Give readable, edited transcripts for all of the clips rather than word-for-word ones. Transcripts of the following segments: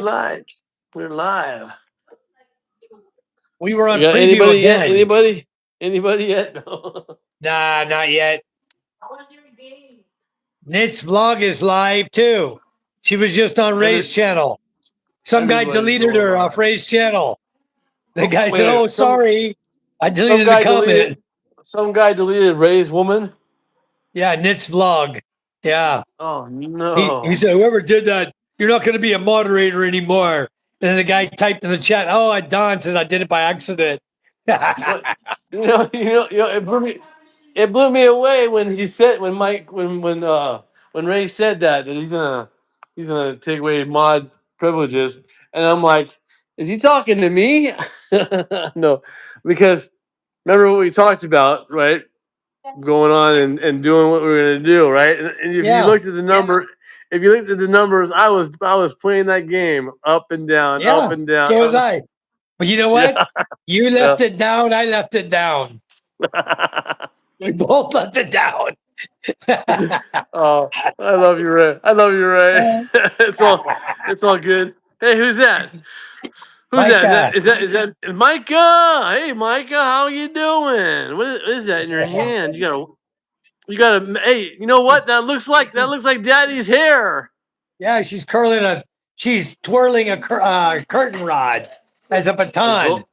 live? live. We're live. We were You on got preview anybody yet? again. Anybody? Anybody yet? No. Nah, not yet. Nit's vlog is live too. She was just on Ray's channel. Some guy Everybody's deleted going her live. off Ray's channel. The Oh, guy wait, said, "Oh, sorry, I deleted the comment." Some guy deleted Ray's woman. Yeah, Nit's vlog. Yeah, Oh he no. said, "Whoever did that, you're not going to be a moderator anymore." And then the guy typed in the chat, "Oh, Don said I did it by accident." But it blew me away when he said when Ray said that he's gonna take away mod privileges, and I'm like, is he talking to me? No, because remember what we talked about, right? Going on and doing what we were gonna do, right? And if you Yeah, looked at the number, if you looked at the numbers, I was playing that game up and down, up yeah. and down. So was I. But you know Yeah, what? You yeah. left it down. I left it down. We both left it down. Oh, I love you, Ray. I love you, Ray. It's all good. Hey, who's that? Who's that? Micah. Is that Micah? Hey, Micah, how you doing? What is that in your hand? You got a. Hey, you know what? That looks like Daddy's hair. Yeah, she's twirling a curtain rod as a A baton. gold,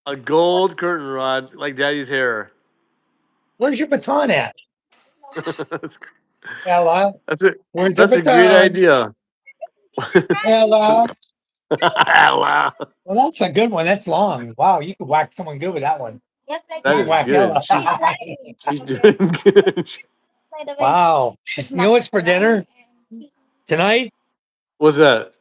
a gold curtain rod like Daddy's hair. Where's your baton at? that's Ella, that's it. where's your That's a great baton? idea. Ella. Wow, Well, that's a good one. That's long. Wow, you could whack someone good with that one. You that could is whack good. Ella. She's doing good. Wow. You know what's for dinner tonight? What's that?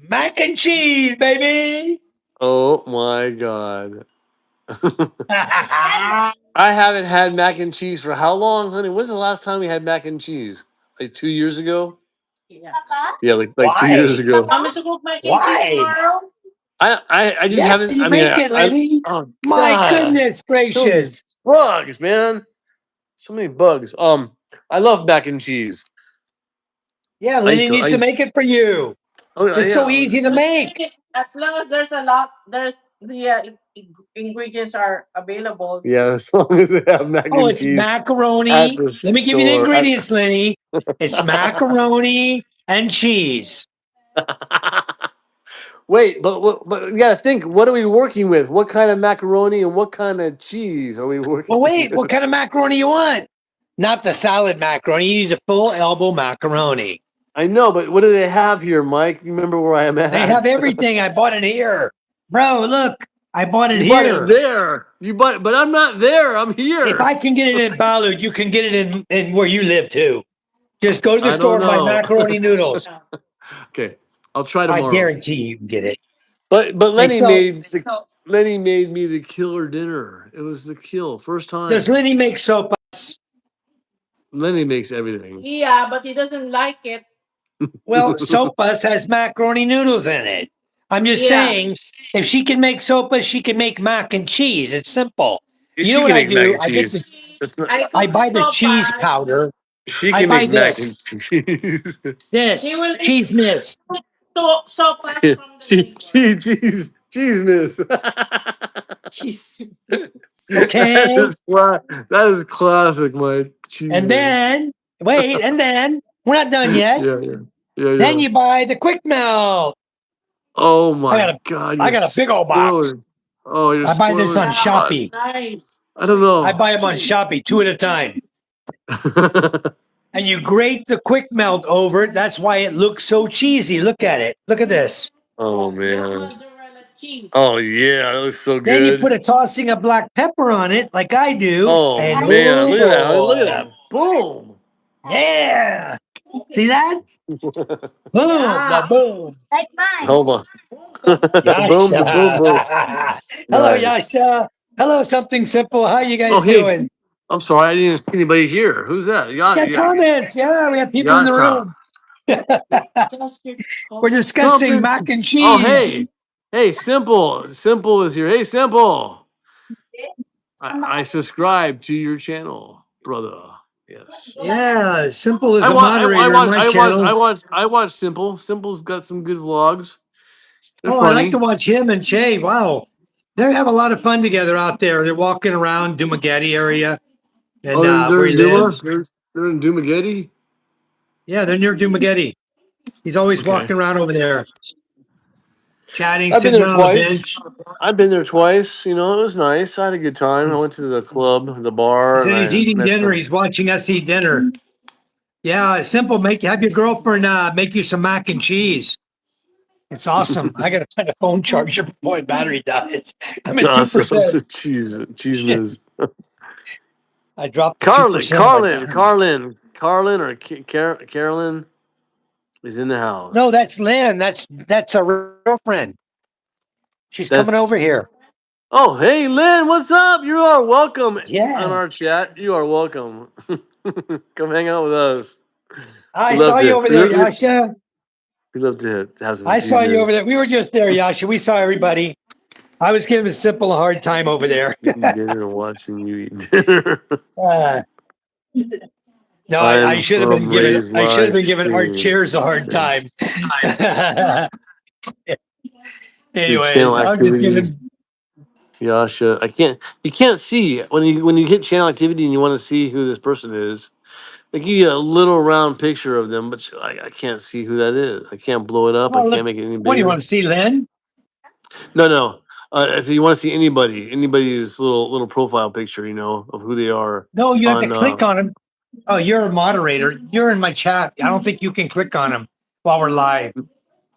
Mac and cheese, baby. Oh my god. I haven't had mac and cheese for how long, honey? When's the last time we had mac and cheese? Like 2 years ago? Yeah, like 2 years Why? ago. Want me to cook mac and cheese Why? tomorrow? I just Yeah, haven't. you I mean, make it, lady. oh My god, goodness so many gracious. bugs, man. So many bugs. I love mac and cheese. Yeah, I used Lenny to. I needs to used. make it for you. Oh It's so yeah. easy to make. As long as there's the ingredients are available. Yeah, as long as they have mac Oh, and it's cheese at macaroni. the Let me give you the store. ingredients, Lenny. It's macaroni and cheese. Wait, but you gotta think. What are we working with? What kind of macaroni and what kind of cheese are we working Well, wait, with? what kind of macaroni you want? Not the salad macaroni. You need the full elbow macaroni. I know, but what do they have here, Mike? You remember where I am at? They have everything. I bought it here. Bro, look, I bought it You bought it here. there. You bought it, but I'm not there. I'm here. If I can get it in Balud, you can get it in where you live too. Just go to the I store don't and buy know. macaroni noodles. Okay, I'll try I tomorrow. guarantee you can get it. But Lenny sell- made me the killer dinner. It was the kill first time. Does Lenny make sopas? Lenny makes everything. Yeah, but he doesn't like it. Well, sopas has macaroni noodles in it. I'm just saying, if she can make sopas, she can make mac and cheese. It's simple. She You know can what I make mac do? and I get cheese. It's not- I buy the cheese powder. She I can buy make mac and this. cheese. This He will eat cheese mist. sopas from the Cheese miss. cheese. Okay. That is classic, Mike. Cheese And miss. then wait, and then we're not done yet. Yeah. Then you buy the quick melt. Oh my God, god! I got a big old box. spoiler. Oh, you're I buy this spoiling on so Shopee. Nice. much. I don't know. I buy them on Shopee 2 at a time. And you grate the quick melt over it. That's why it looks so cheesy. Look at it. Look at this. Oh man. Mozzarella cheese. Oh yeah, it looks so good. Then you put a tossing of black pepper on it, like I do. Oh and man, look at that! Look at that! Boom! Yeah. See that? Boom. Yeah. The boom. Like mine. Hold on. Yasha. boom. Hello, Nice. Yasha. Hello, something simple. How you guys Oh, hey. doing? I'm sorry, I didn't see anybody here. Who's that? We got comments. Yeah, we have people in the room. We're discussing Something- mac and cheese. Oh, hey, Simple is here. Hey, Simple. I subscribe to your channel, brother. Yes. Yeah, Simple is a moderator on my channel. I watch Simple. Simple's got some good vlogs. They're Oh, I like funny. to watch him and Jay. Wow. They have a lot of fun together out there. They're walking around Dumagetti area and They're where he in Duma. lives. They're in Dumagetti. Yeah, they're near Dumagetti. He's always Okay. walking around over there, chatting, I've been sitting there on a twice. bench. I've been there twice. You know, it was nice. I had a good time. I He's, went to the club, the he bar, and said he's I eating met dinner. some. He's watching us eat dinner. Yeah, Simple. Have your girlfriend make you some mac and cheese. It's awesome. I got to find a phone charger before my battery dies. I'm at Awesome. 2%. Cheese whiz. I dropped to Carlin, 2% of my Carlin, battery. Carlin, Carlin, or Carolyn is in the No, house. that's Lynn. That's our girlfriend. She's coming That's over here. Oh, hey, Lynn, what's up? You are welcome on Yeah. our chat. You are welcome. Come hang out with us. I We love saw you to. over there, Yasha. We love to have some I saw you over cheeses. there. We were just there, Yasha. We saw everybody. I was giving Simple a hard time over there. Eating dinner and watching you eat dinner. Uh, no, I'm from Ray's I should have live been giving Art stream. Cheers a hard time. Do Anyways, channel I'm just activity. giving. Yasha. You can't see when you hit channel activity and you want to see who this person is. They give you a little round picture of them, but I can't see who that is. I can't blow it up. I Oh, can't look. make it any What do you bigger. want to see, Lynn? No. If you want to see anybody's little profile picture, of who they are No, you have to on. click on him. Oh, you're a moderator. You're in my chat. I don't think you can click on him while we're live. You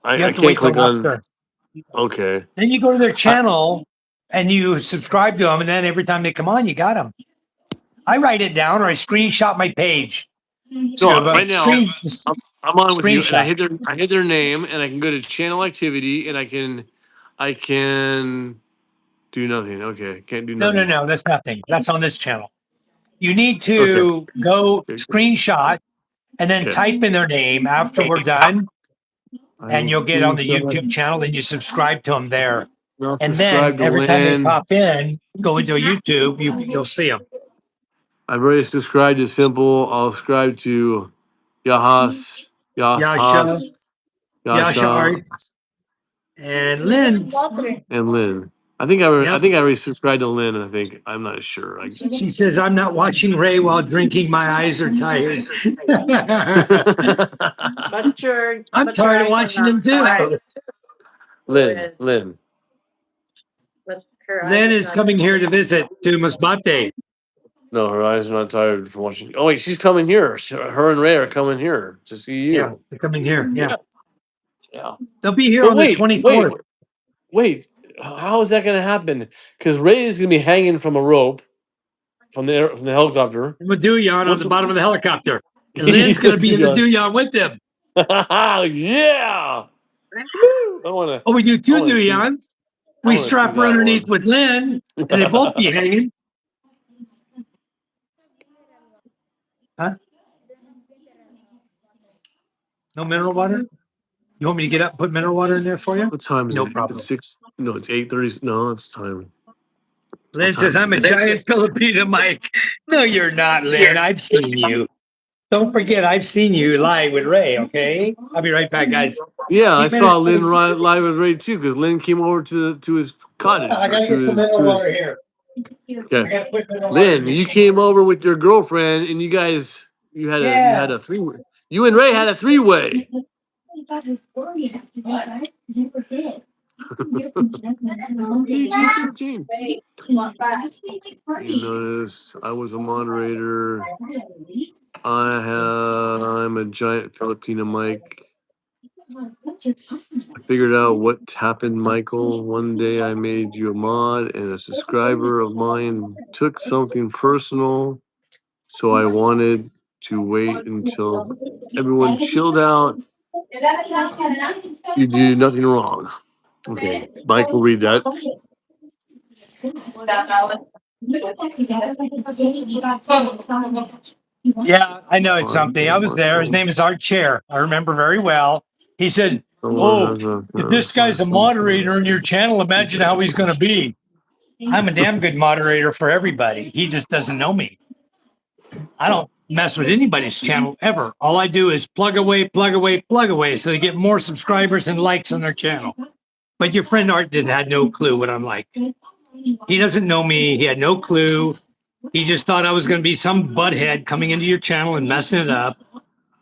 I have to can't wait till click on. after. Okay. Then you go to their I, channel and you subscribe to them, and then every time they come on, you got them. I write it down or I screenshot my page. no, Scuba right now screen I'm on with you, and screenshot. I hit their name, and I can go to channel activity, and I can do nothing. Okay, can't do No, no, nothing. no, that's nothing. That's on this channel. You need Okay. to go Okay. screenshot and then Okay. type in their name after we're done, I and will you'll get on the screenshot. YouTube channel. Then you subscribe to them there, I'll and then subscribe to every time they Lynn. pop in, go into YouTube. You'll see them. I've already subscribed to Simple. I'll subscribe to Yahas, Yasha, Yashas, Yasha Yasha, Art, and Lynn. and Lynn. I Yep. think I already subscribed to Lynn. I think I'm not sure. She says, I'm not watching Ray while drinking. My eyes are tired. But I'm your tired of eyes are watching not him tired. too. Lynn. But her eyes Lynn is is not coming here to visit to Masbate. No, her eyes are not tired from watching. Oh wait, she's coming here. Her and Ray are coming here to see Yeah, you. they're coming here. Yeah. Yeah. They'll be here But on the 24th. wait. How is that going to happen? Because Ray is going to be hanging from a rope from the helicopter. I'm a Duyan on What's the bottom of the helicopter. And Lynn's He's going gonna to be do in the that. Duyan with them. Yeah. Woo! Oh, we do I two want to see. Duyans. I We want to see strap her that underneath one. with Lynn, and they both be hanging. Huh? No mineral water? You want me to get up and put mineral water in there for you? What time is No it? It's problem. 6. No, it's 8:30. No, it's time. What Lynn time says, is I'm a it? giant Filipino Mike. No, you're not, Lynn. I've seen you. Don't forget, I've seen you live with Ray, okay? I'll be right back, guys. Yeah, I 8 minutes. saw Lynn live with Ray too, because Lynn came over to his cottage I or gotta get some mineral to water his. here. I Okay, gotta put mineral water in Lynn, the you machine. came over with your girlfriend, and you guys you had Yeah. a three. You and Ray had a three-way. PG-13. You notice I was a moderator. I'm a giant Filipino Mike. I figured out what happened, Michael. One day I made you a mod, and a subscriber of mine took something personal, so I wanted to wait until everyone chilled out. You do nothing wrong. Okay, Mike will read that. Yeah, I know it's something. I was there. His name is Art Chair. I remember very well. He said, "Oh, if this guy's a moderator in your channel, imagine how he's going to be." I'm a damn good moderator for everybody. He just doesn't know me. I don't. mess with anybody's channel ever. All I do is plug away, plug away, plug away, so they get more subscribers and likes on their channel. But your friend Art had no clue what I'm like. He doesn't know me. He had no clue. He just thought I was going to be some butthead coming into your channel and messing it up.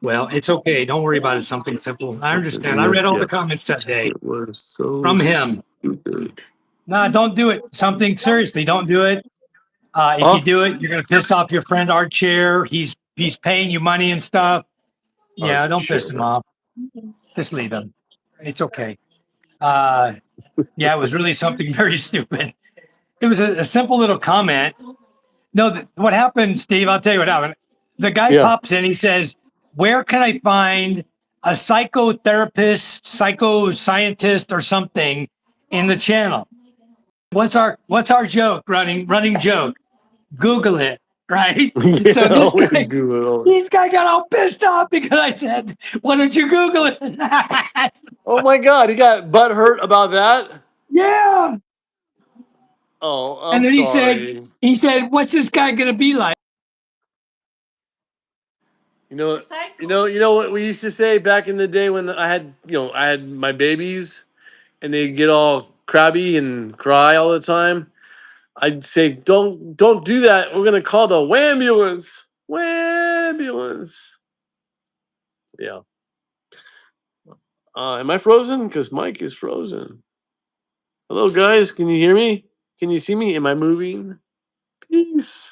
Well, it's okay. Don't worry about it. Something simple. I understand. I read all the comments that day It was so from him. stupid. Nah, don't do it. Something seriously. Don't do it. If Huh? you do it, you're going to piss off your friend Art Chair. He's paying you money and stuff. Yeah, Art don't piss Chair. him off. Just leave him. It's okay. Yeah, it was really something very stupid. It was a simple little comment. No, what happened, Steve? I'll tell you what happened. The guy Yeah. pops in. He says, "Where can I find a psychotherapist, psychoscientist, or something in the channel?" What's our joke? Running joke. Google it, right? Yeah, So this always guy, Google it. this guy got all pissed off because I said, "Why don't you Google it?" Oh my God, he got butt hurt about that. Yeah. Oh, I'm And then sorry. he said, "What's this guy gonna be like?" You know what we used to say back in the day when I had my babies and they get all crabby and cry all the time. I'd say, don't do that. We're gonna call the wambulance. Wambulance. Yeah. Am I frozen? Because Mike is frozen. Hello, guys. Can you hear me? Can you see me? Am I moving? Peace.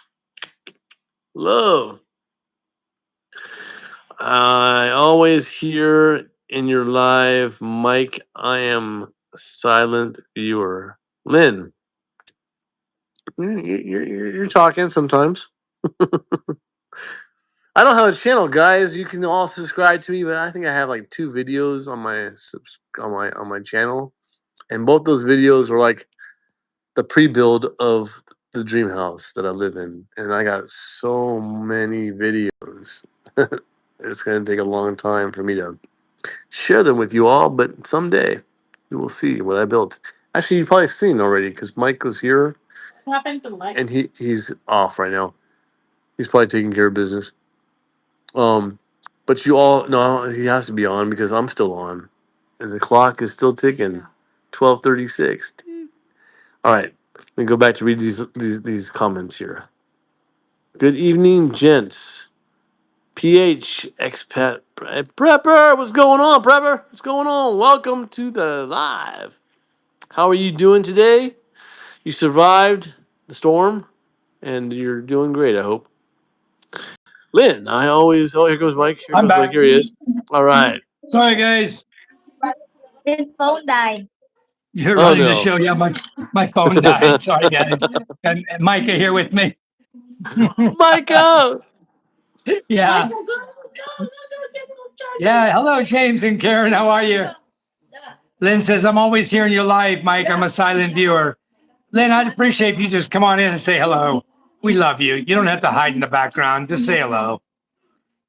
Hello. I always hear in your live, Mike, I am a silent viewer. Lynn, you're talking sometimes. I don't have a channel, guys. You can all subscribe to me, but I think I have like 2 videos on my channel, and both those videos are like the pre-build of the dream house that I live in, and I got so many videos. It's gonna take a long time for me to share them with you all, but someday you will see what I built. Actually, you've probably seen already because Mike was here What happened to Mike? and he's off right now. He's probably taking care of business. But you all no, he has to be on because I'm still on, and the clock is still ticking. 12:36. All right, let me go back to read these comments here. Good evening, gents. PH Expat Prepper, what's going on, Prepper? What's going on? Welcome to the live. How are you doing today? You survived the storm, and you're doing great. I hope. Lynn, I always. Oh, here goes Mike. Here I'm goes Mike. back. Here he is. All right. Sorry, guys. His phone died. You're Oh running the no. show. Yeah, my phone died. Sorry, guys. And Micah here with me. Micah. Yeah. Michael, go, charge Yeah. Hello, James and Karen. How are you? Lynn says, "I'm always hearing you live, Mike. I'm a silent viewer." Lynn, I'd appreciate if you just come on in and say hello. We love you. You don't have to hide in the background. Just say hello.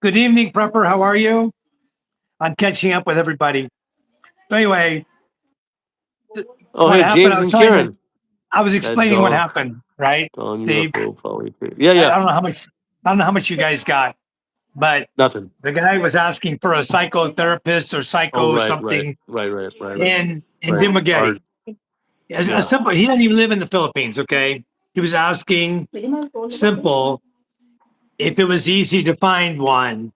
Good evening, Prepper. How are you? I'm catching up with everybody. Anyway, Oh, what hey, happened? James and Karen. I was That explaining what happened, right, Dawn Steve? UFO probably. Yeah, I yeah. don't know how much you guys got, but Nothing. the guy was asking for a psychotherapist or Oh, psycho something in Right. Dumaguete. Yeah. A simple. He doesn't even live in the Philippines. Okay, he was asking simple if it was easy to find one,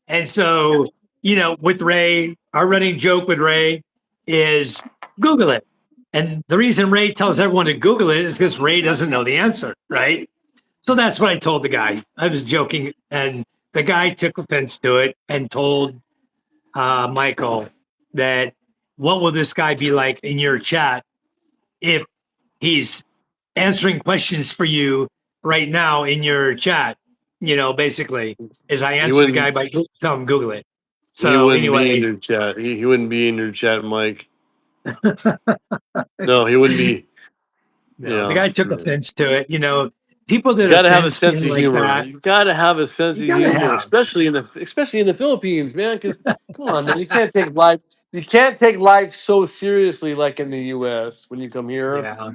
and so with Ray, our running joke with Ray is Google it. And the reason Ray tells everyone to Google it is because Ray doesn't know the answer, right? So that's what I told the guy. I was joking, and the guy took offense to it and told Michael that what will this guy be like in your chat if he's answering questions for you right now in your chat? Basically, is I He answer the guy wouldn't. by telling him Google it. He So wouldn't be in anyway, your chat. He wouldn't be in your chat, Mike. No, he wouldn't be. no, the Yeah. guy took No. offense to it. People You that gotta have a offend sense him of like humor. that, You gotta have a sense you of gotta humor, have. especially in the Philippines, man. Because come on, man, you can't take life. You can't take life so seriously like in the U.S. when you come here. Yeah,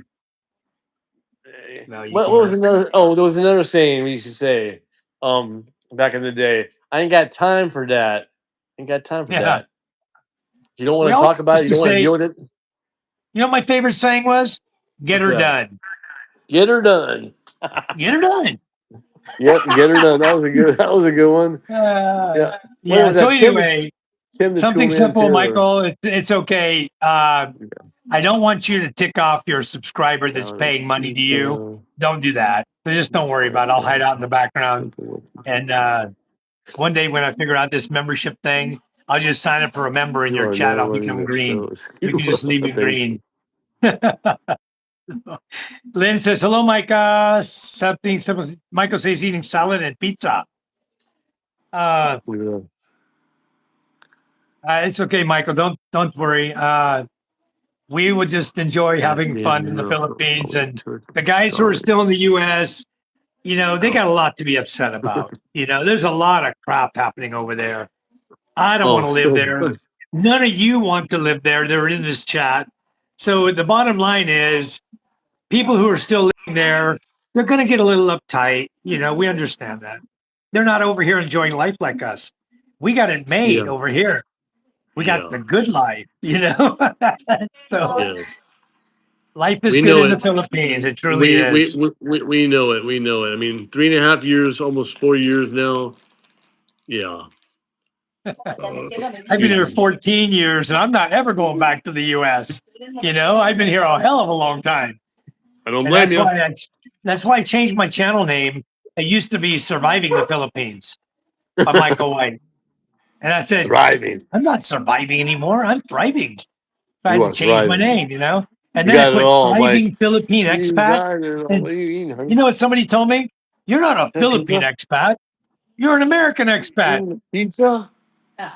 no, you What was can't. another? Oh, there was another saying we used to say. back in the day. I ain't got time for that. Ain't got time for Yeah. that. You don't We want to all talk about it. used You to don't want to say, deal with it. you know, what my favorite saying was, "Get What's her that? done. Get her done. Get her done." Yep, get her done. That was a good. That was a good one. Uh, Yeah. What yeah. was So that? anyway, Tim the something Toolman simple, Taylor. Michael. It's okay. I don't want you to tick off your subscriber that's paying money to you. Don't do that. So just don't worry about it. I'll hide out in the background. And one day when I figure out this membership thing, I'll just sign up for a member in You your are chat. now I'll running become the green. shows. You can just leave me Thanks. green. Lynn says, hello, Micah. Something simple. Michael says he's eating salad and pizza. Yeah. It's okay, Michael. Don't worry. We would just enjoy having fun in the Philippines, and the guys who are still in the U.S., you know, they got a lot to be upset about. You know, there's a lot of crap happening over there. I don't want to live there. None of you want to live there. They're in this chat. So the bottom line is, people who are still living there, they're going to get a little uptight. You know, we understand that. They're not over here enjoying life like us. We got it made over here. We got the good life, you know. So life is We good know in the it. Philippines. It truly is. We know it. We know it. I mean, 3.5 years, almost 4 years now. Yeah. I've been here 14 years and I'm not ever going back to the US. You know, I've been here a hell of a long time. I don't And blame you. that's why I changed my channel name. It used to be Surviving the Philippines by Michael White. And I said, Thriving. I'm not surviving anymore. I'm thriving. I You had to are change my thriving. name, you know? And You then I got it put all, Mike. Thriving Philippine You Expat. got it all. And What are you eating, honey? you know what somebody told me? You're not a that Philippine pizza? expat. You're an American expat. Eating pizza? Yeah.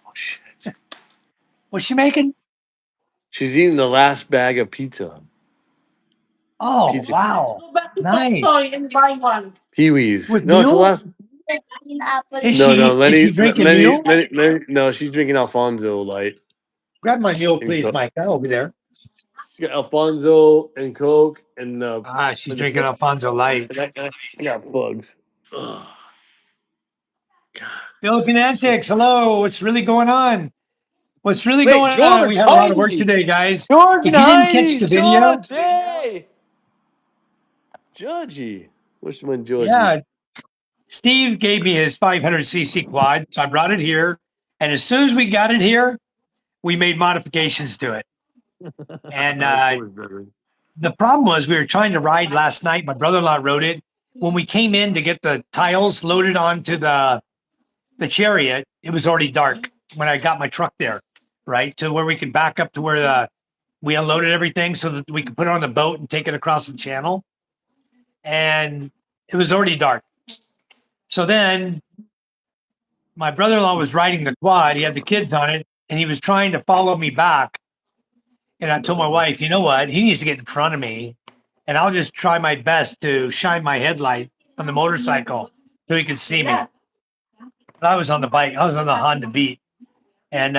Oh, shit. What's she making? She's eating the last bag of pizza. Oh, Pizza. wow. Go back to Nice. Toy and buy one. Peewees. With No, it's the mule? last. Is No, she Lenny. drinking mule? No, she's drinking Alfonso Light. Grab my mule, And please, Coke. Mike. I'll be there. She got Alfonso and Coke and She's drinking Alfonso Light. I got bugs. Ugh. Philippine Antics, hello. What's really going on? What's really Wait, going on? We George, had a lot of work Heidi! today, guys. George and If you didn't catch Heidi! the video, George! Hey! Georgie. Which one, Georgie? yeah, Steve gave me his 500cc quad. So I brought it here. And as soon as we got it here, we made modifications to it. And the problem was we were trying to ride last night. My brother-in-law rode it. When we came in to get the tiles loaded onto the chariot, it was already dark when I got my truck there, right? To where we could back up to where we unloaded everything so that we could put it on the boat and take it across the channel. And it was already dark. So then my brother-in-law was riding the quad. He had the kids on it and he was trying to follow me back. And I told my wife, you know what? He needs to get in front of me and I'll just try my best to shine my headlight on the motorcycle so he can see me. But I was on the bike. I was on the Honda Beat. And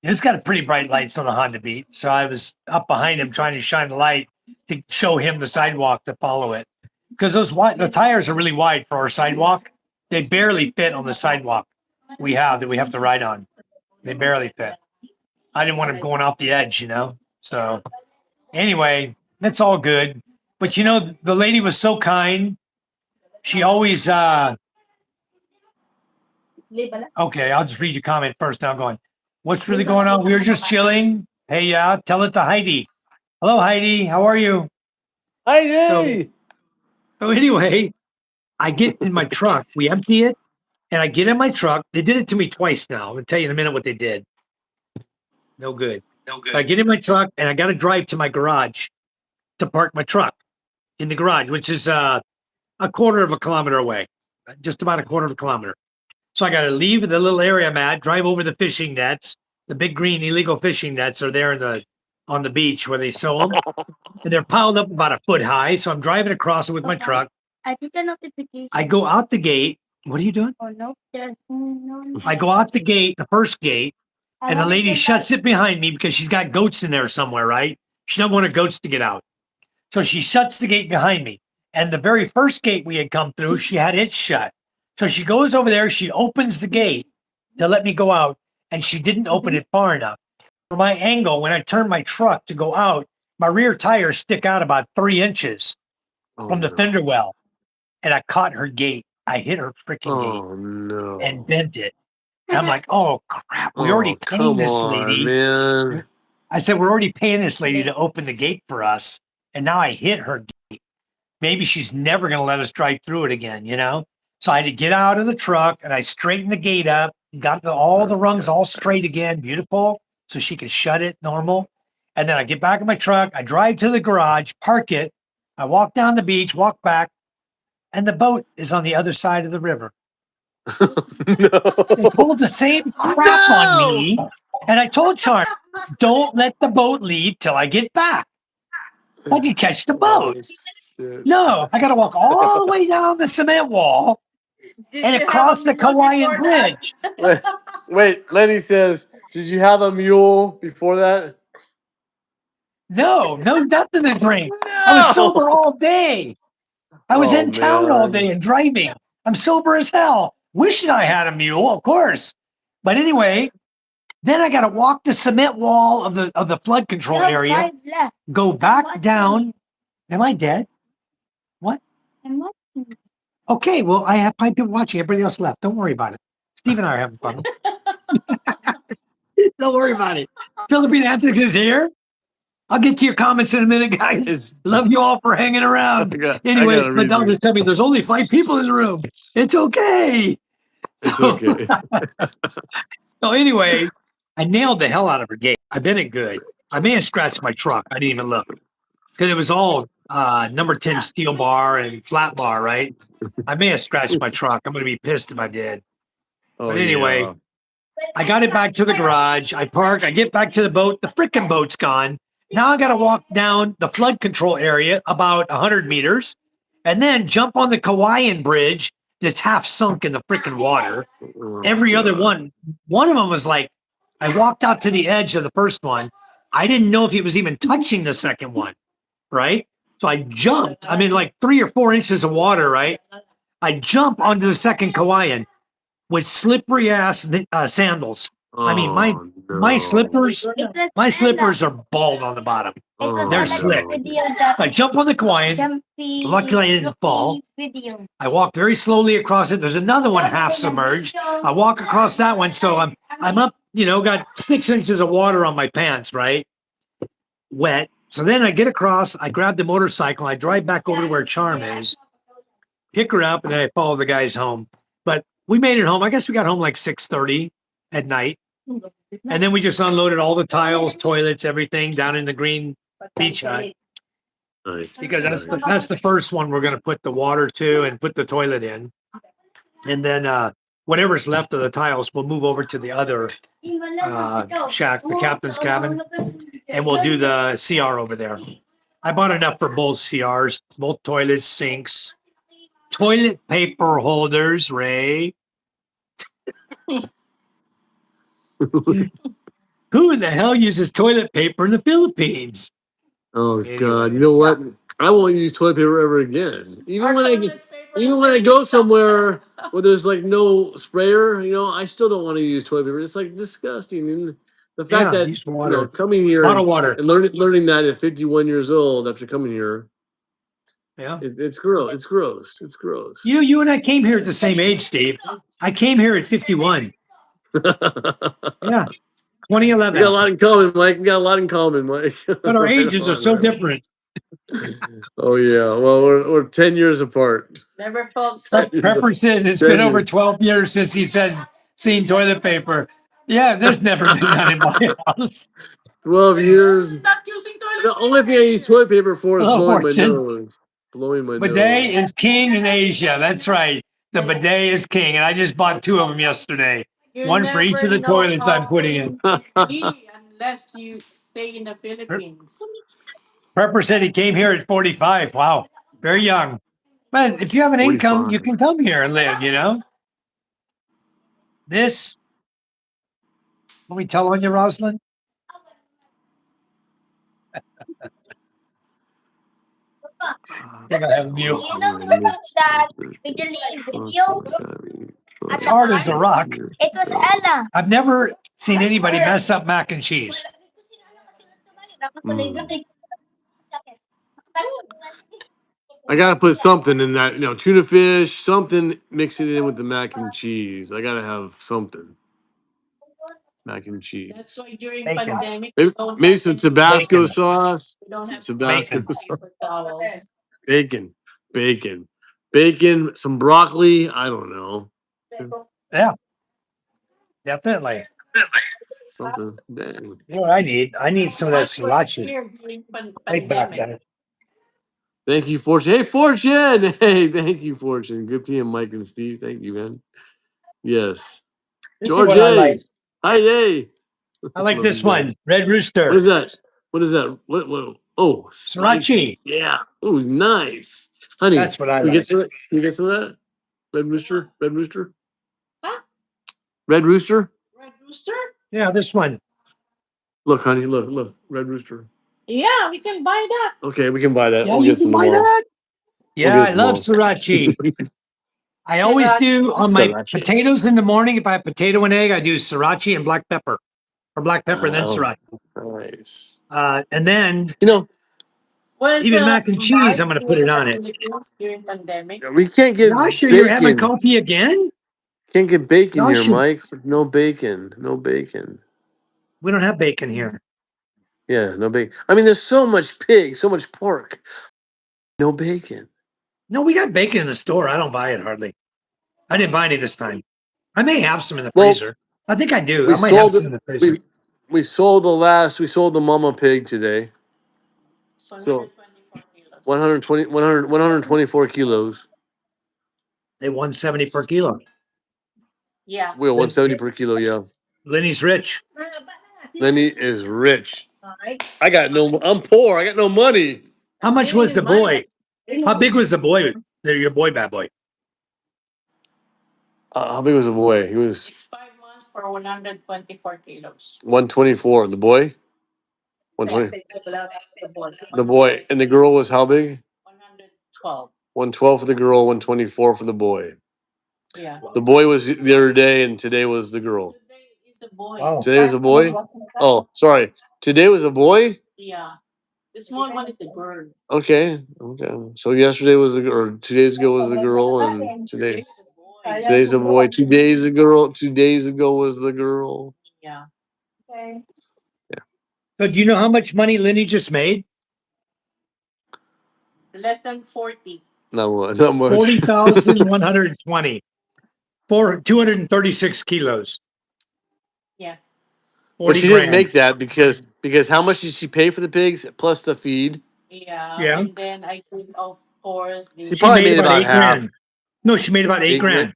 it's got a pretty bright lights on the Honda Beat. So I was up behind him trying to shine a light to show him the sidewalk to follow it. Because the tires are really wide for our sidewalk. They barely fit on the sidewalk we have to ride on. They barely fit. I didn't want him going off the edge, you know? So anyway, that's all good. But you know, the lady was so kind. She always okay, I'll just read your comment first. Now I'm going, what's really going on? We were just chilling. Hey, tell it to Heidi. Hello, Heidi. How are you? Heidi! So anyway, I get in my truck. We empty it, and I get in my truck. They did it to me twice now. I'm gonna tell you in a minute what they did. No good. No good. I get in my truck, and I got to drive to my garage to park my truck in the garage, which is a quarter of a kilometer away, just about a quarter of a kilometer. So I got to leave the little area I'm at, drive over the fishing nets. The big green illegal fishing nets are there on the beach where they sew them, and they're piled up about a foot high. So I'm driving across it with my truck. I think a notification. I go out the gate. What are you doing? Oh no, there's no. I go out the gate, the first gate, and the lady shuts it behind me because she's got goats in there somewhere, right? She doesn't want her goats to get out. So she shuts the gate behind me. And the very first gate we had come through, she had it shut. So she goes over there, she opens the gate to let me go out, and she didn't open it far enough. For my angle, when I turn my truck to go out, my rear tires stick out about 3 inches from the fender well. And I caught her gate. I hit her freaking gate Oh no! and bent it. And I'm like, oh crap, we Oh, already paying come this on, lady. man. I said, we're already paying this lady to open the gate for us. And now I hit her gate. Maybe she's never going to let us drive through it again, you know? So I had to get out of the truck and I straightened the gate up, got all the rungs all straight again, beautiful, so she could shut it normal. And then I get back in my truck, I drive to the garage, park it, I walk down the beach, walk back, and the boat is on the other side of the river. They No. pulled the same crap on me. And I told Charm, don't let the boat leave till I get back. I can catch the boat. Shit. No, I got to walk all the way down the cement wall Did and you have across a the mule Kauaian before that? Bridge. Wait, Lenny says, did you have a mule before that? No, nothing to drink. I was sober all day. I was Oh, in town all man. day and driving. I'm sober as hell. Wishing I had a mule, of course. But anyway, then I got to walk the cement wall of the flood control You have area, 5 left. go back down. Am I dead? What? I'm watching. Okay, well, I have 5 people watching. Everybody else left. Don't worry about it. Steve and I are having fun. Don't worry about it. Philippine Antics is here. I'll get to your comments in a minute, guys. Love you all for hanging around. Anyway, gotta read Madonna these. tell me there's only 5 people in the room. It's okay. It's okay. So anyway, I nailed the hell out of her gate. I bent it good. I may have scratched my truck. I didn't even look because it was all number 10 steel bar and flat bar, right? I may have scratched my truck. I'm going to be pissed if I did. Oh, But anyway, yeah. I got it back to the garage. I park. I get back to the boat. The freaking boat's gone. Now I got to walk down the flood control area about 100 meters and then jump on the Kauaian Bridge that's half sunk in the freaking water. Oh, Every other God. one of them was like, I walked out to the edge of the first one. I didn't know if it was even touching the second one, right? So I jumped. I'm in like 3 or 4 inches of water, right? I jump onto the second Kauaian with slippery ass sandals. I mean, my Oh, no. slippers, It was my Ella. slippers are bald on the bottom. It was They're Ella slick. video that I jump on the Kauaian. jumpy, Luckily, I didn't fall. video. I walk very slowly across it. There's another one half submerged. I walk across that one, so I'm up. You know, got 6 inches of water on my pants, right? Wet. So then I get across. I grab the motorcycle. I drive back over to where Charm is, pick her up, and then I follow the guys home. But we made it home. I guess we got home like 6:30 at night, and then we just unloaded all the tiles, toilets, everything down in the green beach hut. Nice. Because that's the first one we're going to put the water to and put the toilet in, and then whatever's left of the tiles we'll move over to the other shack, the captain's cabin, and we'll do the CR over there. I bought enough for both CRs, both toilets, sinks, toilet paper holders. Ray, who in the hell uses toilet paper in the Philippines? Oh, Anyway. God. You know what? I won't use toilet paper ever again. Even when I go somewhere where there's like no sprayer, you know, I still don't want to use toilet paper. It's like disgusting. And the fact that use water. coming here Bottled water. and learning that at 51 years old after coming here, Yeah. it's gross. It's gross. It's gross. You know, you and I came here at the same age, Steve. I came here at 51. Yeah. 2011. We got a lot in common, Mike. We got a lot in common, Mike. But our ages are so different. Oh yeah. Well, we're 10 years apart. Never felt so. Pepper says it's been over 12 years since he said seen toilet paper. Yeah, there's never been none in my house. 12 years. Not using toilet The only thing I use toilet paper for is Oh, blowing my fortune. nose. Blowing my Bidet nose. is king in Asia. That's right. The bidet is king. And I just bought 2 of them yesterday. You One for each of the never know toilets I'm how putting in. it be unless you stay in the Philippines. Pepper said he came here at 45. Wow. Very young. But if you have an income, you 45. can come here and live, you know? This, let me tell on you, Rosalind. I think I have a view. You know that Italy video? It's hard as a rock. It was Ella. I've never seen anybody mess up mac and cheese. I gotta put something in that, tuna fish, something, mix it in with the mac and cheese. I gotta have something. Mac and cheese. That's why during Bacon. pandemic, Maybe, we don't maybe have some any- Tabasco Bacon. sauce. we don't have Tabasco Bacon. sauce. paper towels. Bacon. Bacon, some broccoli. I don't know. Yeah, definitely. Something. Dang. You know what I need? I need some of that Mike was sriracha. here during Right back pandemic. there. Thank you, Fortune. Hey, Fortune. Hey, thank you, Fortune. Good PM, Mike and Steve. Thank you, man. Yes. This is George what I A. like. Hi, day. I like Love this you guys. one. Red Rooster. What is that? What is that? What? Oh, spicy. Sriracha. Yeah. Oh, nice. Honey, That's what I can we get like. some of that? Can we get some of that? Red Rooster? Red Rooster? Huh? Red Rooster? Red Rooster? Yeah, this one. Look, honey, look. Red Rooster. Yeah, we can buy that. Okay, we can buy that. Yeah, We'll you get can some buy tomorrow. that. We'll Yeah, get I it love tomorrow. sriracha. I always do on my Sriracha. potatoes in the morning. If I have potato and egg, I do sriracha and black pepper, or black pepper and then Oh, sriracha. nice. And then Was even mac and cheese, I'm going to put it on it. during pandemic. we can't get Yasha, you're having bacon. coffee again? Can't get bacon here, Yasha, Mike. No bacon. No bacon. we don't have bacon here. Yeah, no bacon. I mean, there's so much pig, so much pork. No bacon. No, we got bacon in the store. I don't buy it hardly. I didn't buy any this time. I may have some in the Well, freezer. I think I do. we I might have sold some it. in the freezer. We sold the mama pig today. So 124 kilos. 124 kilos. They 170 per kilo. Yeah. Well, 170 per kilo, yeah. Lenny's rich. Lenny is rich. I'm poor. I got no money. How much was the boy? How big was the boy? Your boy, bad boy. How big was the boy? He was It's 5 months for 124 kilos. 124. The boy? 120. The boy. And the girl was how big? 112. 112 for the girl, 124 for the boy. Yeah. The boy was the other day, and today was the girl. Today is the boy. Wow. Today was the boy? Oh, sorry. Today was a boy? Yeah. The small one is the girl. Okay. So yesterday was or 2 days ago was the girl, and Today is the boy. today's the boy. 2 days ago, 2 days ago was the girl. Yeah. So do you know how much money Lenny just made? Less than 40. Not much. 40,120 for 236 kilos. Yeah. But 40 she didn't grand. make that because how much did she pay for the pigs plus the feed? Yeah. Yeah. And then I think, of course, the She probably made about 8 half. grand. No, she made about 8 grand.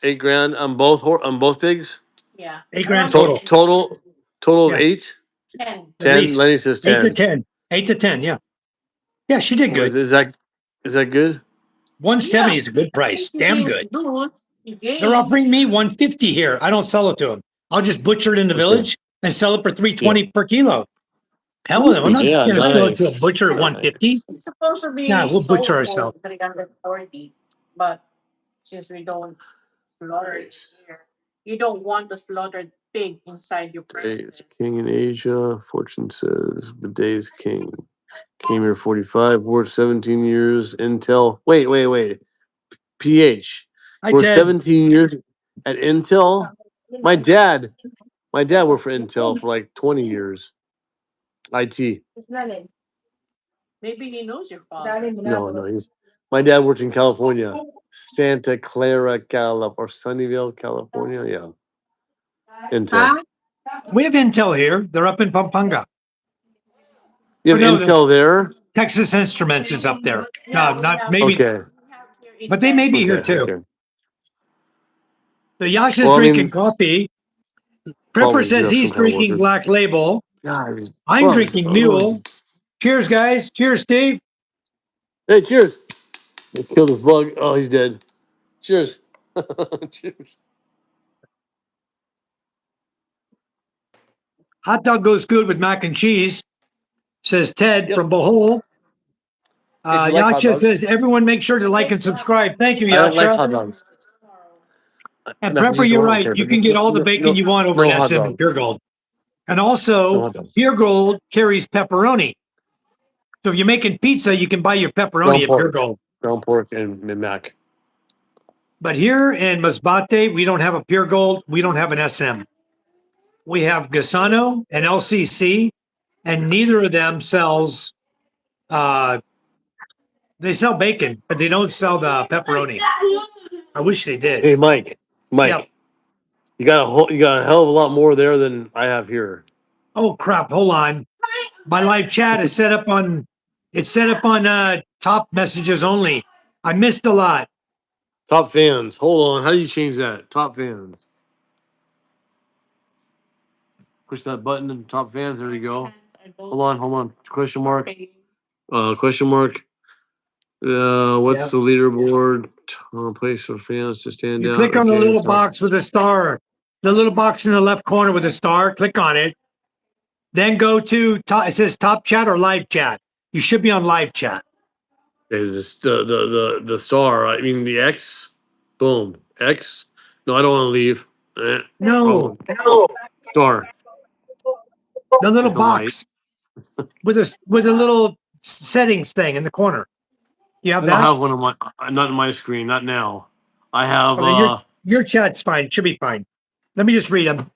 8 grand on both pigs. yeah. 8 grand Around total. Total of Yeah. 8. 10. At 10. least. Lenny says 8 to 10. 10. 8 to 10, yeah. Yeah, she did good. Is that good? 170 is a good price. Damn good. They're offering me 150 here. I don't sell it to them. I'll just butcher it in the village and sell it for 320 per kilo. Hell with them. I'm not Yeah, going to sell it to a nice. butcher at 150. Nice. It's supposed to be Nah, we'll sold butcher for ourselves. 340, but since we don't slaughter it here, you don't want the slaughtered pig inside your It's premises. king in Asia. Fortune says Bidet's king. Came here 45, worked 17 years. Intel. Wait. PH. Hi, Worked Ted. 17 years at Intel. My dad worked for Intel for like 20 years. IT. Maybe he knows your father. No. My dad worked in California. Santa Clara, or Sunnyvale, California. Yeah. Intel. We have Intel here. They're up in Pampanga. You have no, Intel there? Texas Instruments is up there. No, Yeah, not maybe, Okay. but they may be here too. Okay. The Yasha's Well, I mean, drinking coffee. probably Prepper do says have he's some kind of drinking workers. Black Label. Guys, I'm fuck. drinking Mule. Cheers, guys. Cheers, Steve. Hey, cheers. They killed his bug. Oh, he's dead. Cheers. Cheers. Hot dog goes good with mac and cheese, says Ted Yep. from Bohol. If you like hot Yasha dogs. says, everyone make sure to like and subscribe. Thank you, I don't like Yasha. hot dogs. And Massachusetts Prepper, you're don't right. care. You can get all the bacon you want over no in hot SM and dogs. Pure Gold. And No also, hot dogs. Pure Gold carries pepperoni. So if you're making pizza, you can buy your pepperoni Ground at Pure pork. Gold. Ground pork and mac. But here in Masbate, we don't have a Pure Gold. We don't have an SM. We have Gasano and LCC, and neither of them sells. They sell bacon, but they don't sell the pepperoni. I wish they did. Hey, Mike. Yeah. You got a hell of a lot more there than I have here. Oh crap! Hold on. My live chat is set up on. It's set up on top messages only. I missed a lot. Top fans. Hold on. How do you change that? Top fans. Push that button and top fans. There you go. Hold on. Question mark. Question mark. What's Yeah. the leaderboard? Place for fans to stand You out. click on the Okay, little top- box with a star. The little box in the left corner with a star. Click on it. Then go to top. It says top chat or live chat. You should be on live chat. Okay, the star. I mean the X. Boom. X. No, I don't want to leave. No, Star. the little With the light. box with a little settings thing in the corner. You I have don't that? have one on my not in my screen. Not now. I have. Okay, your chat's fine. It should be fine. Let me just read them.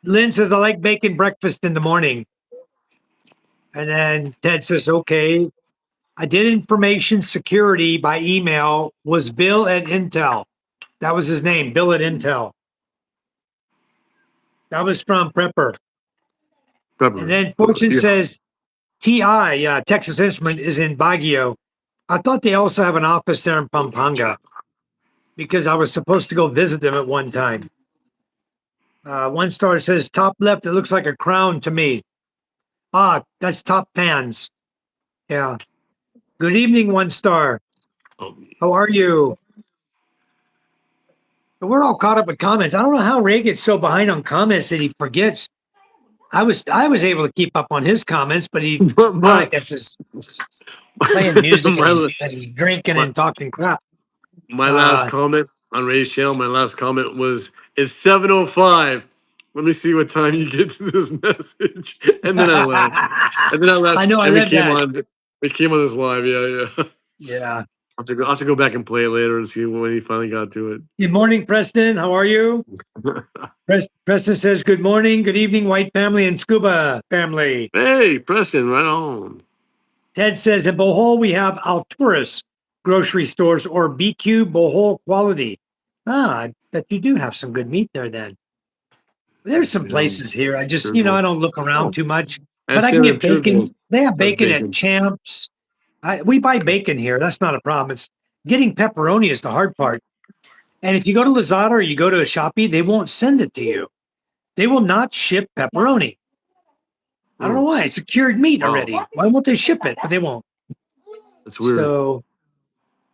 Lynn says, I like bacon breakfast in the morning. And then Ted says, okay. I did information security by email. Was Bill at Intel. That was his name, Bill at Intel. That was from Prepper. And then Fortune says, TI, Texas Instrument, is in Baguio. I thought they also have an office there in Pampanga because I was supposed to go visit them at one time. One star says, top left, it looks like a crown to me. That's top fans. Yeah. Good evening, one star. How are you? We're all caught up with comments. I don't know how Ray gets so behind on comments that he forgets. I was able to keep up on his comments, but I guess is playing music and drinking and talking crap. My last comment on Ray's channel, was, it's 7:05. Let me see what time you get to this message. And then I left. I know, I and read that. we came on this live, yeah. Yeah. I'll have to go back and play it later and see when he finally got to it. Good morning, Preston. How are you? Preston says, good morning, good evening, white family and scuba family. Hey, Preston, right on. Ted says, in Bohol, we have Alturas grocery stores or BQ Bohol quality. I bet you do have some good meat there then. There's some places here. I just, I don't look around too much, but I can get bacon. They have bacon at Champs. We buy bacon here. That's not a problem. It's getting pepperoni is the hard part. And if you go to Lazada or you go to a Shopee, they won't send it to you. They will not ship pepperoni. I don't know why. It's a cured meat already. Why won't they ship it? But they won't. That's weird. So,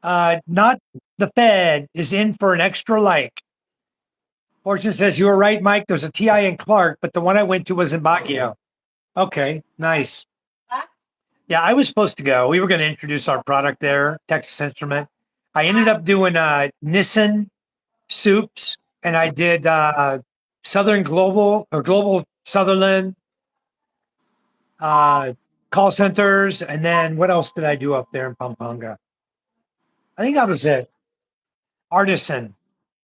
not the Fed is in for an extra like. Fortune says, you were right, Mike. There's a TI in Clark, but the one I went to was in Baguio. Okay, nice. Yeah, I was supposed to go. We were going to introduce our product there, Texas Instrument. I ended up doing Nissan soups, and I did Southern Global or Global Sutherland call centers, and then what else did I do up there in Pampanga? I think that was it. Artisan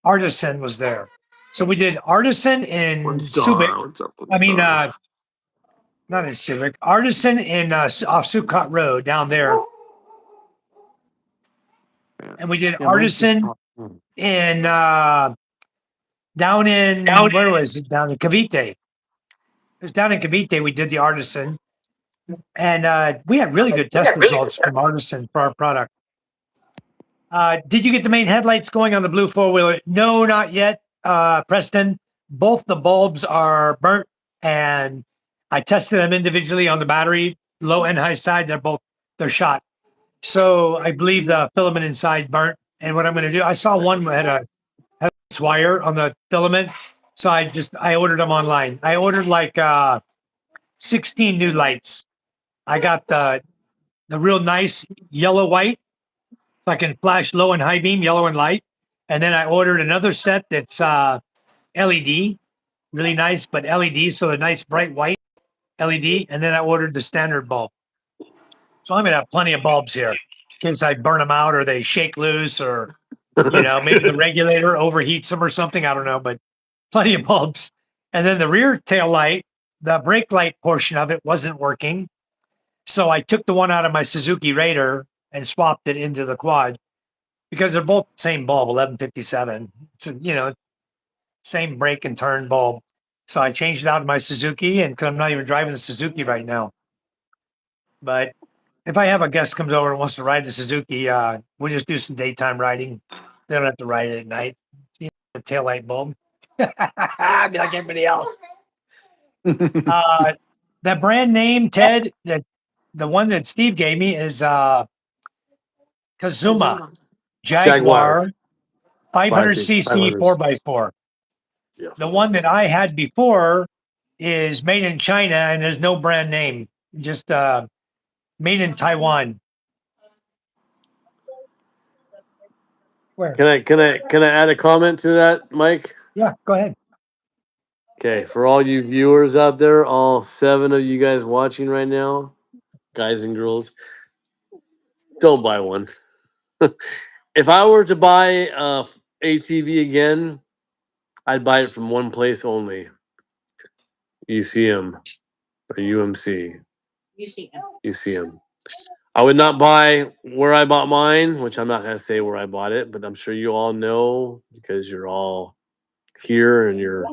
was there. So we did Artisan in Subic. I mean, not in Subic. Artisan in off Sucot Road down there. And we did Artisan in down in where was it? Down in Cavite. It was down in Cavite. We did the Artisan, and we had really good test results from Artisan for our product. Did you get the main headlights going on the blue four-wheeler? No, not yet, Preston. Both the bulbs are burnt, and I tested them individually on the battery, low and high side. They're shot. So I believe the filament inside burnt. And what I'm going to do, I saw one that had a wire on the filament. So I ordered them online. I ordered like 16 new lights. I got the real nice yellow white, so I can flash low and high beam, yellow and light. And then I ordered another set that's LED, really nice, but LED, so a nice bright white LED. And then I ordered the standard bulb. So I'm gonna have plenty of bulbs here in case I burn them out or they shake loose or maybe the regulator overheats them or something. I don't know, but plenty of bulbs. And then the rear tail light, the brake light portion of it wasn't working. So I took the one out of my Suzuki Raider and swapped it into the quad because they're both same bulb, 1157. So, same brake and turn bulb. So I changed it out of my Suzuki, and because I'm not even driving the Suzuki right now. But if I have a guest comes over and wants to ride the Suzuki, we'll just do some daytime riding. They don't have to ride it at night. The tail light bulb. Be like everybody else. That brand name, Ted, that the one that Steve gave me is Kazuma Jaguar 500cc 4x4. Yeah. The one that I had before is made in China and there's no brand name, just made in Taiwan. Where? Can I add a comment to that, Mike? Yeah, go ahead. Okay, for all you viewers out there, all 7 of you guys watching right now, guys and girls, don't buy one. If I were to buy ATV again, I'd buy it from one place only. UCM or UMC. You see him. UCM. I would not buy where I bought mine, which I'm not going to say where I bought it, but I'm sure you all know because you're all here and you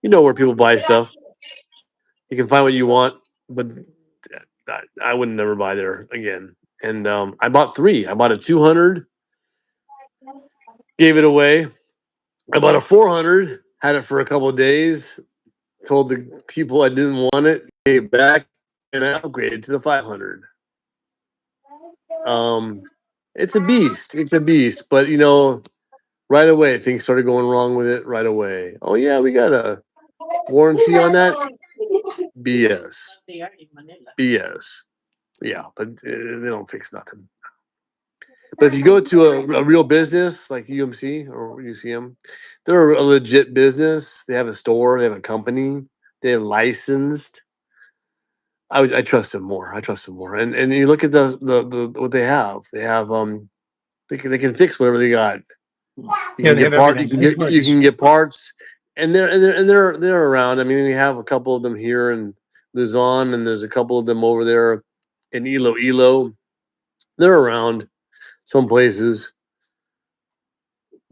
know where people buy stuff. You can find what you want, but I would never buy there again. And I bought 3. I bought a 200, gave it away. I bought a 400, had it for a couple of days, told the people I didn't want it, gave it back, and I upgraded to the 500. It's a beast. It's a beast. But right away things started going wrong with it. Right away. Oh yeah, we got a warranty on that. BS. They are in Manila. BS. Yeah, but they don't fix nothing. But if you go to a real business like UMC or UCM, they're a legit business. They have a store. They have a company. They're licensed. I trust them more. I trust them more. And you look at the what they have. They have they can fix whatever they got. You can get parts. You can get parts, and they're around. I mean, we have a couple of them here in Luzon, and there's a couple of them over there in Iloilo. They're around some places,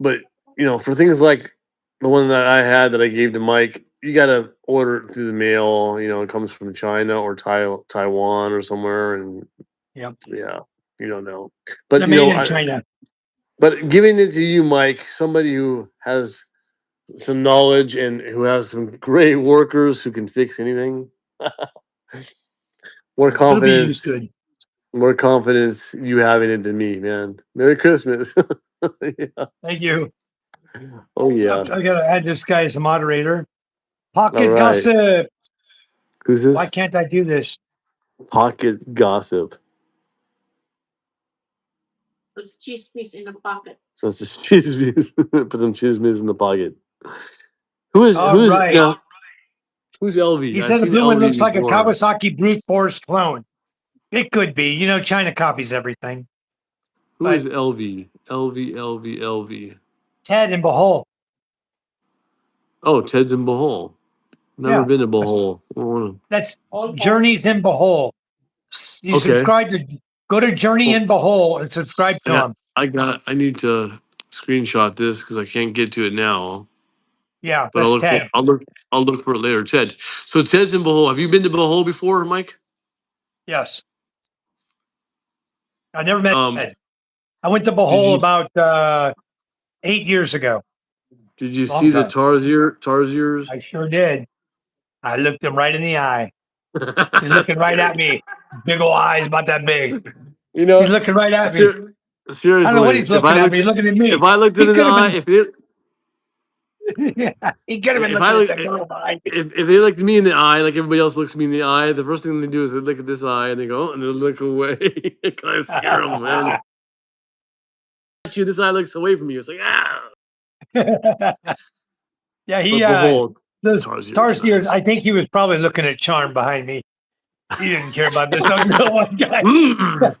but for things like the one that I had that I gave to Mike, you got to order it through the mail. It comes from China or Taiwan or somewhere, and yeah, you don't know. But they're made in China. But giving it to you, Mike, somebody who has some knowledge and who has some great workers who can fix anything, more confidence. More confidence you having it than me, man. Merry Christmas. Yeah. Thank you. Oh yeah. I gotta add this guy as a moderator. Pocket gossip. Who's this? Why can't I do this? Pocket gossip. There's chismis in the pocket. That's the chismis. Put some chismis in the pocket. Who's right. Who's LV? He said the blue one looks like a Kawasaki brute force clone. It could be. China copies everything. Who is LV? LV. Ted in Bohol. Oh, Ted's in Bohol. Never been to Bohol. That's Journeys in Bohol. You subscribe to go to Journey in Bohol and subscribe to him. I need to screenshot this because I can't get to it now. Yeah, but I'll look for it later. Ted. So Ted's in Bohol. Have you been to Bohol before, Mike? Yes. I never met Ted. I went to Bohol about 8 years ago. Did you see the Tarsiers? I sure did. I looked him right in the eye. He's looking right at me. Big old eyes about that big. He's looking right at me. Seriously. I don't know what he's looking at me. He's looking at me. If I looked in the eye, Yeah, he could have been If looking I at look, the girl behind me. if they looked me in the eye, like everybody else looks me in the eye, the first thing they do is they look at this eye and they go, and they look away. It kind of scare them, man. This eye looks away from you. It's like, ah. Yeah, he But behold, those Tarzier's Tarsiers, nice. I think he was probably looking at Charm behind me. He didn't care about this other girl one guy. Mm.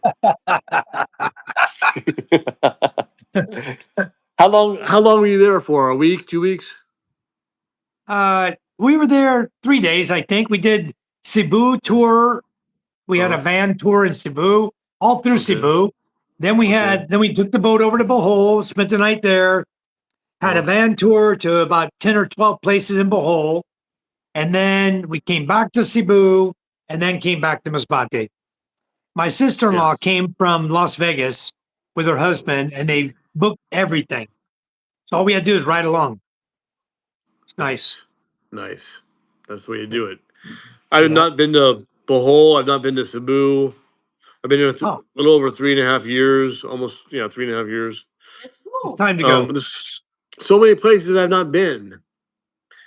How long were you there for? A week, 2 weeks? We were there 3 days, I think. We did Cebu tour. We had a Uh-huh. van tour in Cebu, all through Okay. Cebu. Then we took the boat over to Bohol, spent the night there, had a Uh-huh. van tour to about 10 or 12 places in Bohol. And then we came back to Cebu and then came back to Masbate. My sister-in-law Yes. came from Las Vegas with her husband and they booked everything. So all we had to do is ride along. It's nice. Nice. That's the way you do it. I have Yeah. not been to Bohol. I've not been to Cebu. I've been here a little over 3.5 years, almost 3.5 years. Let's It's go. time to go. There's so many places I've not been.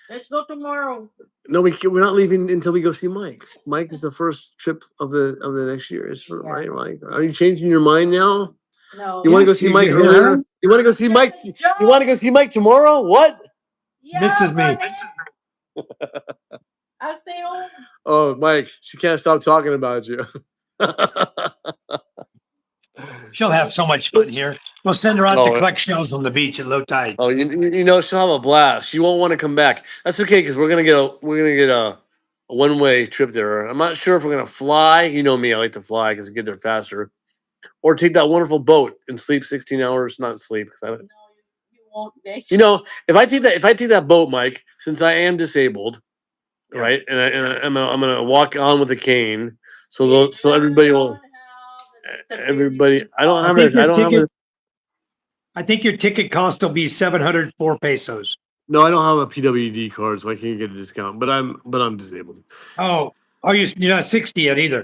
Let's go tomorrow. No, we're not leaving until we go see Mike. Mike is the first trip of the next year. Is Yeah. right, Mike? Are you changing your mind now? No. You want to go Yes, see you Mike do, earlier? huh? You want to go see Mike? Yes, You want to go see Mike tomorrow? What? Yeah, This is me. I'll stay home. Oh, Mike, she can't stop talking about you. She'll have so much fun here. We'll send her out to Oh. collect shells on the beach at low tide. Oh, you know she'll have a blast. She won't want to come back. That's okay because we're gonna get a one-way trip there. I'm not sure if we're gonna fly. You know me, I like to fly because I get there faster, or take that wonderful boat and sleep 16 hours. Not sleep because I. No, you won't. Nick. You know, if I take that boat, Mike, since I am disabled, Yeah. right, and I'm gonna walk on with a cane, so everybody will. Everybody, I don't have a. I think your ticket cost will be 704 pesos. No, I don't have a PWD card, so I can't get a discount. But I'm disabled. Oh, you're not 60 yet either.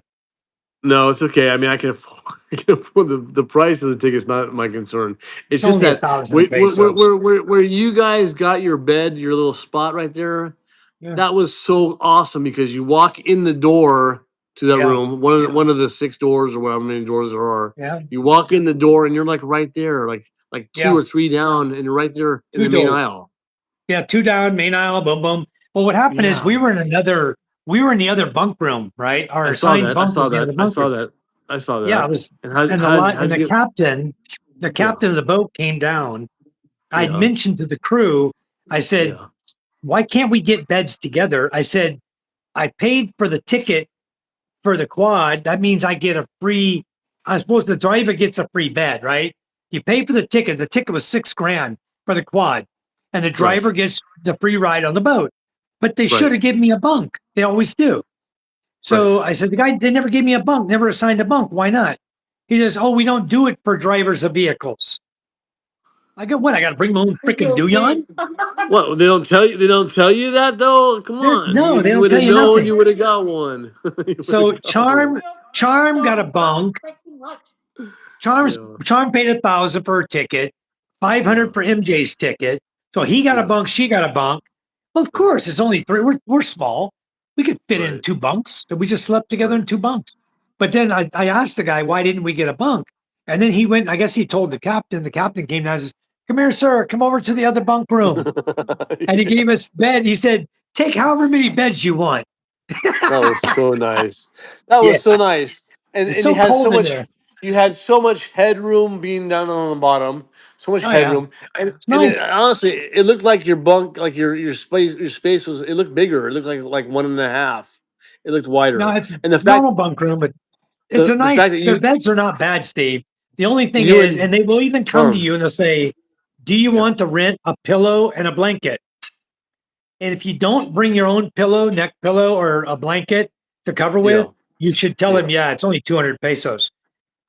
No, it's okay. I mean, I can afford the price of the ticket's not my concern. It's just only that 1,000 pesos. where you guys got your bed, your little spot right there. Yeah. That was so awesome because you walk in the door to that Yeah. room, one of the 6 doors or whatever many doors there are. Yeah. You walk in the door and you're like right there, like 2 Yeah. or 3 down, and you're right there in the main aisle. Yeah, 2 down, main aisle, boom, boom. Well, what happened is Yeah. we were in the other bunk room, right? Our I saw assigned that. I bunk saw was the that. other I bunk saw room. that. I saw that. Yeah, it was, And how, and how'd the you- captain of the boat came down. I Yeah. mentioned to the crew, I said, Yeah. why can't we get beds together? I said, I paid for the ticket for the quad. That means I get a free, I suppose the driver gets a free bed, right? You pay for the ticket. The ticket was $6,000 for the quad, and the driver gets the free ride on the boat. But they should have given me a bunk. They always do. So I said, they never gave me a bunk, never assigned a bunk. Why not? He says, oh, we don't do it for drivers of vehicles. I go, what? I got to bring my own freaking Duyan? What? They don't tell you. They don't tell you that though. Come on. No, they you don't would tell have you known. nothing. You would have got one. So Charm got a bunk. Charm paid 1,000 for her ticket, 500 for MJ's ticket. So he got a bunk, she got a bunk. Well, of course, it's only 3. We're small. We could fit in 2 bunks. So we just slept together in 2 bunks. But then I asked the guy, why didn't we get a bunk? And then he went, I guess he told the captain. The captain came down and says, come here, sir, come over to the other bunk room. And he gave us bed. He said, take however many beds you want. That was so nice. That was so nice. And It's and so you had cold so in much. there. You had so much headroom being down on the bottom. So much Oh, yeah. headroom, and nice. honestly, it looked like your bunk, like your space was. It looked bigger. It looked like 1.5. It looked wider. No, it's and the normal fact, bunk room, but it's a the nice. fact that Their you beds are not bad, Steve. The only thing You is, and and they will even come to Charm. you and they'll say, "Do you want to rent a pillow and a blanket?" And if you don't bring your own pillow, neck pillow, or a blanket to cover with, you should tell them, "Yeah, it's only 200 pesos."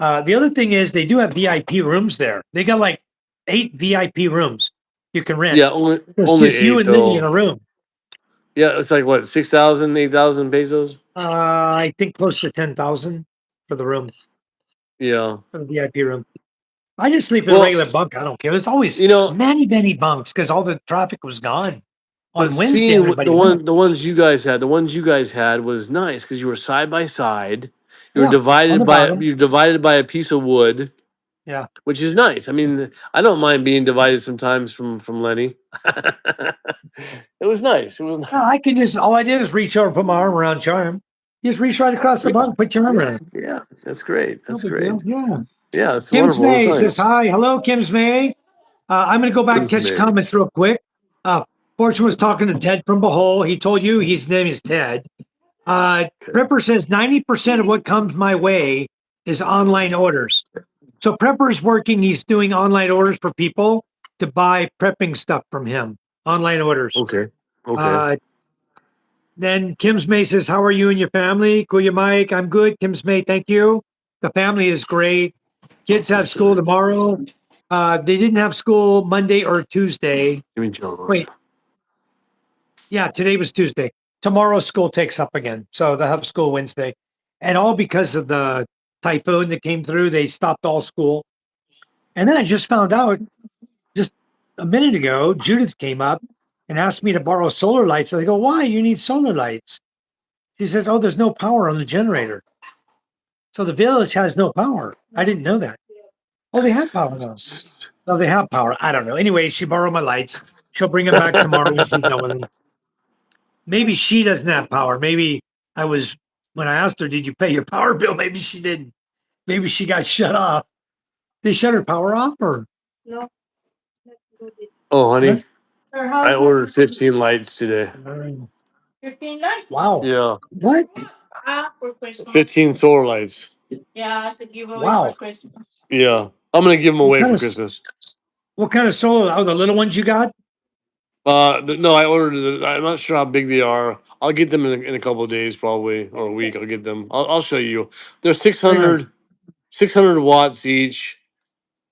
The other thing is, they do have VIP rooms there. They got like 8 VIP rooms you can rent. Yeah, only It's only just you 8 and Minnie in though. a room. Yeah, it's like what 6,000, 8,000 pesos. I think close to 10,000 for the room, Yeah. for the VIP room. I just sleep in a Well, regular bunk. I don't care. There's always you know, many bunks because all the traffic was gone. but On Wednesday, seeing everybody went. the ones you guys had was nice because you were side by side. Yeah, on the bottom. You're divided by a piece of wood, Yeah. which is nice. I mean, I don't mind being divided sometimes from Lenny. It was nice. It was nice. No, I can just, all I did is reach over, put my arm around Charm. You just reach right across the bunk, put your arm around it. Yeah, that's great. No That's big great. deal. Yeah. Yeah, it's Kim's wonderful. It's May says nice. hi. Hello, Kim's May. I'm going to go back and Kim's catch May. comments real quick. Fortune was talking to Ted from Bohol. He told you his name is Ted. Prepper says 90% of what comes my way is online orders. So Prepper's working. He's doing online orders for people to buy prepping stuff from him. Online orders. Okay. Okay. Then Kim's May says, how are you and your family? Kuya Mike, I'm good. Kim's May, thank you. The family is great. Kids have school tomorrow. They didn't have school Monday or Tuesday. Give me John. Wait. Yeah, today was Tuesday. Tomorrow school takes up again. So they'll have school Wednesday. And all because of the typhoon that came through, they stopped all school. And then I just found out just a minute ago, Judith came up and asked me to borrow solar lights. I go, why? You need solar lights. She said, oh, there's no power on the generator. So the village has no power. I didn't know that. Oh, they have power now. No, they have power. I don't know. Anyway, she borrowed my lights. She'll bring them back tomorrow when she's done with them. Maybe she doesn't have power. Maybe when I asked her, did you pay your power bill? Maybe she didn't. Maybe she got shut off. They shut her power off or? No. Oh, honey, Sir, how I ordered 15 lights today. 15 lights? Wow. Yeah, What? For Christmas. 15 solar lights. Yeah, it's a giveaway Wow. for Christmas. Yeah, I'm gonna give them away kind for of- Christmas. What kind of solar? Oh, the little ones you got? No, I ordered. I'm not sure how big they are. I'll get them in a couple of days, probably, or a week. I'll get them. I'll show you. They're 600 watts each.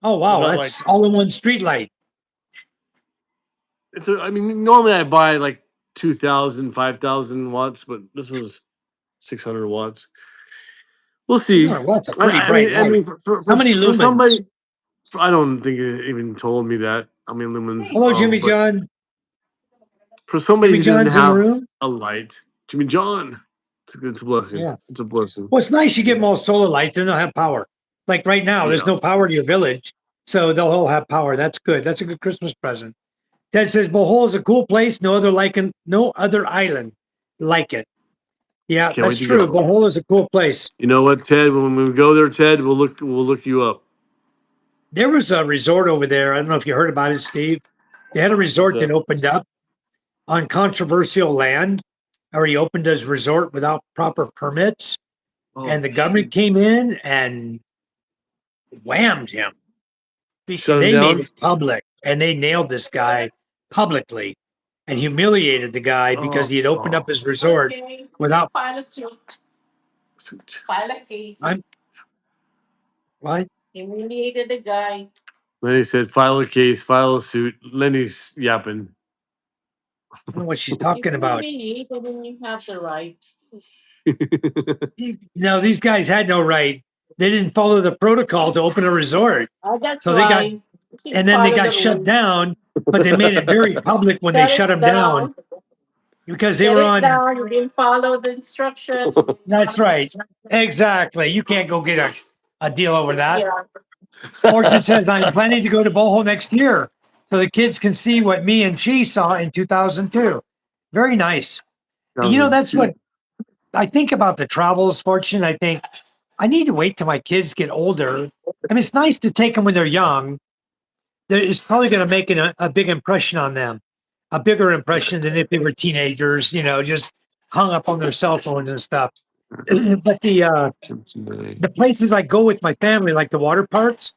Oh, wow. About That's all in one street light. I mean, normally I buy like 2,000, 5,000 watts, but this was 600 watts. We'll see. Oh, well, that's a pretty bright I light. mean, for How many lumens? somebody, I don't think it even told me that. I mean, lumens. Hello, Jimmy but John. For somebody Jimmy who doesn't John's in the have room. a light, Jimmy John, it's a blessing. Yeah. It's a blessing. Well, it's nice you get them all solar lights and they'll have power. Like right now, there's Yeah. no power to your village. So they'll all have power. That's good. That's a good Christmas present. Ted says Bohol is a cool place. No other island like it. Yeah, Can't that's wait to true. go. Bohol is a cool place. You know what, Ted? When we go there, Ted, we'll look you up. There was a resort over there. I don't know if you heard about it, Steve. They had a resort What's that opened up on controversial land, or he opened his resort without proper permits. Oh, And the government came in and whammed him. Shut him They down? made it public and they nailed this guy publicly and humiliated the guy because he had opened up his resort Okay, without file a suit. File a case. what? Humiliated the guy. Lenny said, "File a case, file a suit." Lenny's yapping. I don't know what she's talking about. Humiliated, then you have the right. No, these guys had no right. They didn't follow the protocol to open a resort. Oh, that's So they got- why. And then they got shut down, but they made it very public when they shut them down because they were on. Down, you didn't follow the instructions. That's right. Exactly. You can't go get a deal over that. Yeah. Fortune says, I'm planning to go to Bohol next year so the kids can see what me and she saw in 2002. Very nice. And, that's what I think about the travels, Fortune. I think I need to wait till my kids get older. I mean, it's nice to take them when they're young. It's probably going to make a big impression on them, a bigger impression than if they were teenagers, just hung up on their cell phones and stuff. But the places I go with my family, like the water parks,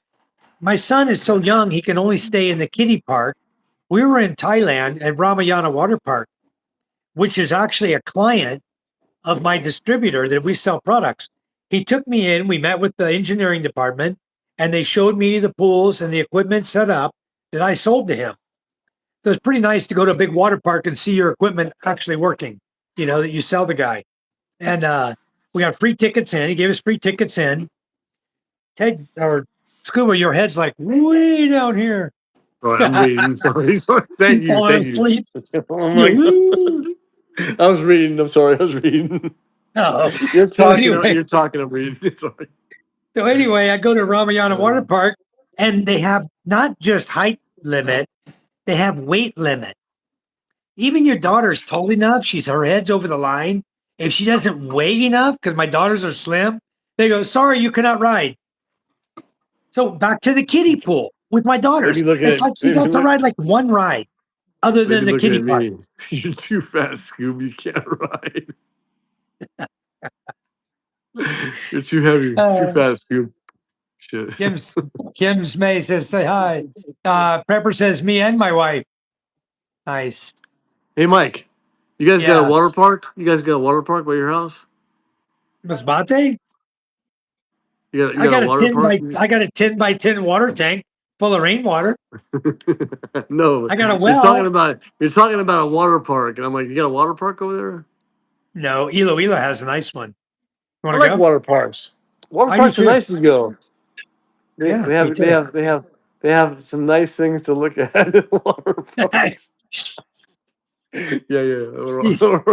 my son is so young, he can only stay in the kiddie park. We were in Thailand at Ramayana Water Park, which is actually a client of my distributor that we sell products. He took me in, we met with the engineering department, and they showed me the pools and the equipment set up that I sold to him. So it's pretty nice to go to a big water park and see your equipment actually working, that you sell the guy. And we got free tickets in. He gave us free tickets in. Ted or Scuba, your head's like way down here. Oh, I'm reading. Sorry. Thank you. Falling Thank you. asleep. Oh my god. I was reading. I'm sorry. I was reading. Oh. You're So talking. anyway, You're talking. I'm reading. Sorry. I go to Ramayana Water Park, and they have not just height limit, they have weight limit. Even your daughter's tall enough, her head's over the line. If she doesn't weigh enough, because my daughters are slim, they go, sorry, you cannot ride. So back to the kiddie pool with my daughters. Maybe looking It's at like she got to ride like one ride other than maybe the looking kiddie at park. me. You're too fat, Scoob. You can't ride. You're too heavy. Too fat, Scoob. Shit. Kim's May says, say hi. Prepper says, me and my wife. Nice. Hey, Mike. You guys got a water Yes. park? You guys got a water park by your house? Masbate? You I got a got a water 10 park? by 10 water tank full of rainwater. No, I got a you're talking well. about a water park, and I'm like, you got a water park over there? No, Iloilo has a nice one. You I want to like go? water parks. Water I do parks are too. nice to go. They, Yeah, they me have they too. have they have they have some nice things to look at in water parks. Yeah. He's gonna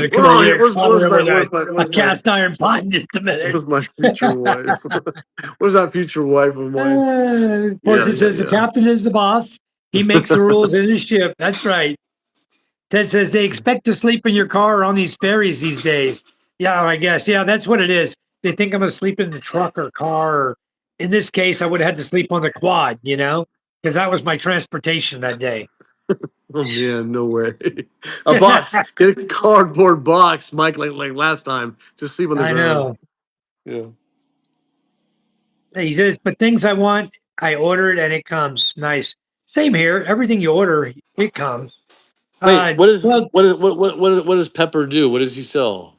come over here, climber over a cast iron pot in just a minute. Where's my future wife? Where's that future wife of mine? Fortune says the Yeah. captain is the boss. He makes the rules in his ship. That's right. Ted says they expect to sleep in your car or on these ferries these days. Yeah, I guess. Yeah, that's what it is. They think I'm gonna sleep in the truck or car. Or in this case, I would have had to sleep on the quad, because that was my transportation that day. Oh man, no way. A box, get a cardboard box, Mike, like last time. Just sleep on the I ground. know. Yeah. He says, but things I want, I ordered and it comes. Nice. Same here. Everything you order, it comes. Wait, Well, what does Pepper do? What does he sell?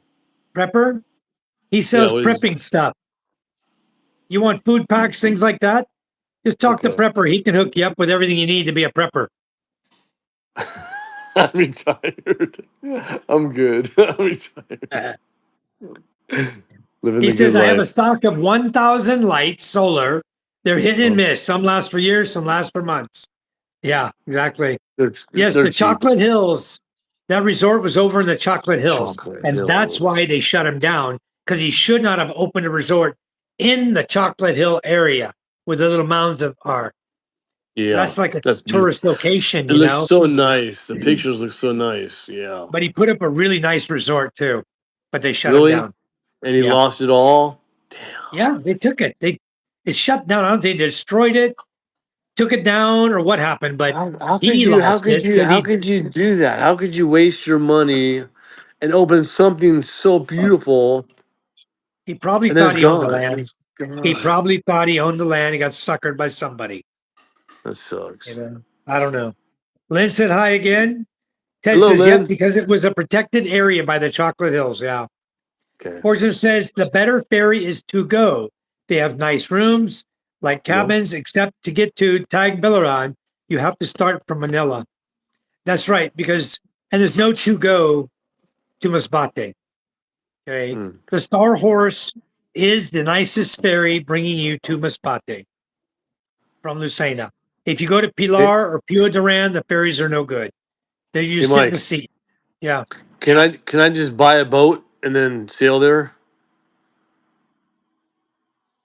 Prepper, he Yeah, sells what is prepping stuff. You want food packs, things like that? Just talk to okay. Prepper. He can hook you up with everything you need to be a prepper. I'm retired. I'm good. I'm retired. Living He the good says, I have a life. stock of 1,000 lights, solar. They're hit and Oh, miss. Some last for years, some last for months. Yeah, exactly. Yes, they're the cheap. Chocolate Hills. That resort was over in the Chocolate Hills. Chocolate And that's why Hills. they shut him down, because he should not have opened a resort in the Chocolate Hill area where the little mounds are. Yeah, That's like a that's tourist beautiful. location, It looks so nice. The pictures look so nice. Yeah. But he put up a really nice resort too, but they shut him Really? down. And he Yeah. lost it all? Yeah, they took it. It shut down. I don't think they destroyed it, took it down, or what happened, but How he how lost could it you because how could you do that? How could you waste your money and open something so beautiful he probably and then thought it's he owned the gone? land. It's He gone. probably thought he owned the land. He got suckered by somebody. That sucks. I don't know. Lynn said hi again. Ted Hello, says, yep, Lynn. because it was a protected area by the Chocolate Hills. Yeah. Okay. Fortune says the better ferry is to go. They have nice rooms, like No. cabins, except to get to Tagbilaran, you have to start from Manila. That's right, and there's no to go to Masbate. Okay. Hmm. The Star Horse is the nicest ferry bringing you to Masbate from Lucena. If you go to Hey, Pilar or Pio Duran, the ferries are no good. You hey, sit in the Mike. seat. Yeah. Can I just buy a boat and then sail there?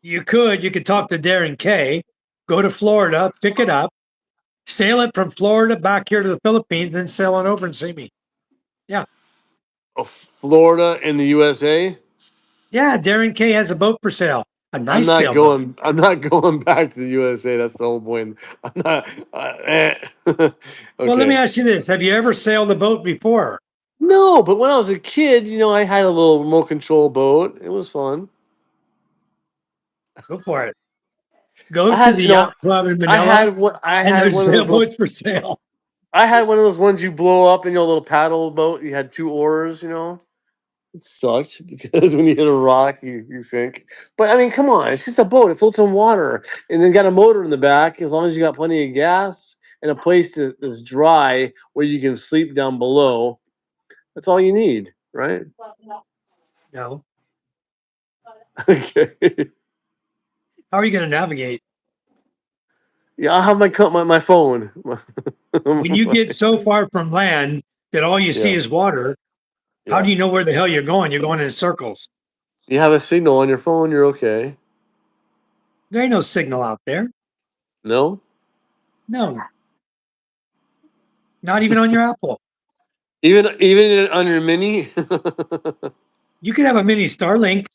You could talk to Darren Kay, go to Florida, pick it up, sail it from Florida back here to the Philippines, then sail on over and see me. Yeah. Oh, Florida and the USA? Yeah. Darren Kay has a boat for sale, a I'm nice not sailboat. going. I'm not going back to the USA. That's the whole point. I'm not. Well, let me Okay. ask you this. Have you ever sailed a boat before? No, but when I was a kid, I had a little remote control boat. It was fun. Go for it. Go I to had, the yacht club in Manila I and had there's one of those little. sailboats for sale. I had one of those ones you blow up in your little paddle boat. You had two oars. It sucked because when you hit a rock, you sink. But I mean, come on, it's just a boat. It floats on water, and then got a motor in the back. As long as you got plenty of gas and a place that's dry where you can sleep down below, that's all you need, right? No. Okay. How are you going to navigate? Yeah, I'll have my phone. When you get so far from land that all you see Yeah. is water, how Yeah. do you know where the hell you're going? You're going in circles. You have a signal on your phone, you're okay. There ain't no signal out there. No? No, not even on your Apple. Even on your mini? You could have a mini Starlink.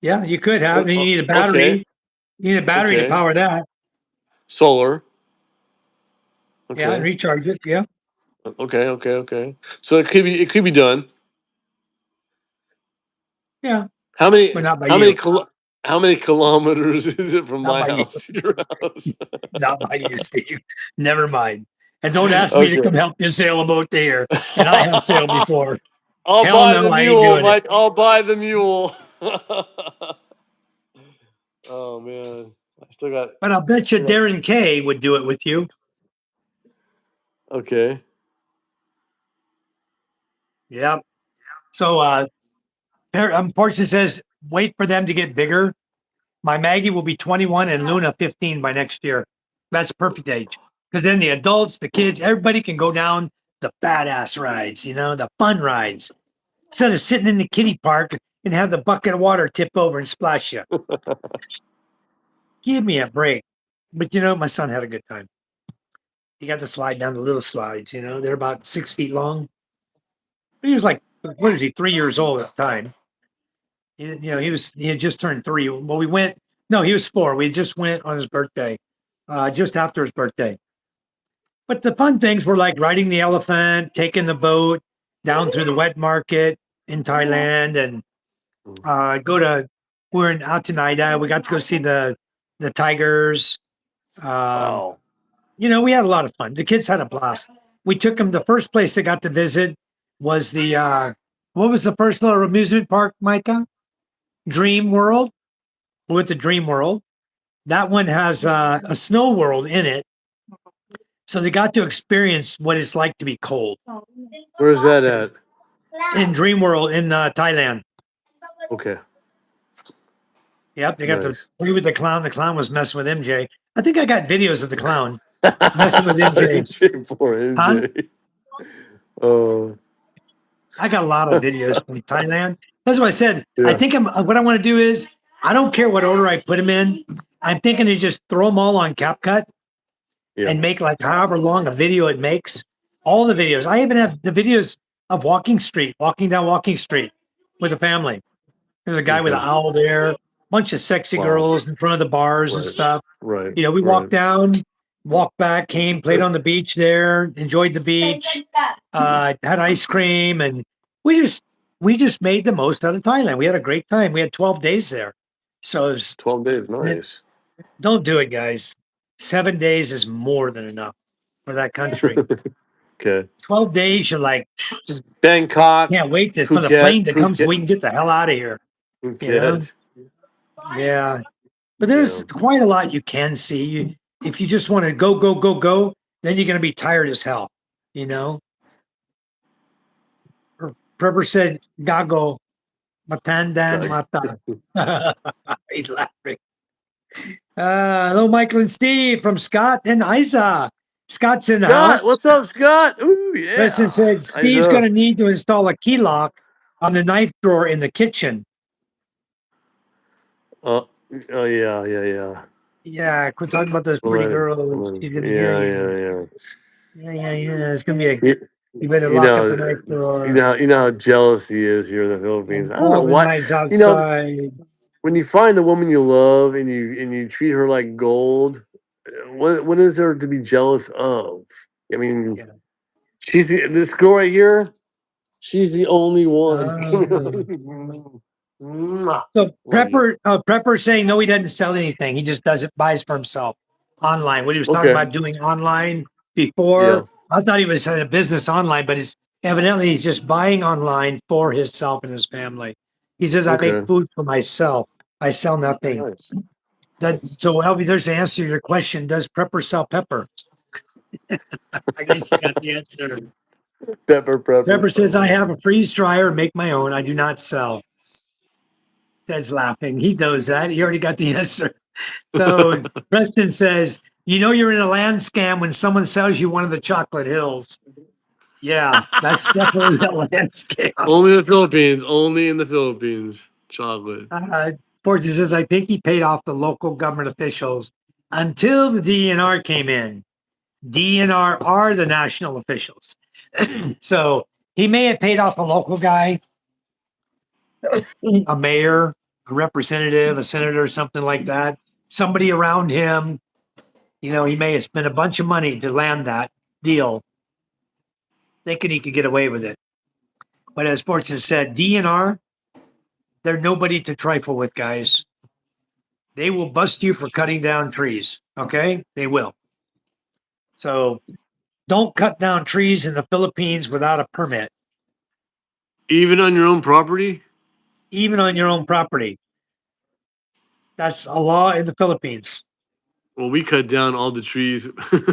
Yeah, you could have. Then you need a Okay. battery. You need a battery to Okay. power that. Solar. Yeah, and Okay. recharge it. Yeah. Okay. So it could be done. Yeah. How But many not by how many you. kilo- how many kilometers is it from Not my by you. house to your house? Not by you, Steve. Never mind. And don't ask me to Okay. come help you sail a boat there. And I have sailed before. I'll Hell buy no, the I ain't mule, doing it. Mike. I'll buy the mule. Oh man. I still got But I'll bet you Darren K would do it with you. okay. Yep. So unfortunately says wait for them to get bigger. My Maggie will be 21 and Luna 15 by next year. That's perfect age. Because then the adults, the kids, everybody can go down the badass rides, the fun rides. Instead of sitting in the kiddie park and have the bucket of water tip over and splash you. Give me a break. But my son had a good time. He got to slide down the little slides, they're about 6 feet long. He was like, what is he, 3 years old at the time? He had just turned 3. Well, we went, no, he was 4. We just went on his birthday, just after his birthday. But the fun things were like riding the elephant, taking the boat down through the wet market in Thailand, and we're in Atanaida. We got to go see the tigers. Um, Wow. we had a lot of fun. The kids had a blast. We took them. The first place they got to visit was what was the first little amusement park, Micah? Dream World. We went to Dream World. That one has a snow world in it. So they got to experience what it's like to be cold Where's that at? in Dream World in Thailand. Okay. Yep, they got to Nice. play with the clown. The clown was messing with MJ. I think I got videos of the clown messing with MJ. Poor Huh? MJ. Oh. I got a lot of videos from Thailand. That's what I said. I Yeah. think what I want to do is I don't care what order I put them in. I'm thinking to just throw them all on CapCut Yeah. and make like however long a video it makes. All the videos. I even have the videos of walking down Walking Street with a family. There's a guy with an Okay. owl there, bunch of sexy Wow. girls in front of the bars and Right. stuff. Right. We Right. walked down, walked back, came, played on the beach there, enjoyed the beach, had ice cream, and we just made the most out of Thailand. We had a great time. We had 12 days there. So 12 days. Nice. don't do it, guys. 7 days is more than enough for that country. Okay. 12 days, you're like, Just Bangkok, can't wait for the Phuket, plane to come so we can get the hell out of here. Phuket. Yeah. But there's quite a lot you can see. If you just want to go, go, go, go, then you're going to be tired as hell. Prepper said, gago, matandan, mata. He's laughing. Hello, Michael and Steve from Scott and Isa. Scott's in the house. Scott, what's up, Scott? Ooh, yeah. Preston said, Steve's going to need to install a key lock on the knife drawer in the kitchen. Oh, yeah. Yeah, quit talking about those pretty girls. She's going to hear you. Yeah. Yeah. It's going to be you better You lock know, up the knife drawer. you know how jealous he is here in the Philippines. I don't know All the what. knives You know, outside. when you find the woman you love and you treat her like gold, what is there to be jealous of? I mean, Yeah. this girl right here. She's the only one. So Prepper saying no, he doesn't sell anything. He just buys for himself online. What he was talking Okay. about doing online before, Yeah. I thought he was in a business online, but evidently he's just buying online for himself and his family. He says, I make Okay. food for myself. I sell nothing. Nice. So Elvie, there's the answer to your question. Does Prepper sell pepper? I guess you got the answer. Pepper. Prepper says, I have a freeze dryer, make my own. I do not sell. Ted's laughing. He knows that. He already got the answer. So Preston says, You know you're in a land scam when someone sells you one of the chocolate hills. Yeah, that's definitely a land scam. Only in the Philippines. Only in the Philippines. Chocolate. Fortune says, I think he paid off the local government officials until the DNR came in. DNR are the national officials. So he may have paid off a local guy, a mayor, a representative, a senator, something like that. Somebody around him, you know, he may have spent a bunch of money to land that deal, thinking he could get away with it. But as Fortune said, DNR, they're nobody to trifle with, guys. They will bust you for cutting down trees. Okay, they will. So don't cut down trees in the Philippines without a permit, Even on your own property? even on your own property. That's a law in the Philippines. Well, we cut down all the trees.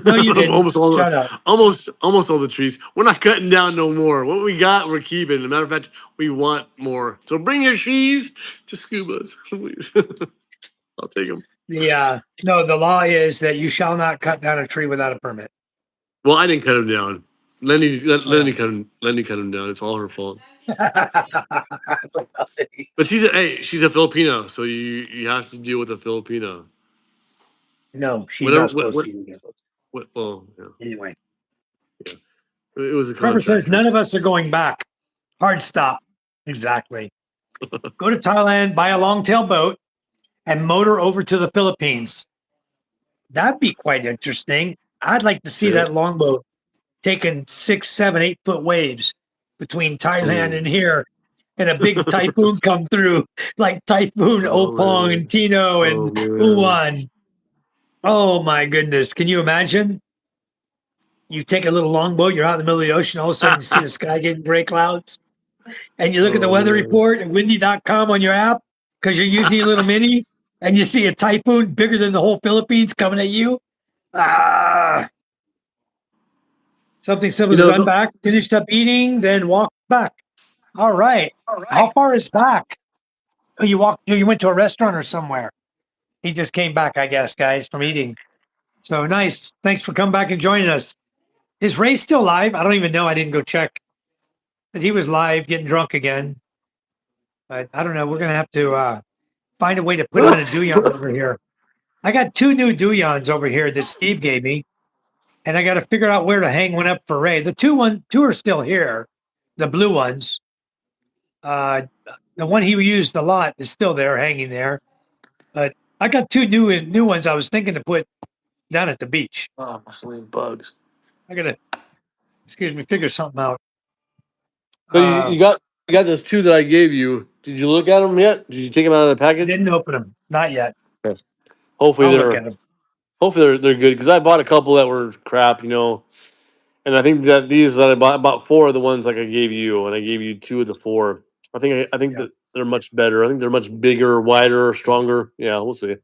No, you didn't. almost all Shut the, up. almost all the trees. We're not cutting down no more. What we got, we're keeping. As a matter of fact, we want more. So bring your trees to Scubas, please. I'll take them. The law is that you shall not cut down a tree without a permit. Well, I didn't cut them down. Lenny Yeah. cut them down. It's all her fault. But she's a Filipino, so you have to deal with a Filipino. No, she's Whatever. not supposed to be. Well, yeah. Anyway, It was a Trevor says contractor. none of us are going back. Hard stop. Exactly. Go to Thailand, buy a long-tail boat, and motor over to the Philippines. That'd be quite interesting. I'd like to see Yeah. that longboat taking 6, 7, 8 foot waves between Thailand Oh. and here, and a big typhoon come through, like Typhoon Oh, Opong man. and Tino and Oh, man. Uwan. Oh my goodness. Can you imagine? You take a little longboat, you're out in the middle of the ocean, all of a sudden you see the sky getting gray clouds. And you look at the Oh, weather man. report at windy.com on your app because you're using your little mini, and you see a typhoon bigger than the whole Philippines coming at you. Something simple says, I'm back, finished up eating, then walk back. All right. How far is back? Oh, you went to a restaurant or somewhere. He just came back, I guess, guys, from eating. So nice. Thanks for coming back and joining us. Is Ray still live? I don't even know. I didn't go check. But he was live, getting drunk again. But I don't know. We're gonna have to find a way to put on a Douyon over here. I got 2 new Douyons over here that Steve gave me, and I got to figure out where to hang one up for Ray. The two are still here, the blue ones. The one he used a lot is still there, hanging there. But I got 2 new ones I was thinking to put down at the beach. Oh, sleep bugs. I gotta, figure something out. So you got those 2 that I gave you. Did you look at them yet? Did you take them out of the package? Didn't open them, not yet. Okay. Hopefully I'll look at them. they're good because I bought a couple that were crap, and I think that these that I bought 4 of the ones like I gave you, and I gave you 2 of the 4. I think Yeah. that they're much better. I think they're much bigger, wider, stronger. Yeah, we'll see.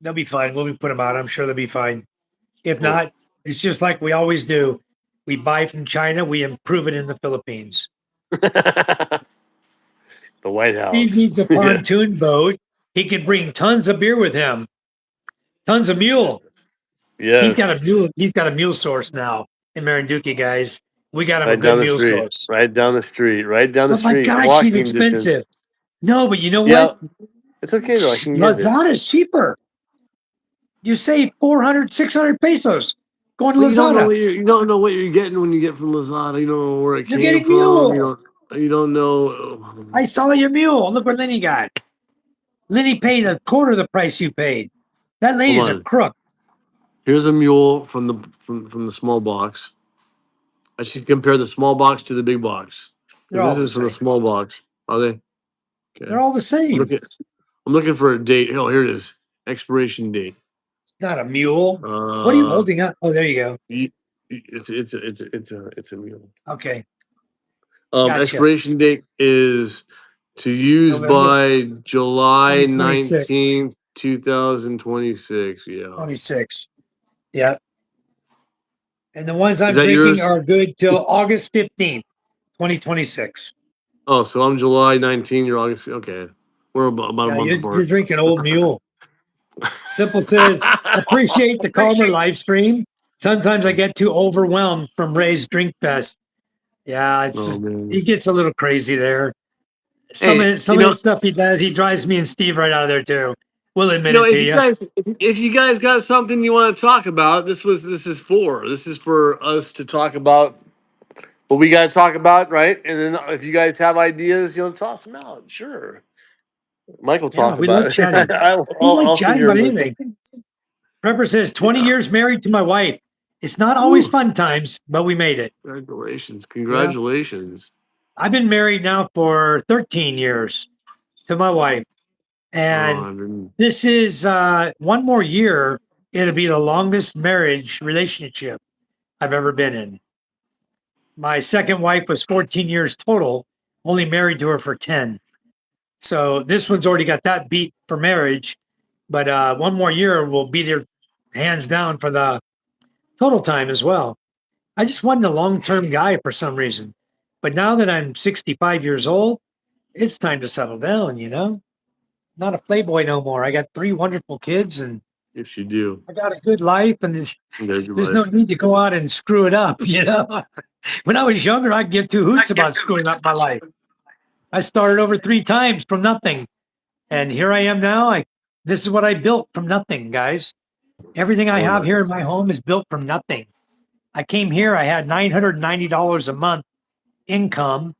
They'll be fine. We'll put them out. I'm sure they'll be fine. If Cool. not, it's just like we always do. We buy from China, we improve it in the Philippines. The White House. Steve needs a pontoon boat. He could bring tons of beer with him. Tons of mule. Yes. He's got a mule source now in Marinduque, guys. We got him Right a down good the mule street. source. Right down the street. Right down the Oh my street. God, she's Walking expensive. distance. No, but you know Yeah, what? it's okay though. I can get it. Lazada's cheaper. You save 400, 600 pesos going to Well, you don't know Lazada. you don't know what you're getting when you get from Lazada. You don't know where it You're came getting from. mule. You don't know. I saw your mule. Look what Lenny got. Lenny paid a quarter of the price you paid. That lady's a on. crook. Here's a mule from the small box. I should compare the small box to the big box They're because all this the is from the same. small box. Are they? Okay. They're all the I'm same. looking for a date. Oh, here it is. Expiration date. It's not a mule. What are you holding up? Oh, there you go. It's a mule. Okay. Gotcha. Expiration date is to use November by July 2026. 19th, 2026. Yeah. 26. Yeah. And the ones I'm Is that drinking yours? are good till August 15th, 2026. Oh, so I'm July 19. You're August. Okay. We're about a month You're apart. drinking Old Mule. Simple says, appreciate the calmer live stream. Sometimes I get too overwhelmed from Ray's Drink Fest. Yeah, it's Oh just, man. he gets a little crazy there. Some Hey, of some of the stuff he does, he drives me and Steve right out of there too. We'll admit it if to you you. guys if you guys got something you want to talk about, this is for us to talk about what we got to talk about, right? And then if you guys have ideas, toss them out. Sure, Mike will Yeah, talk we love about it. chatting. I'll, We I'll, like I'll sit chatting here about and listen. anything. Prepper says 20 Yeah. years married to my wife. It's not always Woo. fun times, but we made it. Congratulations! Yeah. Congratulations! I've been married now for 13 years to my wife. Oh, And I've been this is one more year. It'll be the longest marriage relationship I've ever been in. My second wife was 14 years total, only married to her for 10. So this one's already got that beat for marriage. But one more year will beat her hands down for the total time as well. I just wasn't a long term guy for some reason. But now that I'm 65 years old, it's time to settle down, Not a playboy no more. I got three wonderful kids and Yes, you do. I got a good life, and There's your there's no life. need to go out and screw it up, When I was younger, I'd give two hoots about screwing up my life. I started over three times from nothing. And here I am now. This is what I built from nothing, guys. Everything I Oh, have here in nice. my home is built from nothing. I came here, I had $990 a month income,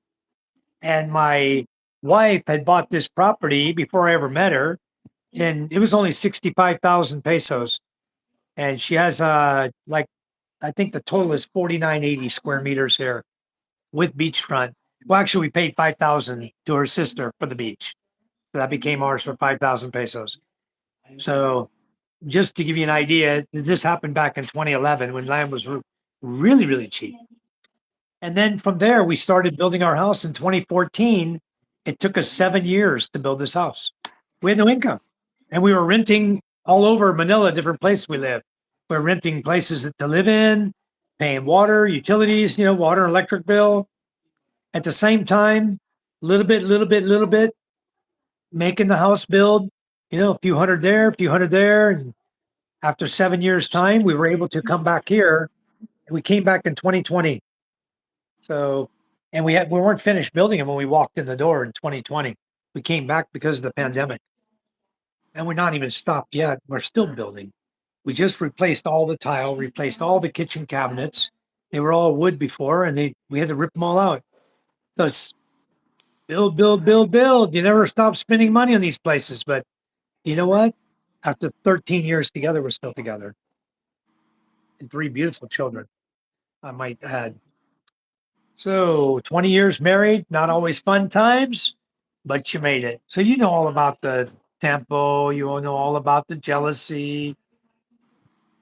and my wife had bought this property before I ever met her, and it was only 65,000 pesos. And she has like I think the total is 4980 square meters here with beachfront. Well, actually, we paid 5,000 to her sister for the beach. So that became ours for 5,000 pesos. So just to give you an idea, this happened back in 2011 when land was really, really cheap. And then from there, we started building our house in 2014. It took us 7 years to build this house. We had no income, and we were renting all over Manila, different places we live. We're renting places to live in, paying water, utilities, water and electric bill. At the same time, little bit, making the house build, a few hundred there, a few hundred there. And after 7 years' time, we were able to come back here. We came back in 2020. So, and we weren't finished building them when we walked in the door in 2020. We came back because of the pandemic, and we're not even stopped yet. We're still building. We just replaced all the tile, replaced all the kitchen cabinets. They were all wood before, and we had to rip them all out. So it's build, build, build, build. You never stop spending money on these places. But you know what? After 13 years together, we're still together, and three beautiful children, I might add. So 20 years married, not always fun times, but you made it. So you know all about the tempo, you all know all about the jealousy,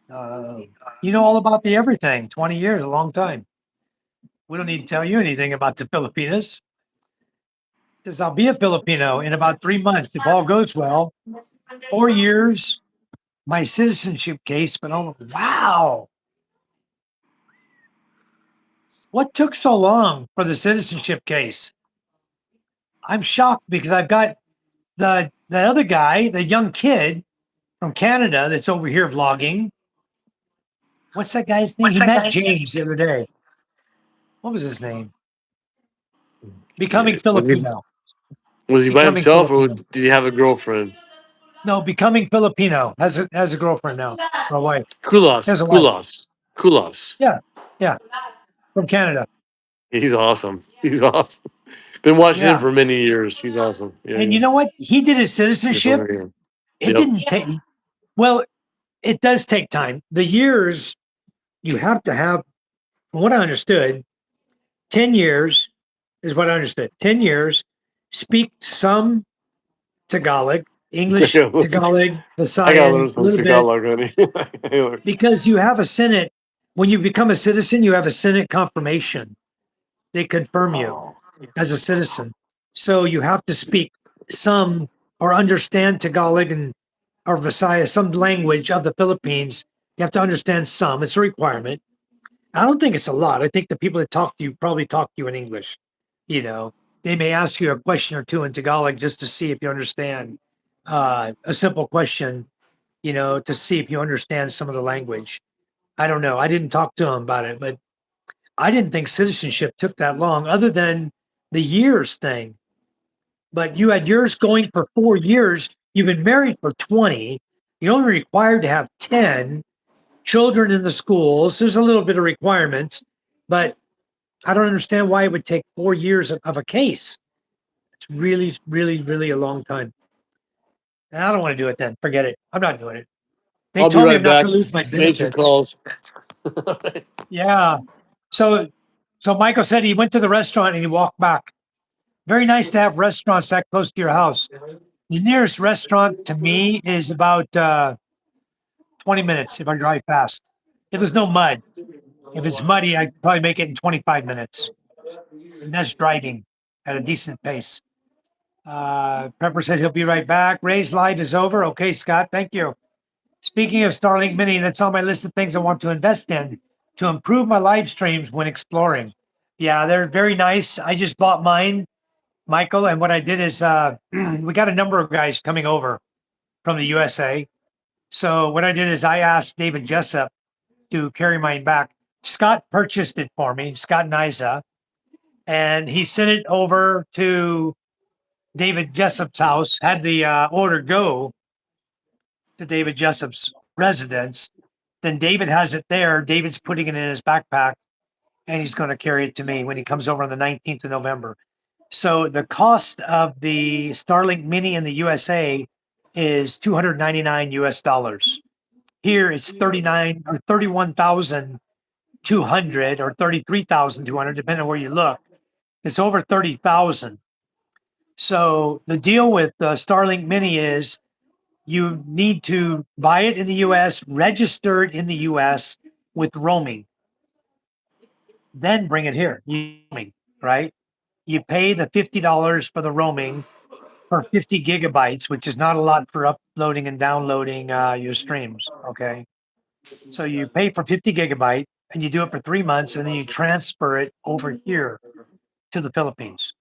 uh, you know all about the everything. 20 years, a long time. We don't need to tell you anything about the Filipinas because I'll be a Filipino in about 3 months if all goes well. 4 years, my citizenship case, but oh, wow. What took so long for the citizenship case? I'm shocked because I've got the other guy, the young kid from Canada that's over here vlogging. What's that guy's name? He met James the other day. What was his name? Becoming Was he Filipino. was he by Becoming himself, or Filipino. did he have a girlfriend? No, becoming Filipino. Has a girlfriend now, or a wife. Kulas, Has a wife. Kulas, Kulas. Yeah, yeah, from Canada. He's awesome. He's awesome. Been watching him Yeah, for many years. He's awesome. Yeah, and you know what? He did his he's citizenship. over here. It Yep. didn't take. Well, it does take time. The years you have to have. From what I understood, 10 years is what I understood. 10 years. Speak some Tagalog, I English, gotta learn Tagalog, I gotta learn Visayan, a some little bit, Tagalog, honey. because you have a Senate. When you become a citizen, you have a Senate confirmation. They confirm you Oh, as a citizen. So you have to speak some or understand Tagalog and or Visayas, some language of the Philippines. You have to understand some. It's a requirement. I don't think it's a lot. I think the people that talk to you probably talk to you in English. They may ask you a question or two in Tagalog just to see if you understand a simple question. to see if you understand some of the language. I don't know. I didn't talk to him about it, but I didn't think citizenship took that long, other than the years thing. But you had yours going for 4 years. You've been married for 20. You're only required to have 10 children in the schools. There's a little bit of requirements, but I don't understand why it would take 4 years of a case. It's really, really, really a long time. And I don't want to do it then. Forget it. I'm not doing it. They I'll be told me right I'm not back. going to lose my Nature benefits. calls. Yeah. So Michael said he went to the restaurant and he walked back. Very nice to have restaurants that close to your house. The nearest restaurant to me is about 20 minutes if I drive fast. If there's no mud. If it's muddy, I probably make it in 25 minutes. And that's driving at a decent pace. Pepper said he'll be right back. Ray's live is over. Okay, Scott, thank you. Speaking of Starlink Mini, that's on my list of things I want to invest in to improve my live streams when exploring. Yeah, they're very nice. I just bought mine, Michael, and what I did is we got a number of guys coming over from the USA. So what I did is I asked David Jessup to carry mine back. Scott purchased it for me, Scott Niza, and he sent it over to David Jessup's house, had the order go to David Jessup's residence. Then David has it there. David's putting it in his backpack and he's going to carry it to me when he comes over on the 19th of November. So the cost of the Starlink Mini in the USA is 299 US dollars. Here it's 39 or 31,200 or 33,200, depending on where you look. It's over 30,000. So the deal with the Starlink Mini is you need to buy it in the US, register it in the US with roaming, then bring it here. Right? You pay the $50 for the roaming for 50 gigabytes, which is not a lot for uploading and downloading your streams. Okay. So you pay for 50 gigabyte and you do it for 3 months and then you transfer it over here to the Philippines.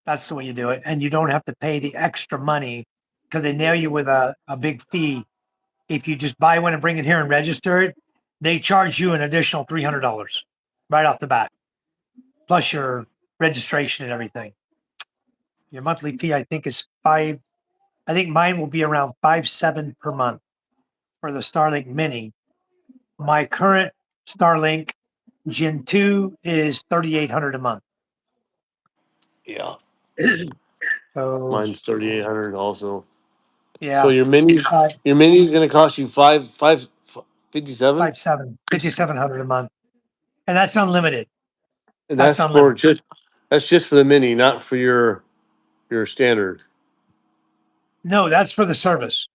That's the way you do it. And you don't have to pay the extra money because they nail you with a big fee. If you just buy one and bring it here and register it, they charge you an additional $300 right off the bat, plus your registration and everything. Your monthly fee, I think, is five. I think mine will be around 5.7 per month for the Starlink Mini. My current Starlink Gen 2 is 3,800 a month. Yeah, So mine's 3,800 also. yeah, So your mini's gonna cost you 57, 5.7, 5,700 a month, and that's unlimited. and That's unlimited. that's just for the mini, not for your standard. No, that's for the service.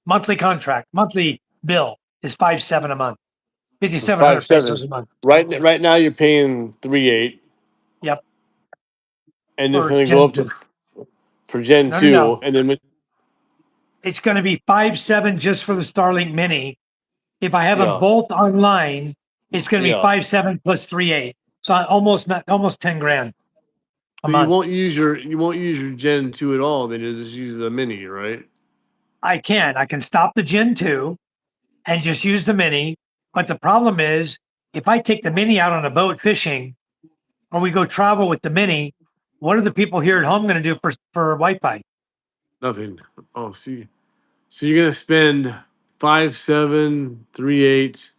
Monthly contract, monthly bill is 5.7 a month, So 5 5,700 7. pesos a month. Right now you're paying 3.8, Yep, and it's for gonna go Gen up to 2. for Gen No, no, 2, no. and then It's going to be 5.7 just for the Starlink Mini. If I have them yeah, both online, it's going to be yeah. 5.7 plus 3.8. So almost 10 grand a So you month. won't use your Gen 2 at all. Then you just use the mini, right? I can stop the Gen 2 and just use the Mini. But the problem is, if I take the Mini out on a boat fishing or we go travel with the Mini, what are the people here at home going to do for Wi-Fi? Nothing. Oh, see. So you're gonna spend 5.7, 3.8,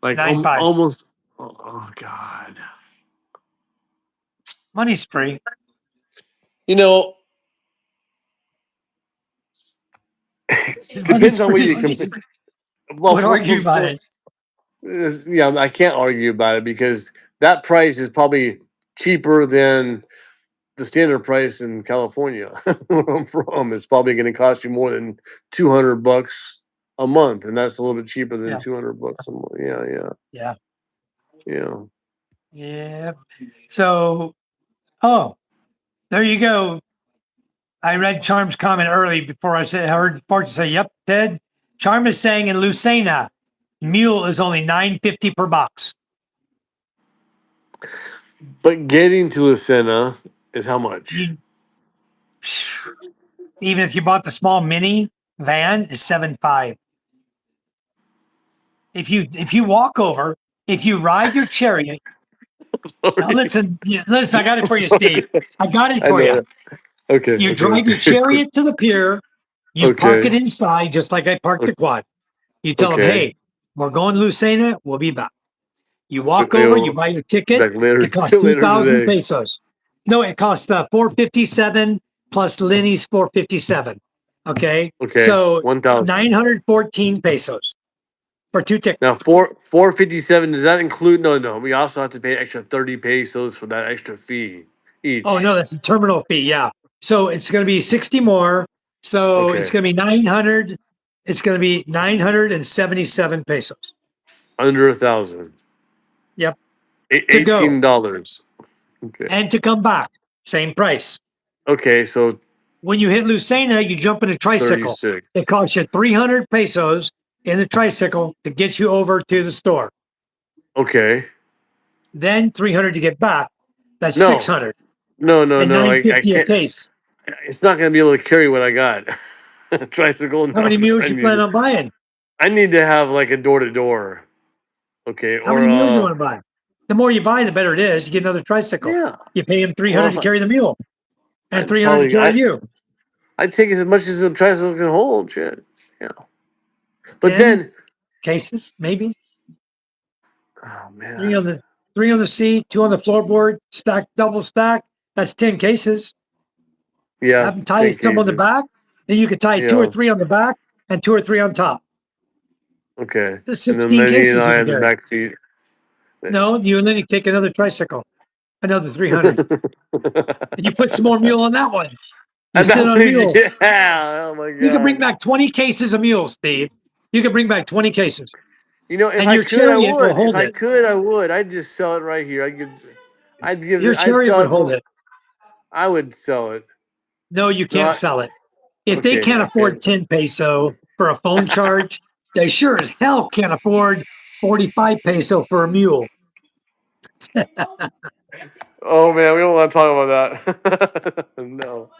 like 9.5. almost. Oh God. Money's free. You know, Money's depends on where free. you compare. Well, Would argue about it. yeah, I can't argue about it because that price is probably cheaper than the standard price in California where I'm from. It's probably going to cost you more than $200 a month, and that's a little bit cheaper than Yeah. $200 a month. Yeah, Yeah. yeah. Yeah. So, oh, there you go. I read Charm's comment early before I heard Fortune say, "Yep, Ted." Charm is saying in Lucena, mule is only $9.50 per box. But getting to Lucena is how much? You, even if you bought the small mini, Van is 7.5. If you walk over, if you ride your chariot, now listen, I got it for you, Steve. I got it I for know. you. Okay. You okay, drive your okay. chariot to the pier. You park it Okay. inside, just like I parked the quad. You tell them, Okay. hey, we're going to Lucena. We'll be back. You walk over, you Yo, buy your ticket. back later. It costs Later 2,000 today. pesos. No, it costs 457 plus Lenny's 457. Okay. Okay. So 1,000. 914 pesos for 2 tickets. Now 457. Does that include? No. We also have to pay extra 30 pesos for that extra fee each. Oh, no, that's the terminal fee. Yeah. So it's going to be 60 more. So it's Okay. going to be 900. It's going to be 977 pesos. Under 1,000. Yep. To go $18. Okay. and to come back. Same price. Okay. So When you hit Lucena, you jump in a tricycle. 36. It costs you 300 pesos in the tricycle to get you over to the store. Okay. Then 300 to get back. That's No. 600 No. and I 950 a can't. case. It's not going to be able to carry what I got. Tricycle. How No. many mules you plan on buying? I need to have like a door to door. Okay. How many mules you want to buy? The more you buy, the better it is. You get another tricycle. Yeah. You pay him 300 Well, to carry the mule and I'd 300 to carry you. I'd take as much as the tricycle can hold. Shit. Yeah. But 10 then, cases, maybe. oh man. Three on the seat, 2 on the floorboard, stacked, double stack. That's 10 cases. Yeah. Have them tie 10 some on the cases. back. Then you could tie 2 or 3 on the back and 2 or 3 on top. Okay. There's And then 16 Lenny cases and you I can in the carry. back seat. No, you and then you take another tricycle, another 300. And you put some more mule on that one. You And sit that on mule. yeah. Oh my god. You can bring back 20 cases of mule, Steve. You can bring back 20 cases. You know, if And I your could, I chariot will would. If hold I it. could, I would. I'd just sell it right here. Your I'd chariot sell would it hold for. it. I would sell it. No, you No, can't sell it. If they okay, can't afford okay. 10 peso for a phone charge, they sure as hell can't afford 45 peso for a mule. Oh man, we don't want to talk about that. No.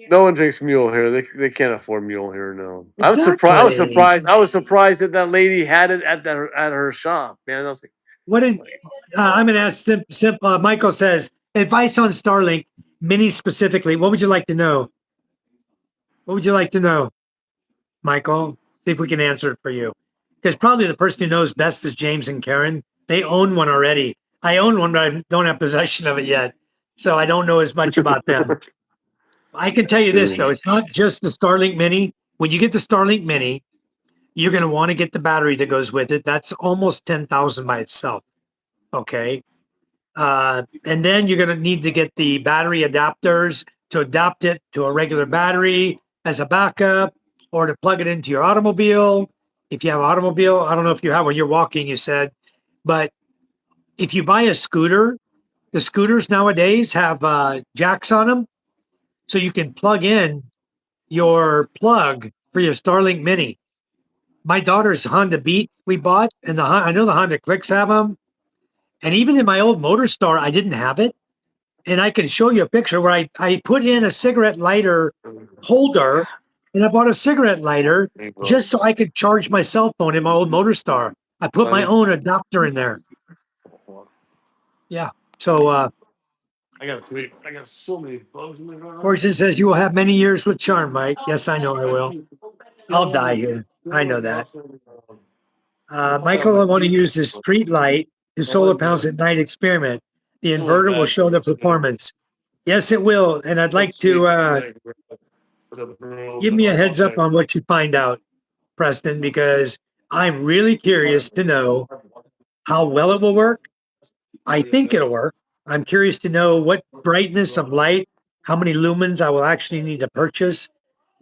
No one drinks mule here. They can't afford mule here. No, I was surprised. I was Exactly. surprised. I was surprised that that lady had it at her shop. Man, I was like, What did I'm going to ask? Michael says advice on Starlink Mini specifically. What would you like to know? What would you like to know, Michael? See if we can answer it for you. Because probably the person who knows best is James and Karen. They own one already. I own one, but I don't have possession of it yet, so I don't know as much about them. I can tell you this though: it's not just the Starlink Mini. When you get the Starlink Mini, you're going to want to get the battery that goes with it. That's almost 10,000 by itself. Okay. And then you're going to need to get the battery adapters to adapt it to a regular battery as a backup or to plug it into your automobile. If you have an automobile, I don't know if you have when you're walking, you said, but if you buy a scooter, the scooters nowadays have jacks on them. So you can plug in your plug for your Starlink Mini. My daughter's Honda Beat we bought, and I know the Honda Clicks have them. And even in my old motor store, I didn't have it. And I can show you a picture where I put in a cigarette lighter holder and I bought a cigarette lighter just so I could charge my cell phone in my old motor store. I put my own adapter in there. Yeah. So I got so many bugs in my garage. Fortune says you will have many years with charm, Mike. Yes, I know I will. I'll die here. I know that. Michael, I want to use this street light to solar panels at night experiment. The inverter will show the performance. Yes, it will. And I'd like to give me a heads up on what you find out, Preston, because I'm really curious to know how well it will work. I think it'll work. I'm curious to know what brightness of light, how many lumens I will actually need to purchase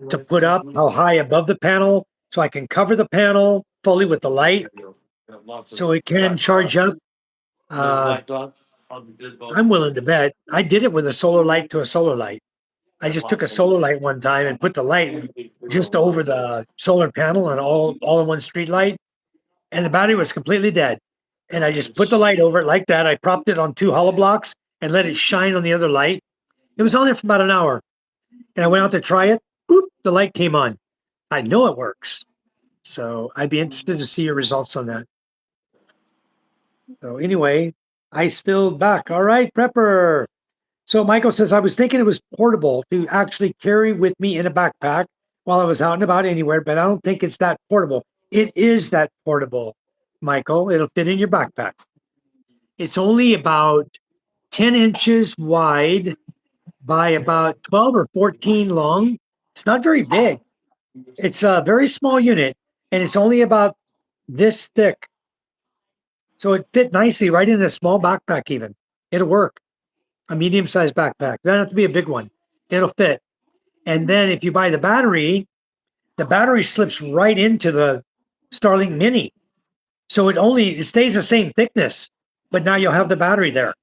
to put up, how high above the panel, so I can cover the panel fully with the light so it can charge up. I'm willing to bet. I did it with a solar light to a solar light. I just took a solar light one time and put the light just over the solar panel and all in one street light, and the battery was completely dead. And I just put the light over it like that. I propped it on 2 hollow blocks and let it shine on the other light. It was on there for about an hour. And I went out to try it. Boop, the light came on. I know it works. So I'd be interested to see your results on that. So anyway, ice filled back. All right, Prepper. So Michael says, I was thinking it was portable to actually carry with me in a backpack while I was out and about anywhere, but I don't think it's that portable. It is that portable, Michael. It'll fit in your backpack. It's only about 10 inches wide by about 12 or 14 long. It's not very big. It's a very small unit and it's only about this thick. So it fit nicely right in a small backpack, even. It'll work. A medium sized backpack. Doesn't have to be a big one. It'll fit. And then if you buy the battery slips right into the Starlink Mini. So it stays the same thickness, but now you'll have the battery there.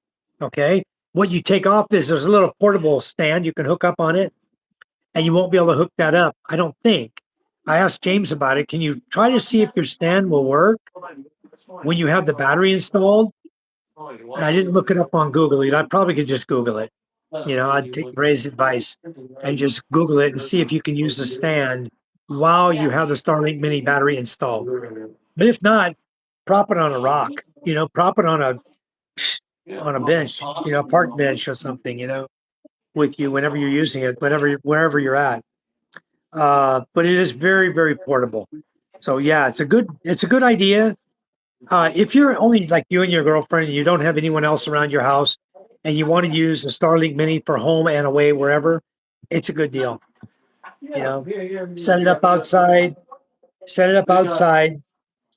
Okay. What you take off is there's a little portable stand you can hook up on it, and you won't be able to hook that up, I don't think. I asked James about it. Can you try to see if your stand will work when you have the battery installed? And I didn't look it up on Google. I probably could just Google it. I'd take Ray's advice and just Google it and see if you can use the stand while you have the Starlink Mini battery installed. But if not, prop it on a rock. Prop it on a bench, park bench or something. With you whenever you're using it, wherever you're at. But it is very, very portable. So yeah, it's a good idea. If you're only like you and your girlfriend, and you don't have anyone else around your house, and you want to use the Starlink Mini for home and away wherever, it's a good deal. Set it up outside,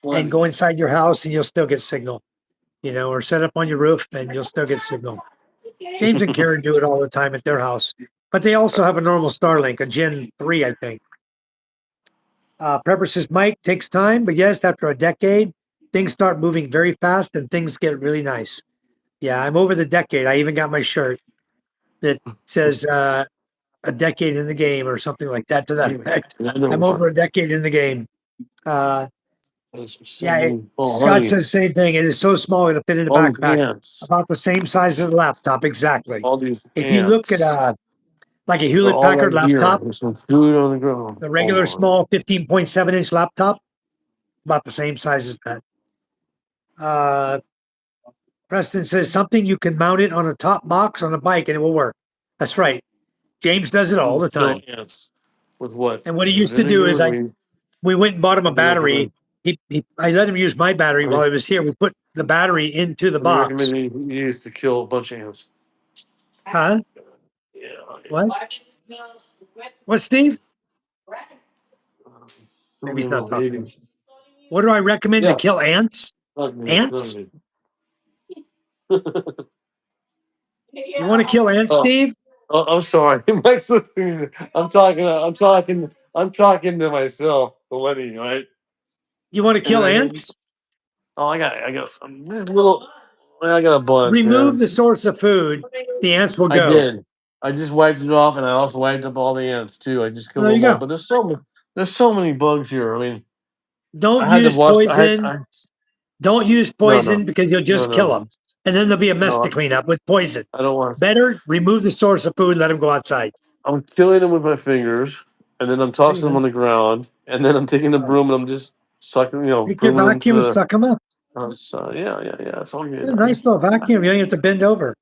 and go inside your house, and you'll still get signal. Or set up on your roof, and you'll still get signal. James and Karen do it all the time at their house, but they also have a normal Starlink, a Gen 3, I think. Prepper says, Mike, takes time, but yes, after a decade, things start moving very fast and things get really nice. Yeah, I'm over the decade. I even got my shirt that says a decade in the game or something like that to that effect. I'm over a decade in the game. Scott says the same thing. It is so small it'll fit in a backpack. About the same size as a laptop, exactly. If you look at like a Hewlett Packard laptop, there's some food on the ground. the regular small 15.7-inch laptop, about the same size as that. Preston says something you can mount it on a top box on a bike and it will work. That's right. James does it all the time. With what? And what he used to do is we went and bought him a battery. I let him use my battery while I was here. We put the battery into the box. He used to kill a bunch of ants. Huh? Yeah. What? What, Steve? Maybe he's not talking. What do I recommend to kill ants? Ants? You want to kill ants, Steve? Oh, I'm sorry. Mike's listening. I'm talking to myself, Lenny, right? You want to kill ants? Oh, I got a little. I got a bunch. Remove man. the source of food. The ants will I go. did. I just wiped it off, and I also wiped up all the ants too. I just killed There you them all. go. But there's so many bugs here. I mean, Don't I had use to wash. poison. Don't use poison because you'll just kill them. And then there'll be a mess to clean up with poison. I don't want. Better remove the source of food, let them go outside. I'm killing them with my fingers, and then I'm tossing them on the ground, and then I'm taking the broom and I'm just sucking. Take your brooming them vacuum to and the- suck them up. yeah. It's all good. It's a nice little vacuum. You don't have to bend over.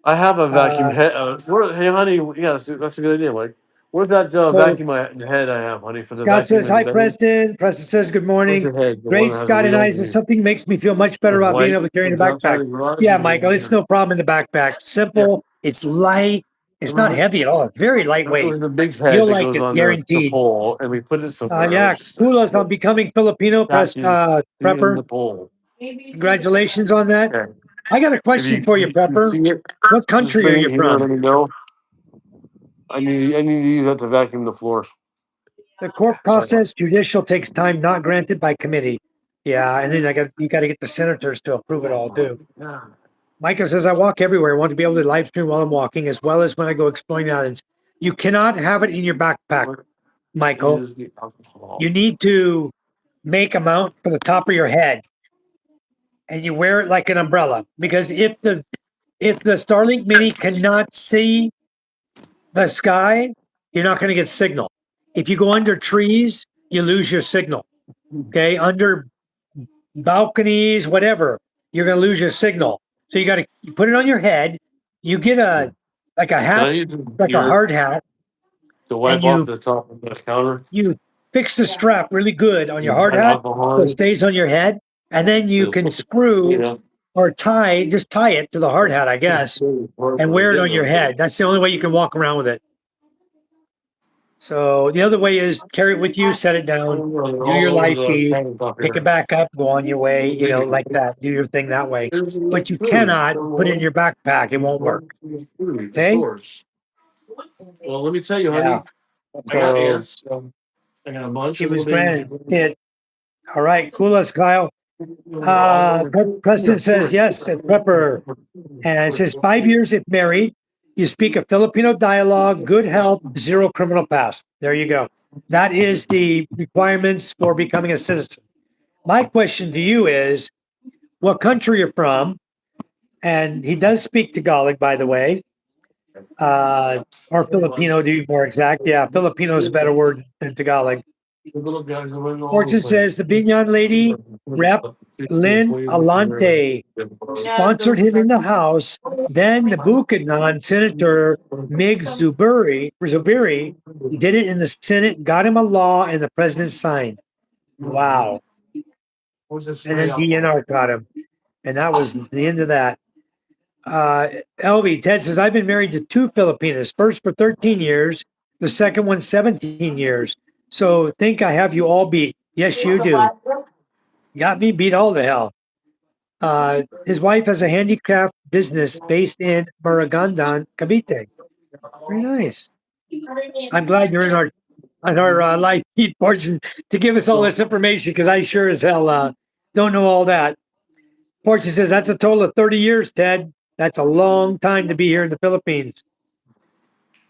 I have a vacuum head. Hey, honey. Yeah, that's a good idea, Mike. Where's that vacuum head I have, honey? For the Scott vacuum says, hi, bedroom? Preston. Preston says, good morning. Where's the head? The one Great, that has Scott the and I. wheels? Something makes me feel much better about being able to carry in a backpack. Yeah, Michael, it's no problem in the backpack. Simple. It's light. It's not heavy at all. It's very lightweight. There's a big head You'll that like goes it, on the guaranteed. pole, and we put it somewhere. Yeah, kudos on becoming Filipino In the Prepper. pole. Congratulations on that. Okay. I got a question for you, Prepper. See it? What country are you from? Let me know. I need to use that to vacuum the floor. The court process, judicial takes time not granted by committee. Yeah, and then you got to get the senators to approve it all too. Yeah. Michael says, I walk everywhere. I want to be able to live stream while I'm walking, as well as when I go exploring islands. You cannot have it in your backpack, Michael. You need to make a mount for the top of your head, and you wear it like an umbrella. Because if the Starlink Mini cannot see the sky, you're not going to get signal. If you go under trees, you lose your signal. Okay, under balconies, whatever, you're going to lose your signal. So you got to put it on your head. You get a like a Can I hat, use the like a mirror hard hat, to and wipe off the top of the counter? you fix the strap really good on your hard Add hat so alcohol. it stays on your head, and then you can You screw know, or just tie it to the hard hat, I guess, and wear it on your head. That's the only way you can walk around with it. So the other way is carry it with you, set it down, do your life feed, pick it back up, go on your way, like that. Do your thing that way. But you cannot put it in your backpack. It won't work. Okay? Well, let me tell you, Yeah. honey, I got So ants. I got a bunch it of was little babies. granted. All right, cool us, Kyle. Preston says yes at Pepper. And it says 5 years if married. You speak a Filipino dialogue, good health, zero criminal past. There you go. That is the requirements for becoming a citizen. My question to you is what country you're from? And he does speak Tagalog, by the way, or Filipino to be more exact. Yeah, Filipino is a better word than Tagalog. The little guys are running all over Fortune the place. says the Binyan lady, Rep Lynn Alante, sponsored him in the House. Then the Buchanan Senator Mig Zubiri did it in the Senate, got him a law, and the president signed. Wow. What's this And then free DNR got him. And that was the end of that. LV, Ted says, I've been married to two Filipinas, first for 13 years, the second one 17 years. So think I have you all beat. Yes, you do. Got me beat all the hell. His wife has a handicraft business based in Maragandan, Cavite. Very nice. I'm glad you're in our live feed portion to give us all this information because I sure as hell don't know all that. Fortune says that's a total of 30 years, Ted. That's a long time to be here in the Philippines.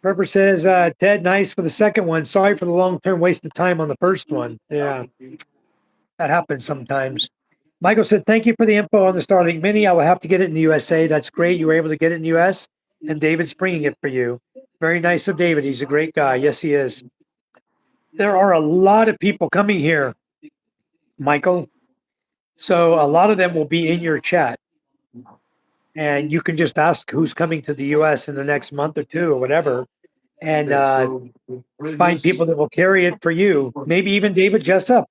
Pepper says, Ted, nice for the second one. Sorry for the long-term waste of time on the first one. Yeah, that happens sometimes. Michael said, thank you for the info on the Starlink Mini. I will have to get it in the USA. That's great. You were able to get it in the US, and David's bringing it for you. Very nice of David. He's a great guy. Yes, he is. There are a lot of people coming here, Michael. So a lot of them will be in your chat. And you can just ask who's coming to the US in the next month or two or whatever, and find people that will carry it for you. Maybe even David Jessup.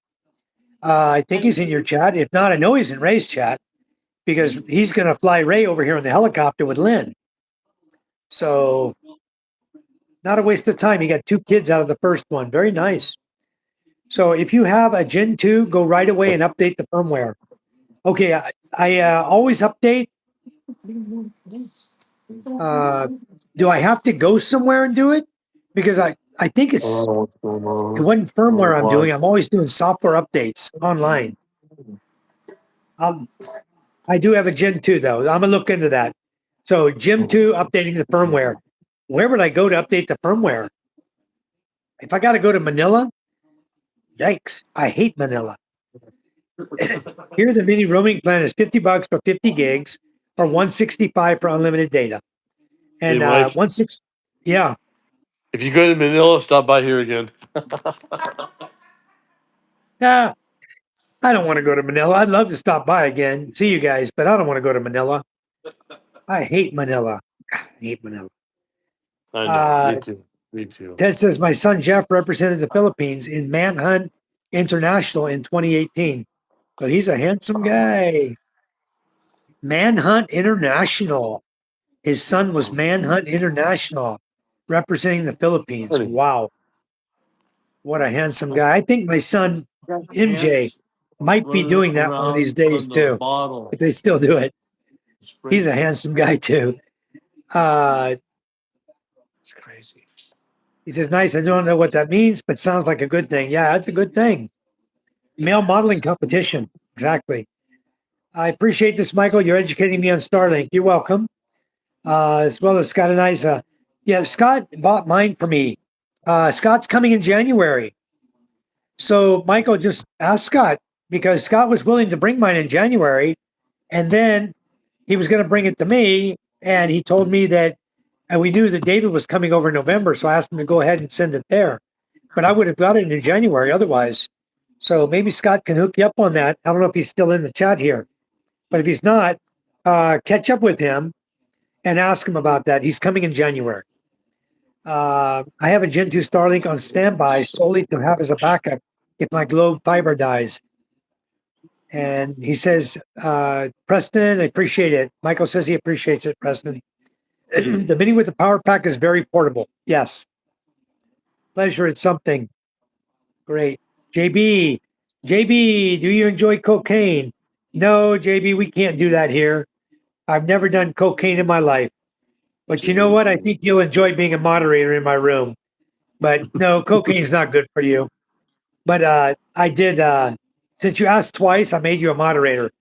I think he's in your chat. If not, I know he's in Ray's chat because he's going to fly Ray over here in the helicopter with Lynn. So, not a waste of time. You got two kids out of the first one. Very nice. So, if you have a Gen 2, go right away and update the firmware. Okay, I always update. Do I have to go somewhere and do it? Because I think it wasn't firmware I'm doing. I'm always doing software updates online. I do have a Gen 2 though. I'm gonna look into that. So Gen 2 updating the firmware. Where would I go to update the firmware? If I got to go to Manila, yikes! I hate Manila. Here's a mini roaming plan: is $50 for 50 gigs, or $165 for unlimited data. And Hey, Mike. 16, yeah. If you go to Manila, stop by here again. Yeah, I don't want to go to Manila. I'd love to stop by again, see you guys, but I don't want to go to Manila. I hate Manila. I hate Manila. I know. Me too. Me too. Ted says my son Jeff represented the Philippines in Manhunt International in 2018. So he's a handsome guy. Manhunt International. His son was Manhunt International representing the Philippines. Honey. Wow. What a handsome guy. I think my son MJ might be doing that one of these days too. If they still do it. He's a handsome guy too. It's crazy. He says, nice. I don't know what that means, but sounds like a good thing. Yeah, that's a good thing. Male modeling competition. Exactly. I appreciate this, Michael. You're educating me on Starlink. You're welcome. As well as Scott and Isa. Yeah, Scott bought mine for me. Scott's coming in January. So, Michael, just ask Scott because Scott was willing to bring mine in January. And then he was going to bring it to me. And he told me that, and we knew that David was coming over in November. So I asked him to go ahead and send it there. but I would have got it in January otherwise. So maybe Scott can hook you up on that. I don't know if he's still in the chat here, but if he's not, catch up with him and ask him about that. He's coming in January. I have a Gen 2 Starlink on standby solely to have as a backup if my Globe fiber dies. And he says, Preston, I appreciate it. Michael says he appreciates it, Preston. The mini with the power pack is very portable. Yes. Pleasure, it's something. Great. JB, do you enjoy cocaine? No, JB, we can't do that here. I've never done cocaine in my life. But you know what? I think you'll enjoy being a moderator in my room. But no, cocaine's not good for you. But I did, since you asked twice, I made you a moderator.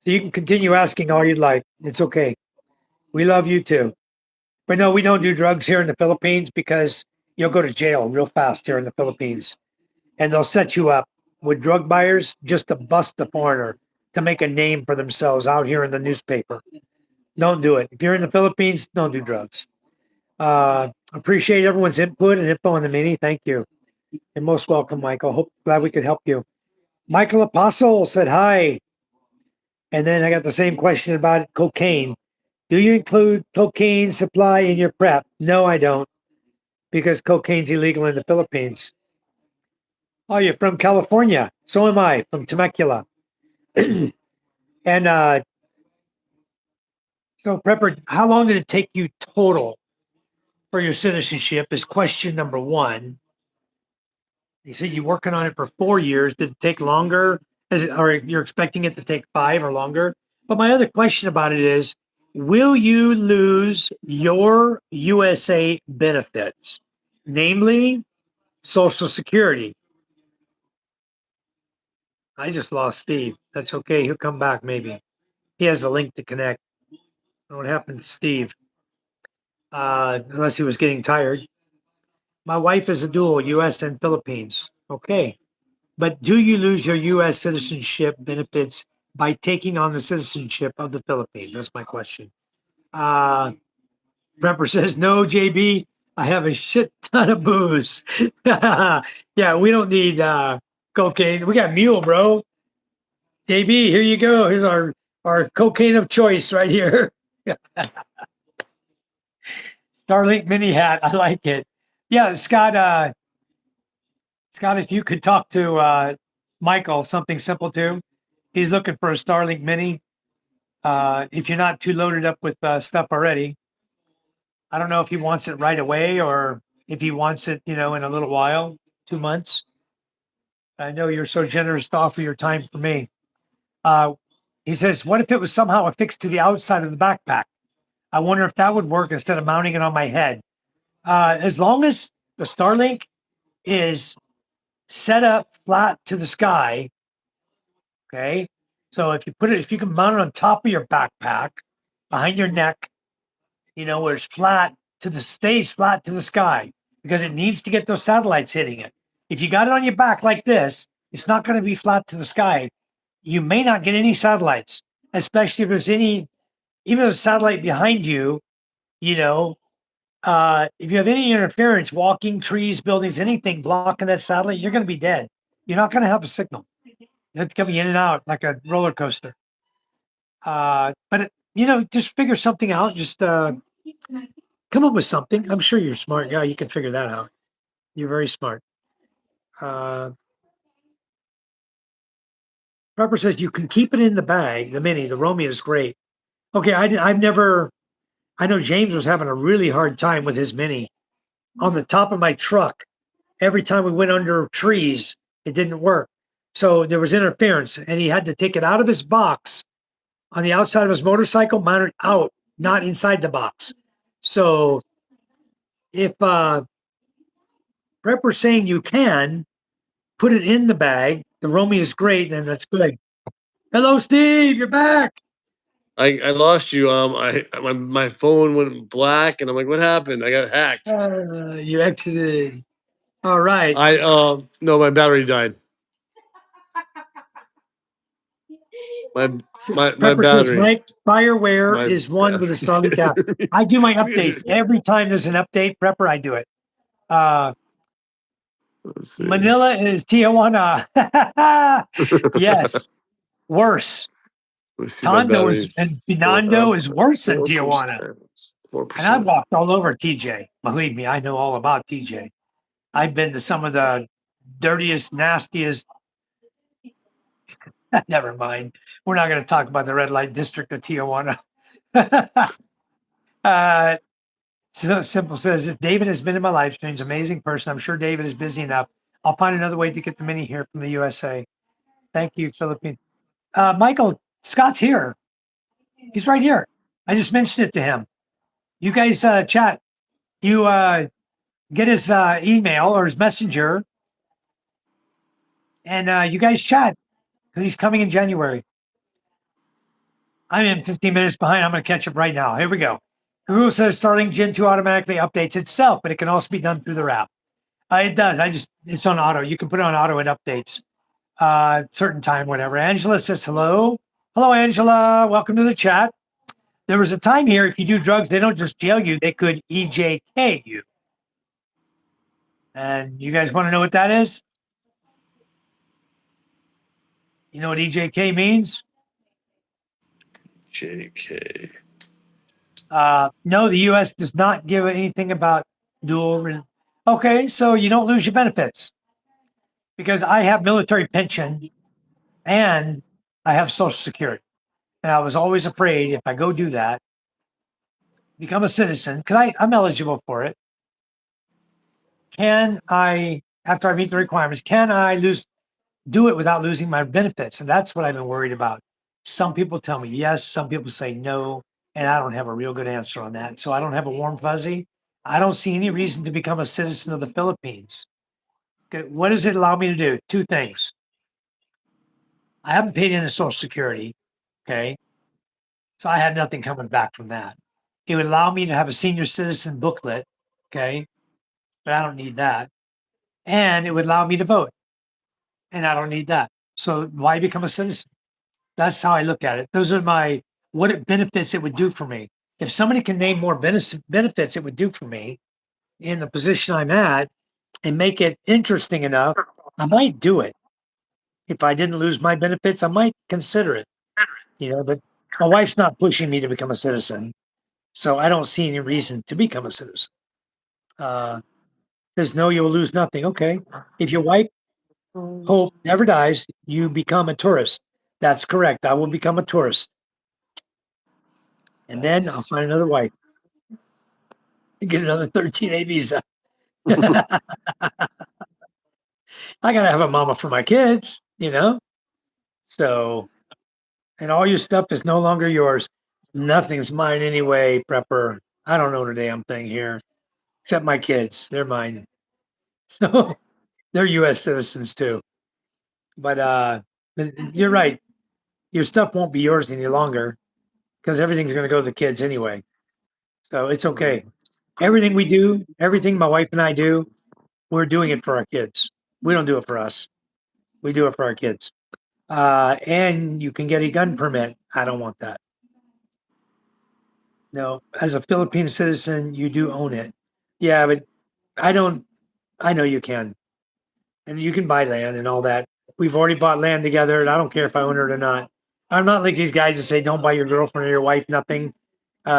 So you can continue asking all you'd like. It's okay. We love you too. But no, we don't do drugs here in the Philippines because you'll go to jail real fast here in the Philippines. And they'll set you up with drug buyers just to bust the foreigner to make a name for themselves out here in the newspaper. Don't do it. If you're in the Philippines, don't do drugs. Appreciate everyone's input and info on the mini. Thank you. You're most welcome, Michael. Glad we could help you. Michael Apostle said hi. And then I got the same question about cocaine. Do you include cocaine supply in your prep? No, I don't, because cocaine's illegal in the Philippines. Oh, you're from California. So am I, from Temecula. And so, Prepper, how long did it take you total for your citizenship is question number one. You said you're working on it for 4 years. Did it take longer? Or you're expecting it to take 5 or longer? But my other question about it is, will you lose your USA benefits, namely Social Security? I just lost Steve. That's okay. He'll come back maybe. He has a link to connect. What happened to Steve? Unless he was getting tired. My wife is a dual, US and Philippines. Okay. But do you lose your US citizenship benefits by taking on the citizenship of the Philippines? That's my question. Prepper says, no, JB, I have a shit ton of booze. Yeah, we don't need cocaine. We got mule, bro. JB, here you go. Here's our cocaine of choice right here. Starlink mini hat. I like it. Yeah, Scott, if you could talk to Michael, something simple too. He's looking for a Starlink mini. If you're not too loaded up with stuff already, I don't know if he wants it right away or if he wants it, in a little while, 2 months. I know you're so generous to offer your time for me. He says, what if it was somehow affixed to the outside of the backpack? I wonder if that would work instead of mounting it on my head. As long as the Starlink is set up flat to the sky, okay? So if you can mount it on top of your backpack, behind your neck, where it's stays flat to the sky, because it needs to get those satellites hitting it. If you got it on your back like this, it's not going to be flat to the sky. You may not get any satellites, especially if there's even a satellite behind you, if you have any interference, walking, trees, buildings, anything blocking that satellite, you're going to be dead. You're not going to have a signal. It's coming in and out like a roller coaster. But just figure something out. Just come up with something. I'm sure you're smart. Yeah, you can figure that out. You're very smart. Pepper says you can keep it in the bag. The mini, the Romeo is great. Okay, I've never. I know James was having a really hard time with his mini on the top of my truck. Every time we went under trees, it didn't work. So there was interference, and he had to take it out of his box on the outside of his motorcycle, mount it out, not inside the box. So if Prepper's saying you can put it in the bag, the Romeo is great, and that's good. Hello, Steve, you're back. I lost you. My phone went black, and I'm like, what happened? I got hacked. You exited. All right. No, my battery died. My Prepper says, battery. Mike, Fireware is one with a Starlink app. I do my updates every time there's an update. Prepper, I do it. Let's see. Manila is Tijuana. Yes, worse. Let's see my Tondo battery. is and Binondo is worse than Tijuana. 4%. And I've walked all over TJ. Believe me, I know all about TJ. I've been to some of the dirtiest, nastiest. Never mind. We're not going to talk about the red light district of Tijuana. So Simple says, "This David has been in my live streams. Amazing person. I'm sure David is busy enough. I'll find another way to get the mini here from the USA. Thank you, Philippines. Michael, Scott's here. He's right here. I just mentioned it to him. You guys chat. You get his email or his messenger, and you guys chat because he's coming in January. I'm in 15 minutes behind. I'm going to catch up right now. Here we go. Google says Starlink Gen 2 automatically updates itself, but it can also be done through their app. It does. It's on auto. You can put it on auto. It updates certain time, whatever. Angela says hello. Hello, Angela. Welcome to the chat. There was a time here, if you do drugs, they don't just jail you, they could EJK you. And you guys want to know what that is? You know what EJK means? JK. No, the U.S. does not give anything about dual. Okay, so you don't lose your benefits because I have military pension and I have Social Security. And I was always afraid if I go do that, become a citizen, because I'm eligible for it. Can I, after I meet the requirements, can I do it without losing my benefits? And that's what I've been worried about. Some people tell me yes, some people say no, and I don't have a real good answer on that. So I don't have a warm fuzzy. I don't see any reason to become a citizen of the Philippines. Okay, what does it allow me to do? Two things. I haven't paid into Social Security. Okay. So I have nothing coming back from that. It would allow me to have a senior citizen booklet. Okay. But I don't need that. And it would allow me to vote. And I don't need that. So why become a citizen? That's how I look at it. Those are what benefits it would do for me. If somebody can name more benefits it would do for me in the position I'm at and make it interesting enough, I might do it. If I didn't lose my benefits, I might consider it, but my wife's not pushing me to become a citizen. So I don't see any reason to become a citizen. Says, no, you will lose nothing. Okay. If your wife hope never dies, you become a tourist. That's correct. I will become a tourist. And then I'll find another wife and get another 13A visa. I gotta have a mama for my kids, So, and all your stuff is no longer yours. Nothing's mine anyway, prepper. I don't own a damn thing here, except my kids. They're mine. So they're US citizens too. But you're right. Your stuff won't be yours any longer because everything's gonna go to the kids anyway. So it's okay. Everything we do, everything my wife and I do, we're doing it for our kids. We don't do it for us. We do it for our kids. And you can get a gun permit. I don't want that. No, as a Philippine citizen, you do own it. Yeah, but I don't. I know you can, and you can buy land and all that. We've already bought land together, and I don't care if I own it or not. I'm not like these guys that say, "Don't buy your girlfriend or your wife nothing.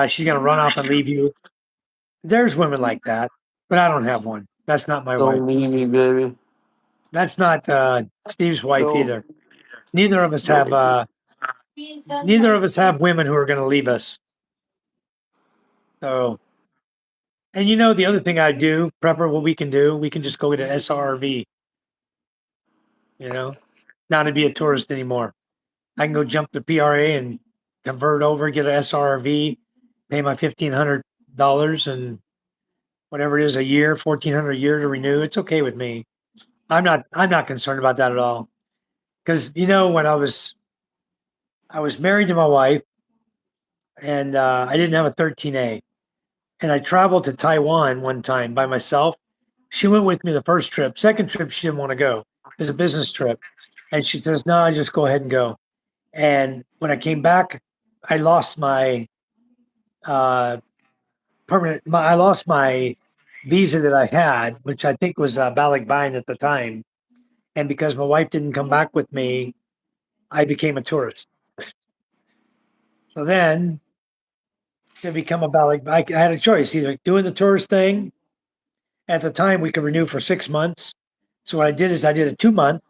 She's gonna run off and leave you." There's women like that, but I don't have one. That's not my wife. Don't leave me, baby. That's not Steve's wife Don't. either. Neither of us have. Neither of us have women who are going to leave us. So, and the other thing I do, prepper, what we can do, we can just go get an SRV. Not to be a tourist anymore. I can go jump to PRA and convert over, get an SRV, pay my $1,500 and whatever it is a year, $1,400 a year to renew. It's okay with me. I'm not concerned about that at all. Because when I was married to my wife and I didn't have a 13A. And I traveled to Taiwan one time by myself. She went with me the first trip. Second trip, she didn't want to go. It was a business trip. And she says, no, I just go ahead and go. And when I came back, I lost my I lost my visa that I had, which I think was Balikbayan at the time. And because my wife didn't come back with me, I became a tourist. So then to become a I had a choice, either doing the tourist thing. At the time, we could renew for 6 months. So what I did is I did a 2 month.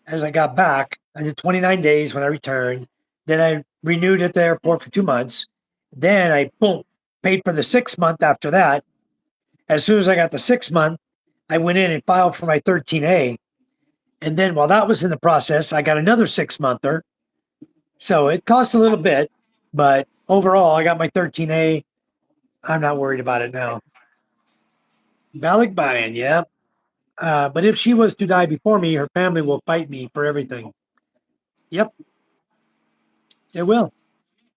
As I got back, I did 29 days when I returned. Then I renewed at the airport for 2 months. Then I boom paid for the 6 month after that. As soon as I got the 6 month, I went in and filed for my 13A. And then while that was in the process, I got another 6 monther. So it cost a little bit, but overall, I got my 13A. I'm not worried about it now. Balikbayan, yeah. But if she was to die before me, her family will fight me for everything. Yep, it will.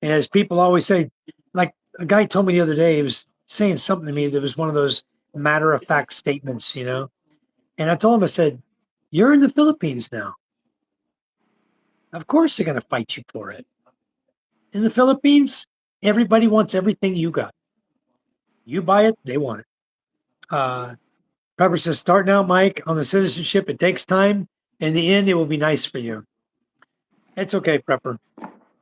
And as people always say, like a guy told me the other day, he was saying something to me that was one of those matter of fact statements, you know? And I told him, I said, you're in the Philippines now. Of course they're going to fight you for it. In the Philippines, everybody wants everything you got. You buy it, they want it. Pepper says, start now, Mike, on the citizenship. It takes time. In the end, it will be nice for you. It's okay, Pepper.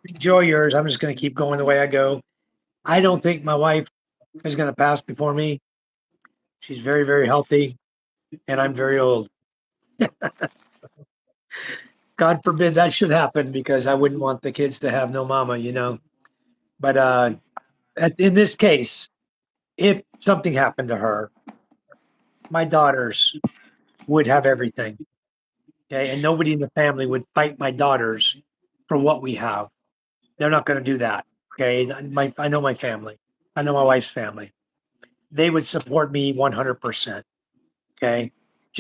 Enjoy yours. I'm just going to keep going the way I go. I don't think my wife is going to pass before me. She's very, very healthy, and I'm very old. God forbid that should happen because I wouldn't want the kids to have no mama, you know. But in this case, if something happened to her, my daughters would have everything. Okay. And nobody in the family would fight my daughters for what we have. They're not going to do that. Okay. I know my family. I know my wife's family. They would support me 100%. Okay.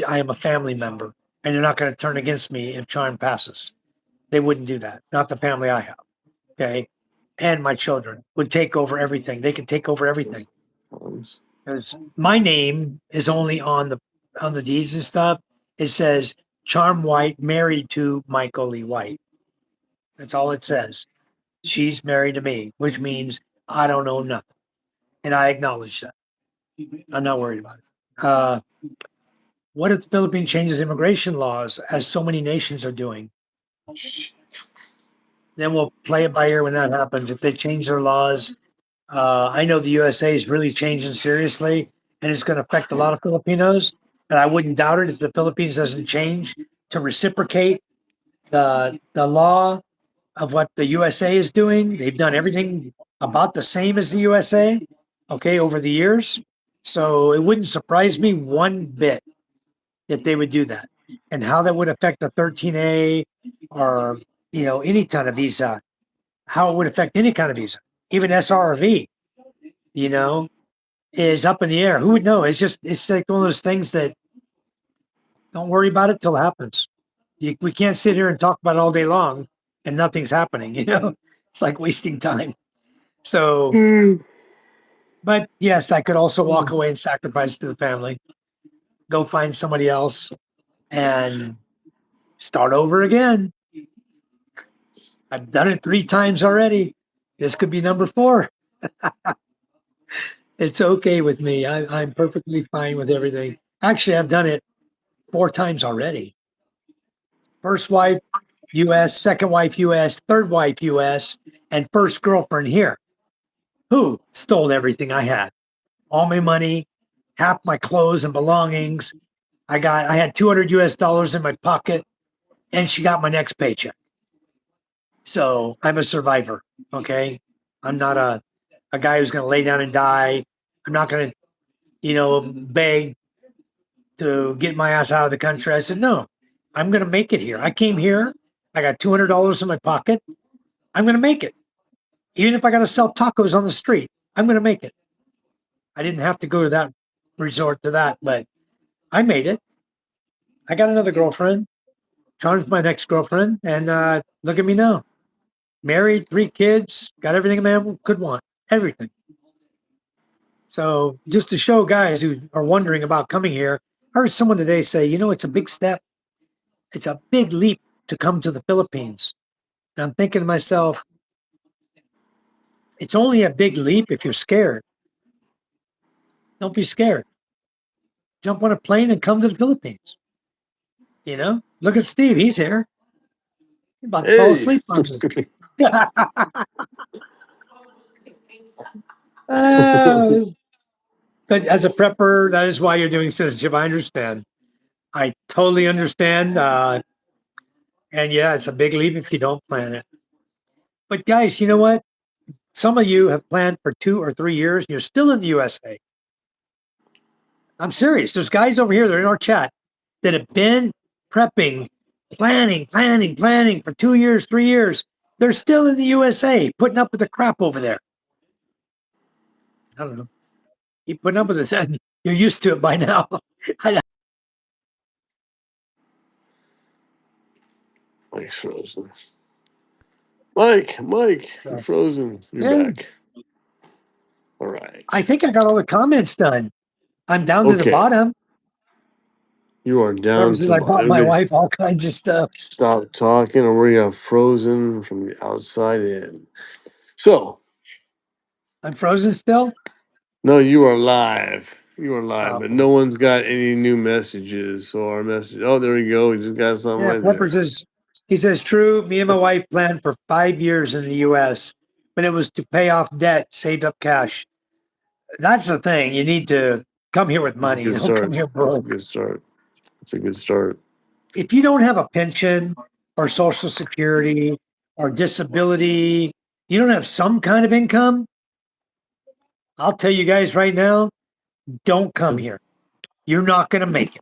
I am a family member and they're not going to turn against me if Charm passes. They wouldn't do that. Not the family I have. Okay. And my children would take over everything. They could take over everything. Because my name is only on the deeds and stuff. It says Charm White married to Michael Lee White. That's all it says. She's married to me, which means I don't know nothing. And I acknowledge that. I'm not worried about it. What if the Philippines changes immigration laws as so many nations are doing? Then we'll play it by ear when that happens. If they change their laws, I know the USA is really changing seriously, and it's going to affect a lot of Filipinos. And I wouldn't doubt it if the Philippines doesn't change to reciprocate the law of what the USA is doing. They've done everything about the same as the USA, okay, over the years. So it wouldn't surprise me one bit that they would do that, and how that would affect the 13A or any kind of visa, how it would affect any kind of visa, even SRV, you know, is up in the air. Who would know? It's like one of those things that don't worry about it till it happens. We can't sit here and talk about it all day long and nothing's happening, you know? It's like wasting time. So, but yes, I could also walk away and sacrifice to the family, go find somebody else and start over again. I've done it 3 times already. This could be number 4. It's okay with me. I'm perfectly fine with everything. Actually, I've done it 4 times already. First wife, US, second wife, US, third wife, US, and first girlfriend here, who stole everything I had, all my money, half my clothes and belongings. I had $200 in my pocket, and she got my next paycheck. So I'm a survivor. Okay. I'm not a guy who's going to lay down and die. I'm not going to, beg to get my ass out of the country. I said, no, I'm going to make it here. I came here. I got $200 in my pocket. I'm going to make it. Even if I got to sell tacos on the street, I'm going to make it. I didn't have to go to that resort to that, but I made it. I got another girlfriend. Charm's my next girlfriend. And look at me now. Married, 3 kids, got everything a man could want. Everything. So just to show guys who are wondering about coming here, I heard someone today say, it's a big step. It's a big leap to come to the Philippines. And I'm thinking to myself, it's only a big leap if you're scared. Don't be scared. Jump on a plane and come to the Philippines. You know, look at Steve. He's here. He's about to fall Hey. asleep on me. Uh, but as a prepper, that is why you're doing citizenship. I understand. I totally understand. And yeah, it's a big leap if you don't plan it. But guys, you know what? Some of you have planned for 2 or 3 years. You're still in the USA. I'm serious. There's guys over here that are in our chat that have been prepping, planning for 2 years, 3 years. They're still in the USA, putting up with the crap over there. I don't know. Keep putting up with it. You're used to it by now. Mike's frozen. Mike, you're frozen. You're Yeah. back. All right. I think I got all the comments done. I'm down to the Okay. bottom. You are down Purposes, to I bought my everybody wife all kinds of stuff. stop talking, or we got frozen from the outside in. So, I'm frozen still. no, you are live. You are live, but Okay. no one's got any new messages. So our message. Oh, there we go. We just got something Yeah, right Pepper there. says, he says, true. Me and my wife planned for 5 years in the US, but it was to pay off debt, saved up cash. That's the thing. You need to come here with That's a money. good You don't come start. here That's a broke. good start. That's a good start. If you don't have a pension or social security or disability, you don't have some kind of income, I'll tell you guys right now, don't come here. You're not going to make it.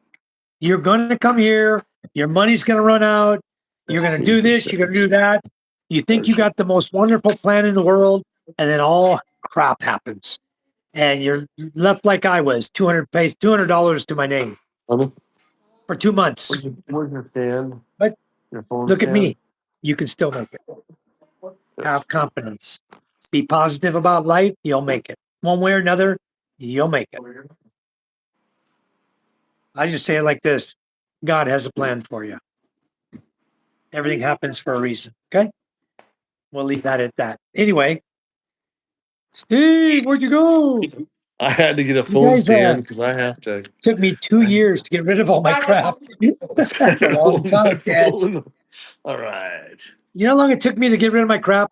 You're going to come here. Your money's going to run out. You're going to do this. You're going to do that. You think you got the most wonderful plan in the world, and then all crap happens, and you're left like I was. $200 to my name Honey, for 2 months. where's your stand? But Your phone look at stand? me. You can still make it. Have confidence. Be positive about life. You'll make it. One way or another, you'll make it. I just say it like this: God has a plan for you. Everything happens for a reason. Okay. We'll leave that at that. Anyway, Steve, where'd you go? I had to get a You phone guys stand because I have to. took me 2 years to get rid of all my crap. That's a long time, Dad. All right. You know how long it took me to get rid of my crap?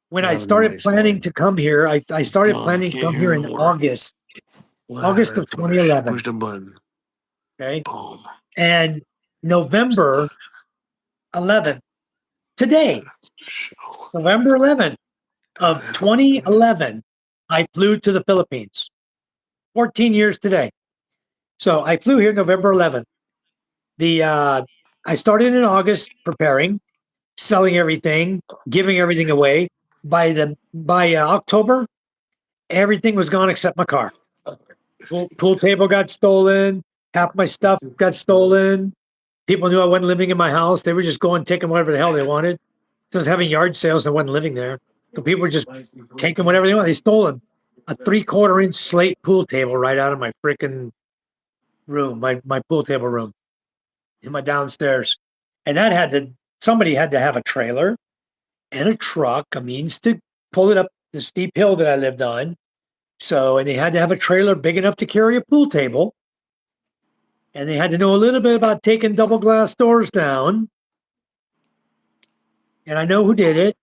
When I started planning to come here, I started planning to come here in August of 2011. Push the button. Okay. Boom. And November 11th, today, November 11th of 2011, I flew to the Philippines. 14 years today. So I flew here November 11th. I started in August preparing, selling everything, giving everything away. By October, everything was gone except my car. Pool table got stolen. Half my stuff got stolen. People knew I wasn't living in my house. They were just going taking whatever the hell they wanted. So I was having yard sales. I wasn't living there. So people were just taking whatever they want. They stole a 3/4 inch slate pool table right out of my freaking room, my pool table room in my downstairs. And somebody had to have a trailer and a truck, a means to pull it up the steep hill that I lived on. So, and they had to have a trailer big enough to carry a pool table. And they had to know a little bit about taking double glass doors down. And I know who did it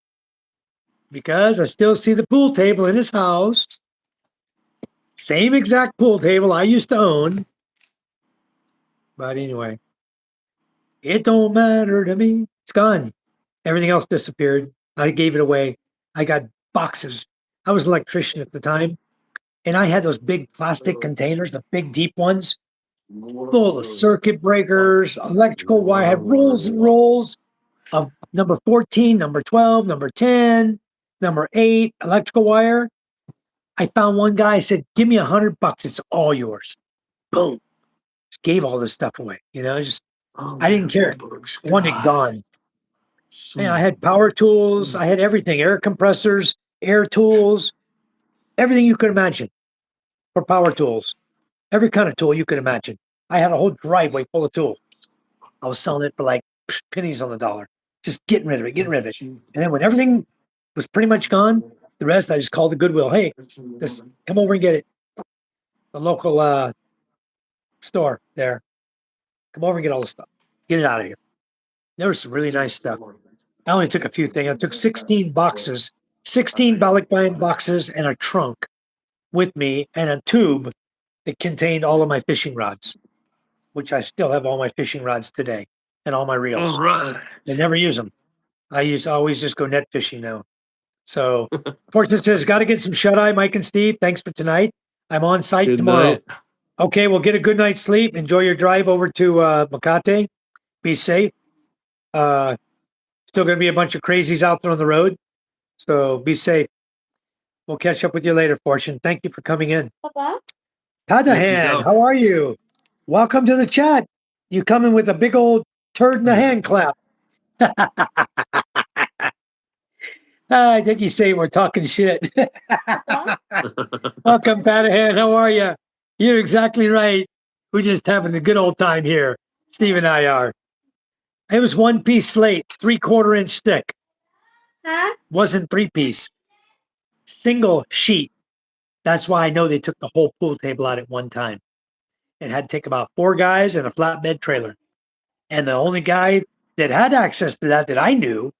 because I still see the pool table in his house. Same exact pool table I used to own. But anyway, it don't matter to me. It's gone. Everything else disappeared. I gave it away. I got boxes. I was an electrician at the time, and I had those big plastic containers, the big deep ones, full of circuit breakers, electrical wire. I had rolls and rolls of number 14, number 12, number 10, number 8 electrical wire. I found one guy, said, give me $100. It's all yours. Boom. Just gave all this stuff away. I didn't care. I wanted it gone. I had power tools. I had everything, air compressors, air tools, everything you could imagine for power tools. Every kind of tool you could imagine. I had a whole driveway full of tools. I was selling it for like pennies on the dollar, just getting rid of it. And then when everything was pretty much gone, the rest I just called the Goodwill. Hey, just come over and get it. the local store there. Come over and get all the stuff. Get it out of here. There was some really nice stuff. I only took a few things. I took 16 boxes, 16 Balikbayan boxes and a trunk with me and a tube that contained all of my fishing rods, which I still have all my fishing rods today and all my reels. All right. I never use them. I always just go net fishing now. So Fortune says, got to get some shut eye, Mike and Steve. Thanks for tonight. I'm on site Good tomorrow. night. Okay, well, get a good night's sleep. Enjoy your drive over to Makate. Be safe. Still going to be a bunch of crazies out there on the road. So be safe. We'll catch up with you later, Fortune. Thank you for coming in. Papa? Tadahan, out. how are you? Welcome to the chat. You coming with a big old turd in the hand clap. I think he's saying we're talking shit. Welcome, Padahan. How are you? You're exactly right. We're just having a good old time here. Steve and I are. It was 1-piece slate, 3/4 inch thick. Huh? Wasn't 3-piece. Single sheet. That's why I know they took the whole pool table out at one time. It had to take about 4 guys and a flatbed trailer. And the only guy that had access to that I knew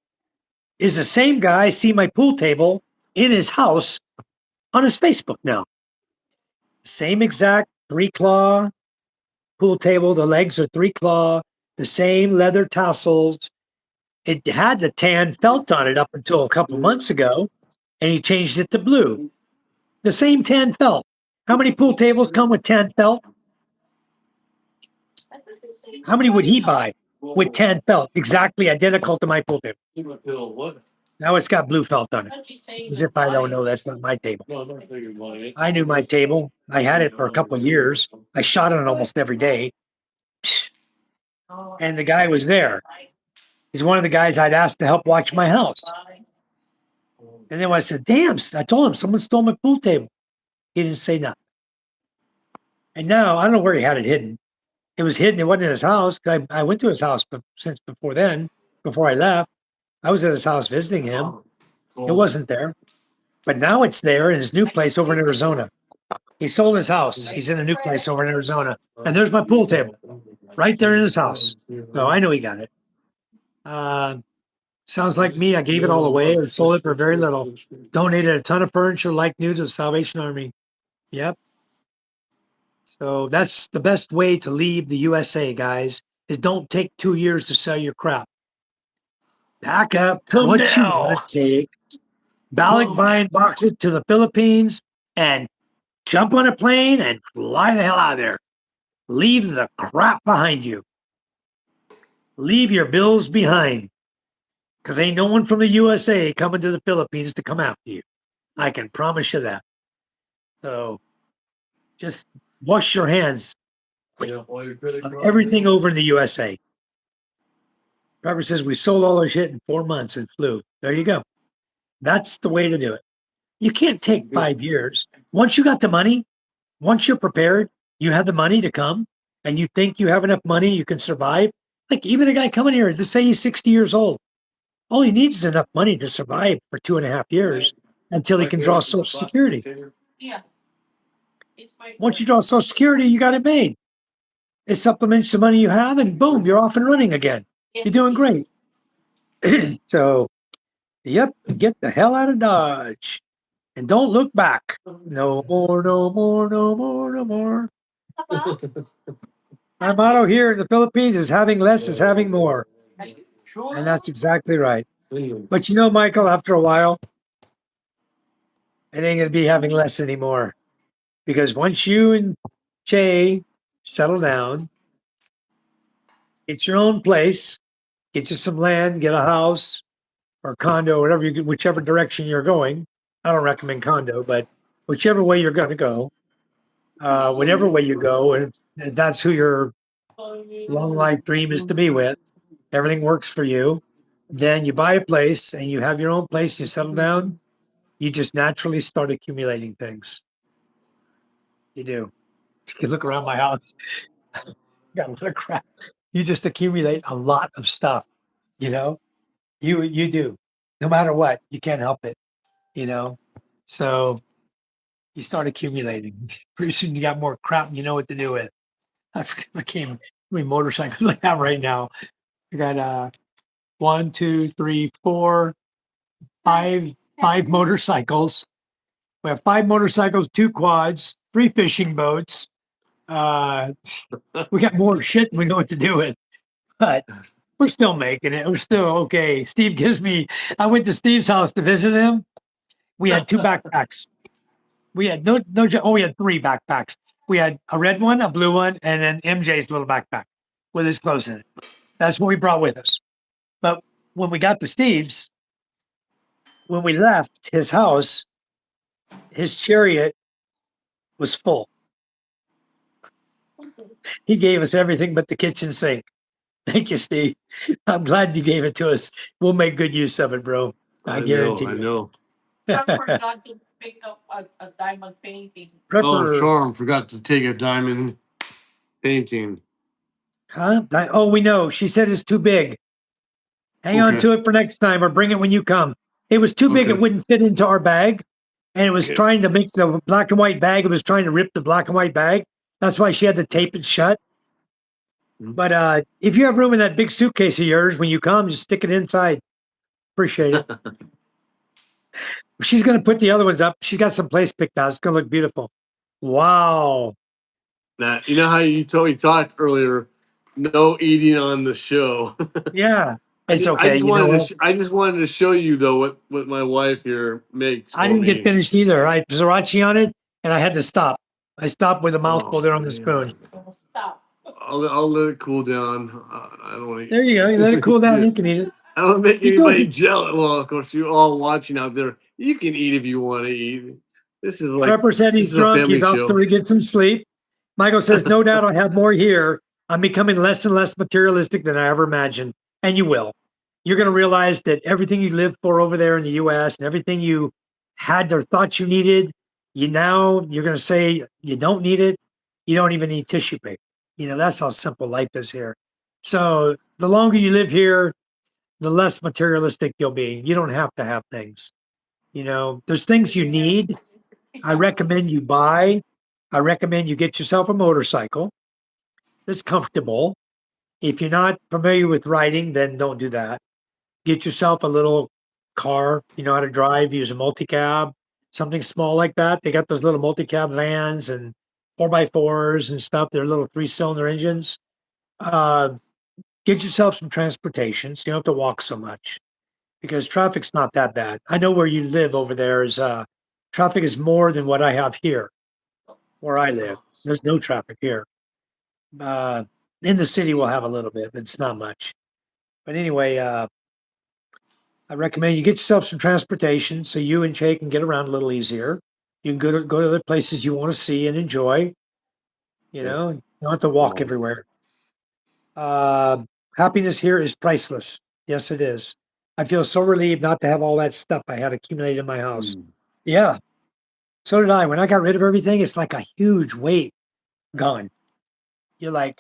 is the same guy I see my pool table in his house on his Facebook now. Same exact 3-claw pool table. The legs are 3-claw, the same leather tassels. It had the tan felt on it up until a couple months ago, and he changed it to blue. The same tan felt. How many pool tables come with tan felt? How many would he buy with tan felt? Exactly identical to my pool table. Now it's got blue felt on it. As if I don't know that's not my table. I knew my table. I had it for a couple of years. I shot it almost every day. And the guy was there. He's one of the guys I'd asked to help watch my house. And then when I said, damn, I told him someone stole my pool table. He didn't say nothing. And now I don't know where he had it hidden. It was hidden. It wasn't in his house. I went to his house, but since before then, before I left, I was at his house visiting him. It wasn't there. But now it's there in his new place over in Arizona. He sold his house. He's in a new place over in Arizona. And there's my pool table right there in his house. So I know he got it. Sounds like me. I gave it all away and sold it for very little. Donated a ton of furniture like new to the Salvation Army. Yep. So that's the best way to leave the USA, guys, is don't take 2 years to sell your crap. Pack up what you want to take, buying box it to the Philippines, and jump on a plane and fly the hell out of there. Leave the crap behind you. Leave your bills behind. Because ain't no one from the USA coming to the Philippines to come after you. I can promise you that. So just wash your hands of everything over in the USA. Trevor says we sold all our shit in 4 months and flew. There you go. That's the way to do it. You can't take 5 years. Once you got the money, once you're prepared, you have the money to come, and you think you have enough money, you can survive. Like even a guy coming here, just say he's 60 years old. All he needs is enough money to survive for 2.5 years until he can draw Social Security. Yeah. Once you draw Social Security, you got it made. It supplements the money you have, and boom, you're off and running again. You're doing great. So, yep, get the hell out of Dodge. And don't look back. No more, no more, no more, no more. Papa? My motto here in the Philippines is having less is having more. And that's exactly right. But you know, Michael, after a while, it ain't going to be having less anymore. Because once you and Che settle down, get your own place, get you some land, get a house or condo, whatever you, whichever direction you're going. I don't recommend condo, but whichever way you're going to go, whatever way you go, and that's who your long life dream is to be with. Everything works for you. Then you buy a place and you have your own place. You settle down. You just naturally start accumulating things. You do. You can look around my house. Got a lot of crap. You just accumulate a lot of stuff. You know, you do. No matter what, you can't help it. You know, so You start accumulating. Pretty soon you got more crap and you know what to do with. I forget how many motorcycles I have right now. I got 1, 2, 3, 4, 5 motorcycles. We have 5 motorcycles, 2 quads, 3 fishing boats. We got more shit than we know what to do with, but we're still making it. We're still okay. I went to Steve's house to visit him. We had 2 backpacks. We had we had 3 backpacks. We had a red one, a blue one, and then MJ's little backpack with his clothes in it. That's what we brought with us. But when we got to Steve's, when we left his house, his chariot was full. He gave us everything but the kitchen sink. Thank you, Steve. I'm glad you gave it to us. We'll make good use of it, bro. I guarantee I you. know. I forgot to pick up a diamond painting. Oh, Prepper, Charm forgot to take a diamond painting. huh? Oh, we know. She said it's too big. Hang on Okay. to it for next time or bring it when you come. It was too big. Okay. It wouldn't fit into our bag. And it was Okay. trying to make the black and white bag. It was trying to rip the black and white bag. That's why she had to tape it shut. Mhm. But if you have room in that big suitcase of yours, when you come, just stick it inside. Appreciate it. She's going to put the other ones up. She got some place picked out. It's going to look beautiful. Wow. Now, you know how you talked earlier, no eating on the show. Yeah. It's I okay. just You know wanted what? I just wanted to show you though what my wife here makes. I for didn't get me. finished either. I Zarachi on it and I had to stop. I stopped with a mouthful Oh, there on the man. spoon. Stop. I'll let it cool down. I don't want to. There you go. You let it cool down. You can eat it. I don't make You go anybody get jealous. Well, of course, you all watching out there, you can eat if you want to eat. This is like Prepper said this he's is a drunk. family He's off show. to get some sleep. Michael says, no doubt I'll have more here. I'm becoming less and less materialistic than I ever imagined. And you will. You're going to realize that everything you lived for over there in the US and everything you had or thought you needed, you're going to say you don't need it. You don't even need tissue paper. That's how simple life is here. So the longer you live here, the less materialistic you'll be. You don't have to have things. There's things you need. I recommend you get yourself a motorcycle that's comfortable. If you're not familiar with riding, then don't do that. Get yourself a little car, you know how to drive, use a multi-cab, something small like that. They got those little multi-cab vans and 4x4s and stuff. They're little 3-cylinder engines. Uh, get yourself some transportation so you don't have to walk so much because traffic's not that bad. I know where you live over there is traffic is more than what I have here where I live. There's no traffic here. Uh, in the city, we'll have a little bit, but it's not much. But anyway, I recommend you get yourself some transportation so you and Jay can get around a little easier. You can go to the places you want to see and enjoy. You don't have to walk everywhere. Happiness here is priceless. Yes, it is. I feel so relieved not to have all that stuff I had accumulated in my house. Yeah, so did I. When I got rid of everything, it's like a huge weight gone. You're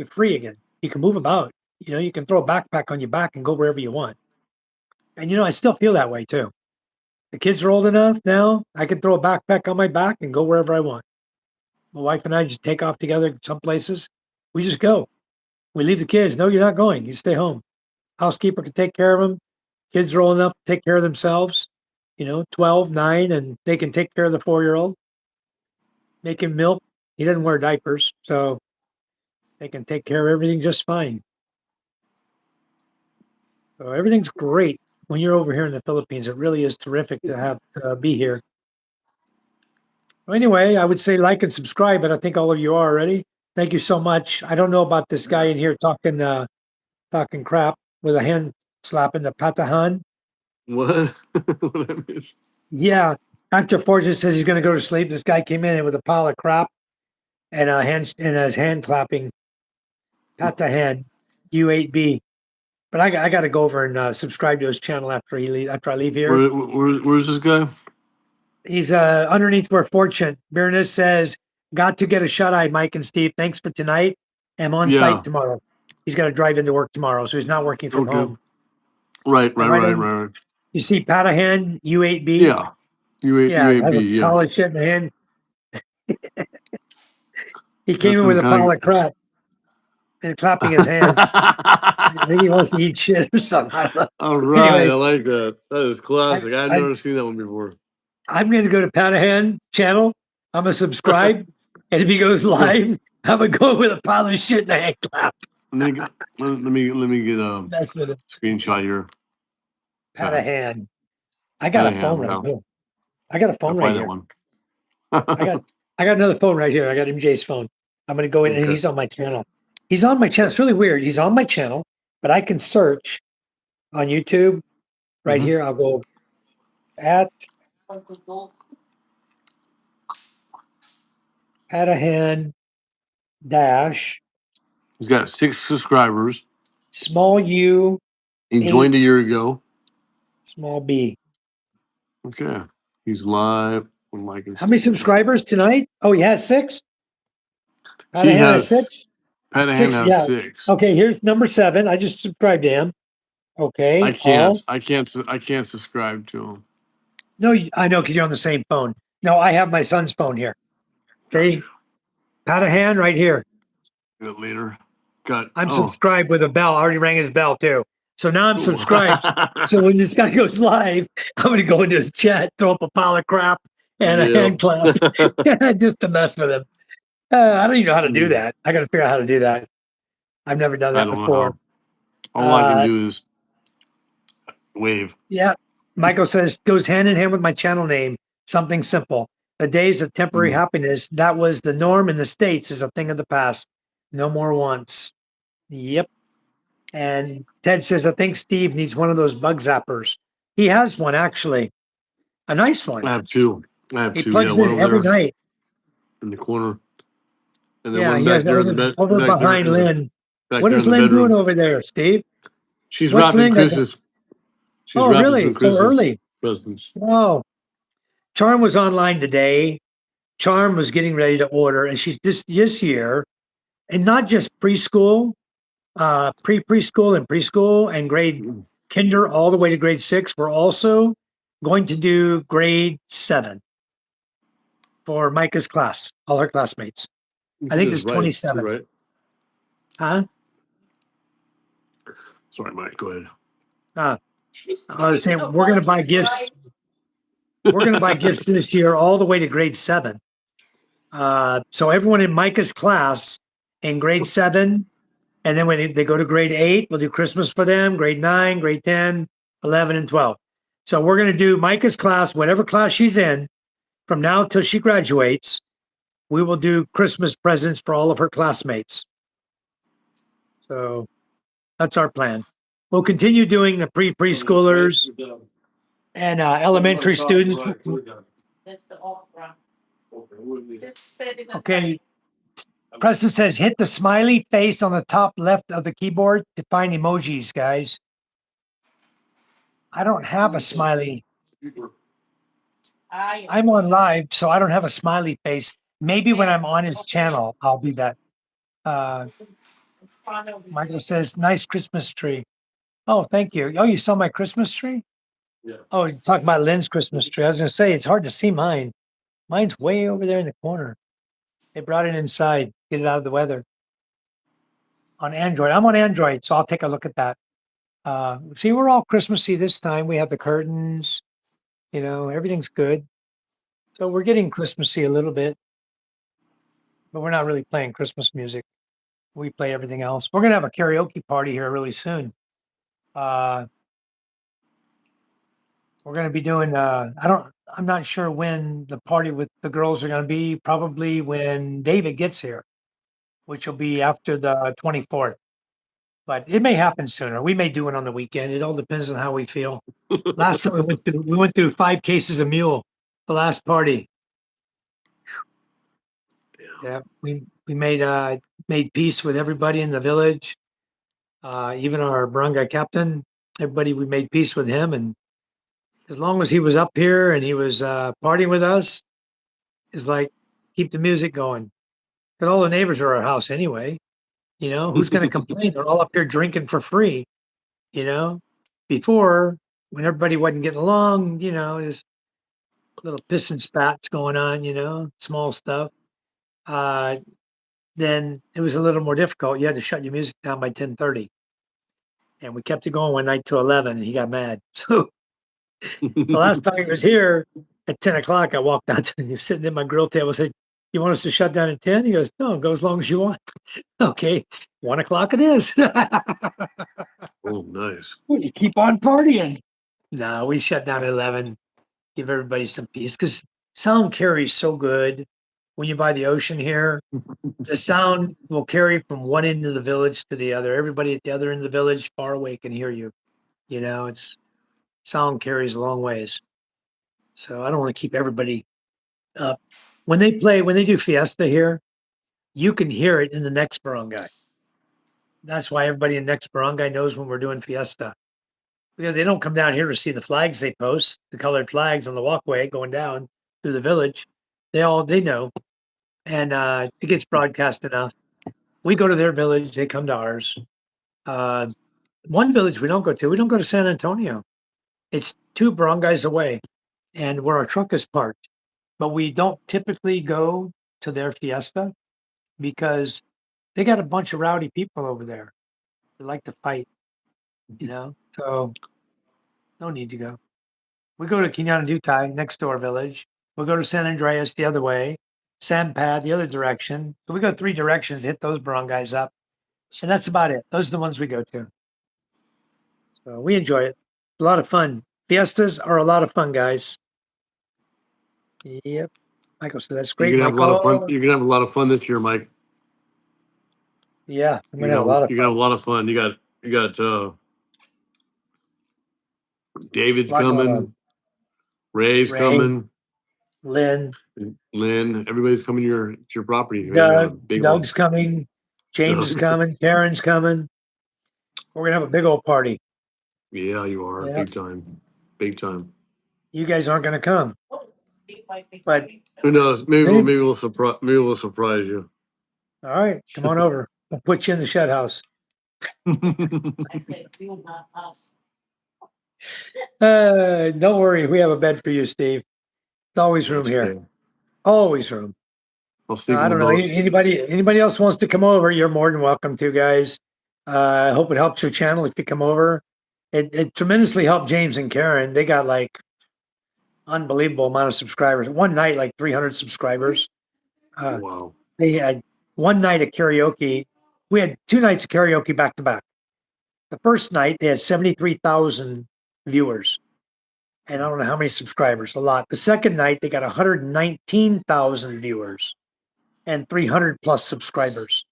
free again. You can move about. You can throw a backpack on your back and go wherever you want. And I still feel that way too. The kids are old enough now. I can throw a backpack on my back and go wherever I want. My wife and I just take off together some places. We just go. We leave the kids. No, you're not going. You stay home. Housekeeper can take care of them. Kids are old enough to take care of themselves. 12, 9, and they can take care of the 4-year-old. Make him milk. He doesn't wear diapers, so they can take care of everything just fine. So everything's great when you're over here in the Philippines. It really is terrific to have be here. Well, anyway, I would say like and subscribe, but I think all of you are already. Thank you so much. I don't know about this guy in here talking crap with a hand slapping the patahan. What? What I missed? Yeah. After Fortune says he's going to go to sleep, this guy came in with a pile of crap and his hand clapping. Patahan, U8B. But I got to go over and subscribe to his channel after I leave here. Where's this guy? He's underneath where Fortune. Berenice says, got to get a shut eye, Mike and Steve. Thanks for tonight. I'm on site tomorrow. He's got to drive into work tomorrow, so he's not working from home. Right. You see Patahan, U8B? Yeah. Yeah, has a UAB, pile yeah. of shit in the hand. He came That's in some with a pile kind of crap and clapping his hands. I think he wants to eat shit or something. I don't know. All right, Anyway, I like that. That is classic. I've I, never seen that one before. I'm going to go to Patahan channel. I'm going to subscribe. And if he goes live, I'm going to go with a pile of shit in the hand clap. Let me get a That's with a screenshot here. Patahan. I got a phone right here. I got a phone I'll right find that here. one. I got another phone right here. I got MJ's phone. I'm going to go in and Okay. he's on my channel. He's on my channel. It's really weird. He's on my channel, but I can search on YouTube right Mhm. here. I'll go at Patahan dash He's got 6 subscribers. small u He 8 joined a year ago. small b. Okay. He's live on Mike and How many Steve. subscribers tonight? Oh, he has 6. He Patahan has has 6. Patahan 6, has yeah. 6. Okay, here's number 7. I just subscribed to him. I Okay, can't. all. I can't. I can't subscribe to him. No, I know because you're on the same phone. No, I have my son's phone here. Gotcha. See, Patahan right here. Get it later. Got. I'm Oh. subscribed with a bell. I already rang his bell too. So now I'm Ooh. subscribed. So when this guy goes live, I'm going to go into the chat, throw up a pile of crap and a hand clap just to mess with him. I don't even know how to do that. I got to figure out how to do that. I've never done I that don't know before. how. All I can do is wave. Yeah. Michael says, goes hand in hand with my channel name, something simple. The days of temporary happiness, that was the norm in the States, is a thing of the past. No more wants. Yep. And Ted says, I think Steve needs one of those bug zappers. He has one, actually, a nice one. I have 2. He Yeah, plugs one it over every there night. in the corner, and then Yeah, one he back has there in the over, bed. over Back there behind in the Lynn. back What there is in the Lynn doing bedroom. over there, Steve? She's What's wrapping Lynn got? Christmas. She's Oh, wrapping some really? So Christmas early? presents. Oh, Charm was online today. Charm was getting ready to order, and she's this year, and not just preschool, preschool and preschool and grade kinder all the way to grade 6. We're also going to do grade 7 for Micah's class, all her classmates. I think there's 27. Right. Huh? Sorry, Mike. Go ahead. I was saying we're going to buy gifts. We're going to buy gifts this year all the way to grade 7. So everyone in Micah's class in grade 7, and then when they go to grade 8, we'll do Christmas for them, grade 9, grade 10, 11, and 12. So we're going to do Micah's class, whatever class she's in, from now till she graduates. We will do Christmas presents for all of her classmates. So that's our plan. We'll continue doing the preschoolers and elementary students. That's the okra. Just put it in the Okay. Preston says, hit the smiley face on the top left of the keyboard to find emojis, guys. I don't have a smiley. I'm on live, so I don't have a smiley face. Maybe when I'm on his channel, I'll be that. Michael says, nice Christmas tree. Oh, thank you. Oh, you saw my Christmas tree? Yeah. Oh, you're talking about Lynn's Christmas tree. I was going to say, it's hard to see mine. Mine's way over there in the corner. They brought it inside, get it out of the weather. On Android. I'm on Android, so I'll take a look at that. See, we're all Christmassy this time. We have the curtains, everything's good. So we're getting Christmassy a little bit, but we're not really playing Christmas music. We play everything else. We're gonna have a karaoke party here really soon. We're gonna be doing. I'm not sure when the party with the girls are gonna be. Probably when David gets here, which will be after the 24th. But it may happen sooner. We may do it on the weekend. It all depends on how we feel. Last time we went through 5 cases of mule. The last party. Yeah, we made peace with everybody in the village. Even our barangay captain, everybody, we made peace with him. And as long as he was up here and he was partying with us, it's like, keep the music going. But all the neighbors are our house anyway. Who's going to complain? They're all up here drinking for free. Before, when everybody wasn't getting along, little piss and spats going on, small stuff. Then it was a little more difficult. You had to shut your music down by 10:30. And we kept it going one night to 11 and he got mad. So the last time he was here at 10 o'clock, I walked out to him. He was sitting at my grill table. I said, "You want us to shut down at 10?" He goes, "No, go as long as you want." Okay, 1 o'clock it is. Oh, nice. You keep on partying. No, we shut down at 11, give everybody some peace because sound carries so good. When you buy the ocean here, the sound will carry from one end of the village to the other. Everybody at the other end of the village far away can hear you. It's sound carries a long ways. So I don't want to keep everybody up. When they do fiesta here, you can hear it in the next barangay. That's why everybody in next barangay knows when we're doing fiesta. Because they don't come down here to see the flags they post, the colored flags on the walkway going down through the village. They know. And it gets broadcast enough. We go to their village, they come to ours. Uh, one village we don't go to San Antonio. It's 2 barangays away and where our truck is parked. But we don't typically go to their fiesta because they got a bunch of rowdy people over there. They like to fight, So no need to go. We go to Quinanadutai, next door village. We'll go to San Andreas the other way, Sampad the other direction. So we go 3 directions to hit those barangays up. And that's about it. Those are the ones we go to. So we enjoy it. A lot of fun. Fiestas are a lot of fun, guys. Yep. Michael said that's great. You're gonna have a lot of fun. Michael. You're gonna have a lot of fun this year, Mike. Yeah, I'm gonna have a lot of You're gonna have fun. a lot of fun. You got David's A lot going coming, on. Ray's Ray, coming, Lynn, Lynn. Everybody's coming to your property. You're gonna have a big old Doug's coming, James is Doug. coming, Karen's coming. We're gonna have a big old party. Yeah, you are Yeah. big time, big time. You guys aren't gonna come, but Who knows? Maybe Maybe- we'll surprise you. all right, come on over. We'll put you in the shed house. Don't worry, we have a bed for you, Steve. There's always room That's here. okay. Always room. I'll sleep I in the don't know. boat. Anybody else wants to come over? You're more than welcome to, guys. I hope it helps your channel if you come over. It tremendously helped James and Karen. They got like unbelievable amount of subscribers. One night, like 300 subscribers. Wow. They had one night of karaoke. We had 2 nights of karaoke back to back. The first night they had 73,000 viewers, and I don't know how many subscribers. A lot. The second night they got 119,000 viewers and 300 plus subscribers.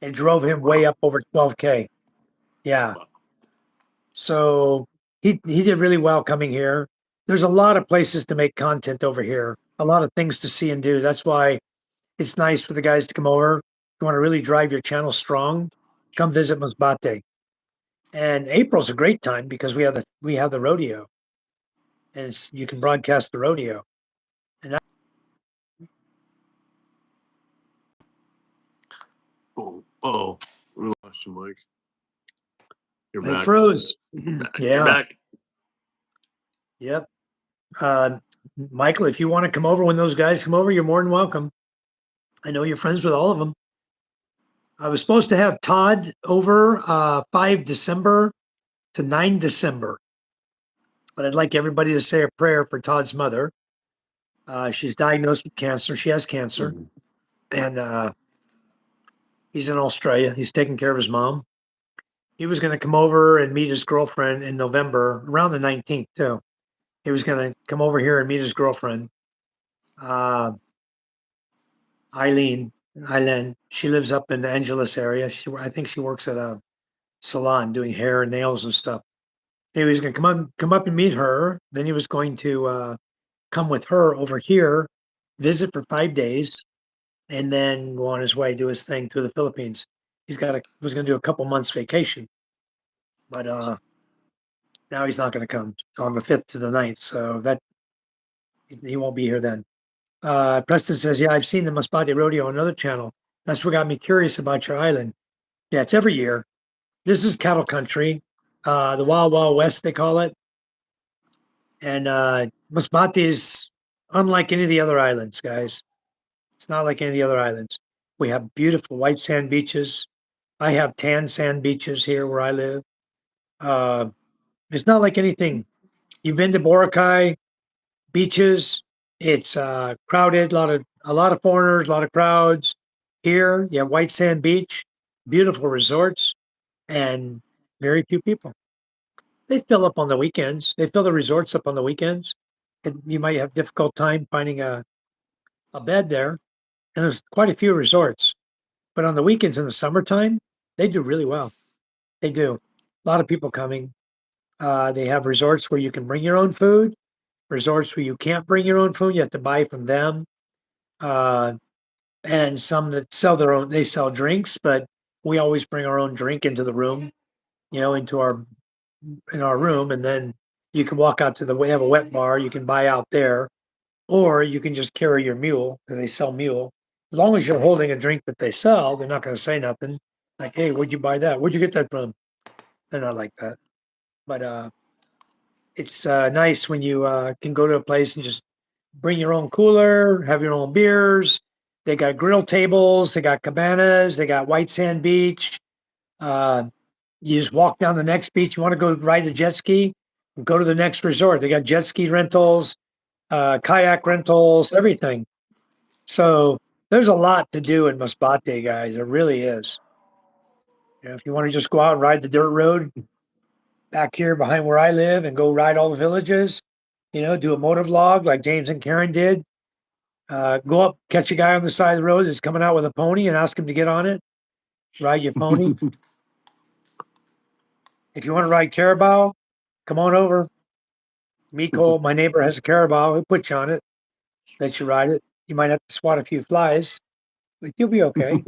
It drove him way up over 12K. Yeah. So he did really well coming here. There's a lot of places to make content over here, a lot of things to see and do. That's why it's nice for the guys to come over. If you want to really drive your channel strong, come visit Masbate. And April's a great time because we have the rodeo, and you can broadcast the rodeo. Oh, we lost you, Mike. You're They back. froze. You're Yeah. back. Yep. Michael, if you want to come over when those guys come over, you're more than welcome. I know you're friends with all of them. I was supposed to have Todd over 5 December to 9 December. But I'd like everybody to say a prayer for Todd's mother. She's diagnosed with cancer. She has cancer. And he's in Australia. He's taking care of his mom. He was going to come over and meet his girlfriend in November, around the 19th, too. He was going to come over here and meet his girlfriend, Eileen. She lives up in the Angeles area. I think she works at a salon doing hair and nails and stuff. He was going to come up and meet her. Then he was going to come with her over here, visit for 5 days, and then go on his way, do his thing through the Philippines. Was going to do a couple months vacation, but now he's not going to come. It's on the 5th to the 9th, so that he won't be here then. Preston says, "Yeah, I've seen the Masbate Rodeo on another channel. That's what got me curious about your island." Yeah, it's every year. This is cattle country, the Wild Wild West they call it, and Masbate is unlike any of the other islands, guys. It's not like any of the other islands. We have beautiful white sand beaches. I have tan sand beaches here where I live. Uh, it's not like anything. You've been to Boracay beaches. It's crowded, a lot of foreigners, a lot of crowds. Here, you have white sand beach, beautiful resorts, and very few people. They fill up on the weekends. They fill the resorts up on the weekends. And you might have difficult time finding a bed there. And there's quite a few resorts. But on the weekends in the summertime, they do really well. They do. A lot of people coming. They have resorts where you can bring your own food, resorts where you can't bring your own food, you have to buy from them. Uh, and some that sell their own, they sell drinks, but we always bring our own drink into the room, into our room, and then you can walk out to we have a wet bar, you can buy out there, or you can just carry your mule, because they sell mule. As long as you're holding a drink that they sell, they're not going to say nothing. Like, hey, where'd you buy that? Where'd you get that from? They're not like that. But it's nice when you can go to a place and just bring your own cooler, have your own beers. They got grill tables, they got cabanas, they got white sand beach. Uh, you just walk down the next beach. You want to go ride a jet ski? Go to the next resort. They got jet ski rentals, kayak rentals, everything. So there's a lot to do in Masbate, guys. There really is. If you want to just go out and ride the dirt road back here behind where I live and go ride all the villages, do a motor vlog like James and Karen did. Go up, catch a guy on the side of the road that's coming out with a pony and ask him to get on it. Ride your pony. If you want to ride carabao, come on over. Miko, my neighbor, has a carabao. He'll put you on it, let you ride it. You might have to swat a few flies, but you'll be okay.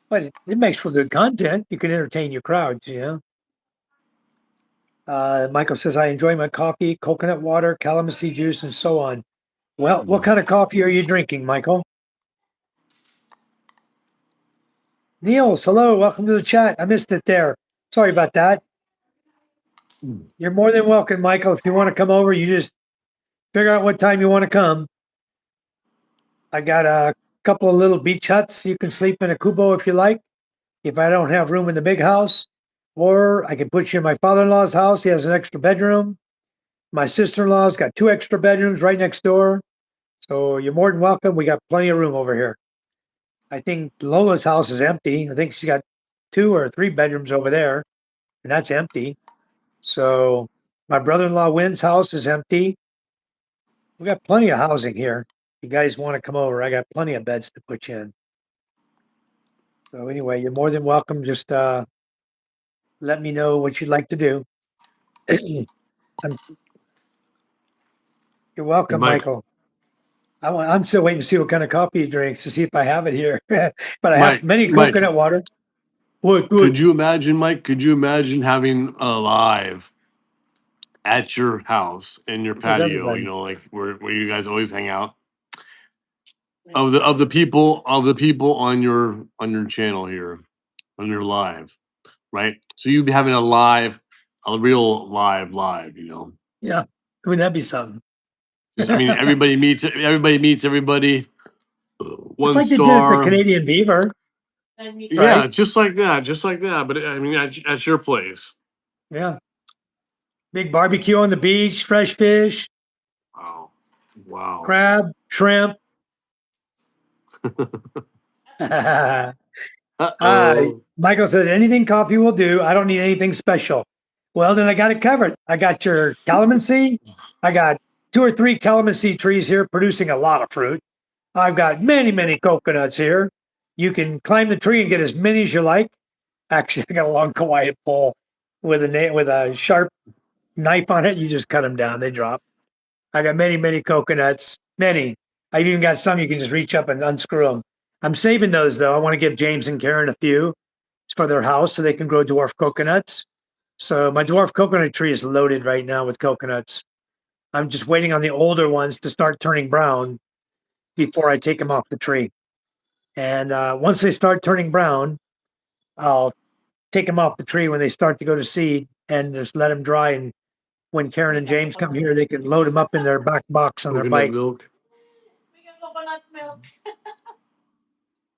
But it makes for good content. You can entertain your crowds. Michael says, I enjoy my coffee, coconut water, calamansi juice, and so on. Well, what kind of coffee are you drinking, Michael? Niels, hello, welcome to the chat. I missed it there. Sorry about that. You're more than welcome, Michael. If you want to come over, you just figure out what time you want to come. I got a couple of little beach huts. You can sleep in a kubo if you like, if I don't have room in the big house. Or I can put you in my father-in-law's house. He has an extra bedroom. My sister-in-law's got 2 extra bedrooms right next door. So you're more than welcome. We got plenty of room over here. I think Lola's house is empty. I think she's got 2 or 3 bedrooms over there, and that's empty. So my brother-in-law Wynn's house is empty. We got plenty of housing here. You guys want to come over? I got plenty of beds to put you in. So anyway, you're more than welcome. Just let me know what you'd like to do. You're welcome, Mike. Michael. I'm still waiting to see what kind of coffee he drinks to see if I have it here. But I have many Mike, coconut water. What? could you imagine, Mike? Could you imagine having a live at your house in your With patio? everybody. Like where you guys always hang out. Of the people on your channel here, on your live, right? So you'd be having a real live. Yeah. I mean, that'd be something. I mean, everybody meets everybody. Just One like they did at the star. Canadian Beaver. Yeah, Right? just like that. But I mean, at your place. Yeah. Big barbecue on the beach, fresh fish, Wow. crab, shrimp. Uh-oh. Michael says, anything coffee will do. I don't need anything special. Well, then I got it covered. I got your calamansi. I got 2 or 3 calamansi trees here producing a lot of fruit. I've got many, many coconuts here. You can climb the tree and get as many as you like. Actually, I got a long quiet pole with a sharp knife on it. You just cut them down; they drop. I got many, many coconuts. Many. I've even got some you can just reach up and unscrew them. I'm saving those though. I want to give James and Karen a few for their house so they can grow dwarf coconuts. So my dwarf coconut tree is loaded right now with coconuts. I'm just waiting on the older ones to start turning brown before I take them off the tree. And once they start turning brown, I'll take them off the tree when they start to go to seed and just let them dry and when Karen and James come here, they can load them up in their back box on their Coconut bike. milk. We got coconut milk.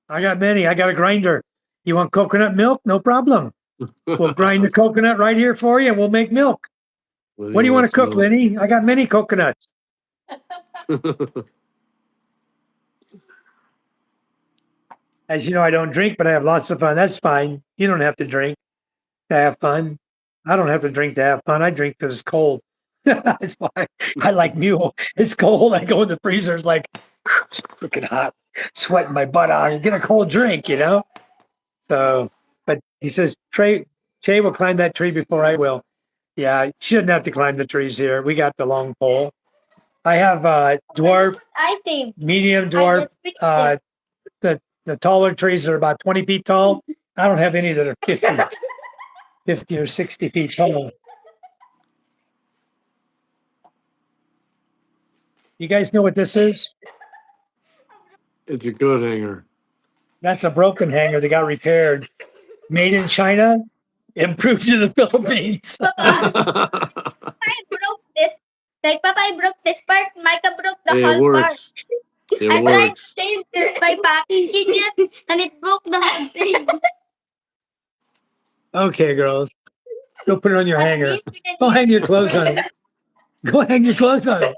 I got many. I got a grinder. You want coconut milk? No problem. We'll grind the coconut right here for you and we'll make milk. What do you want to cook, Lenny? I got many coconuts. As you know, I don't drink, but I have lots of fun. That's fine. You don't have to drink to have fun. I don't have to drink to have fun. I drink because it's cold. That's why I like mule. It's cold. I go in the freezer. It's like it's freaking hot, sweating my butt out. Get a cold drink, you know. So, but he says Trey will climb that tree before I will. Yeah, she shouldn't have to climb the trees here. We got the long pole. I have dwarf, I think medium dwarf. The taller trees are about 20 feet tall. I don't have any that are 50 or 60 feet tall. You guys know what this is? It's a coat hanger. That's a broken hanger that got repaired. Made in China, improved in the Philippines. I broke this. Like Papa, I broke this part. Micah broke the Hey, it whole part. works. It I tried to works. save this by packaging it, and it broke the whole thing. Okay, girls. Go put it on your At hanger. least we can Go use hang your it. clothes on it. Go hang your clothes on it.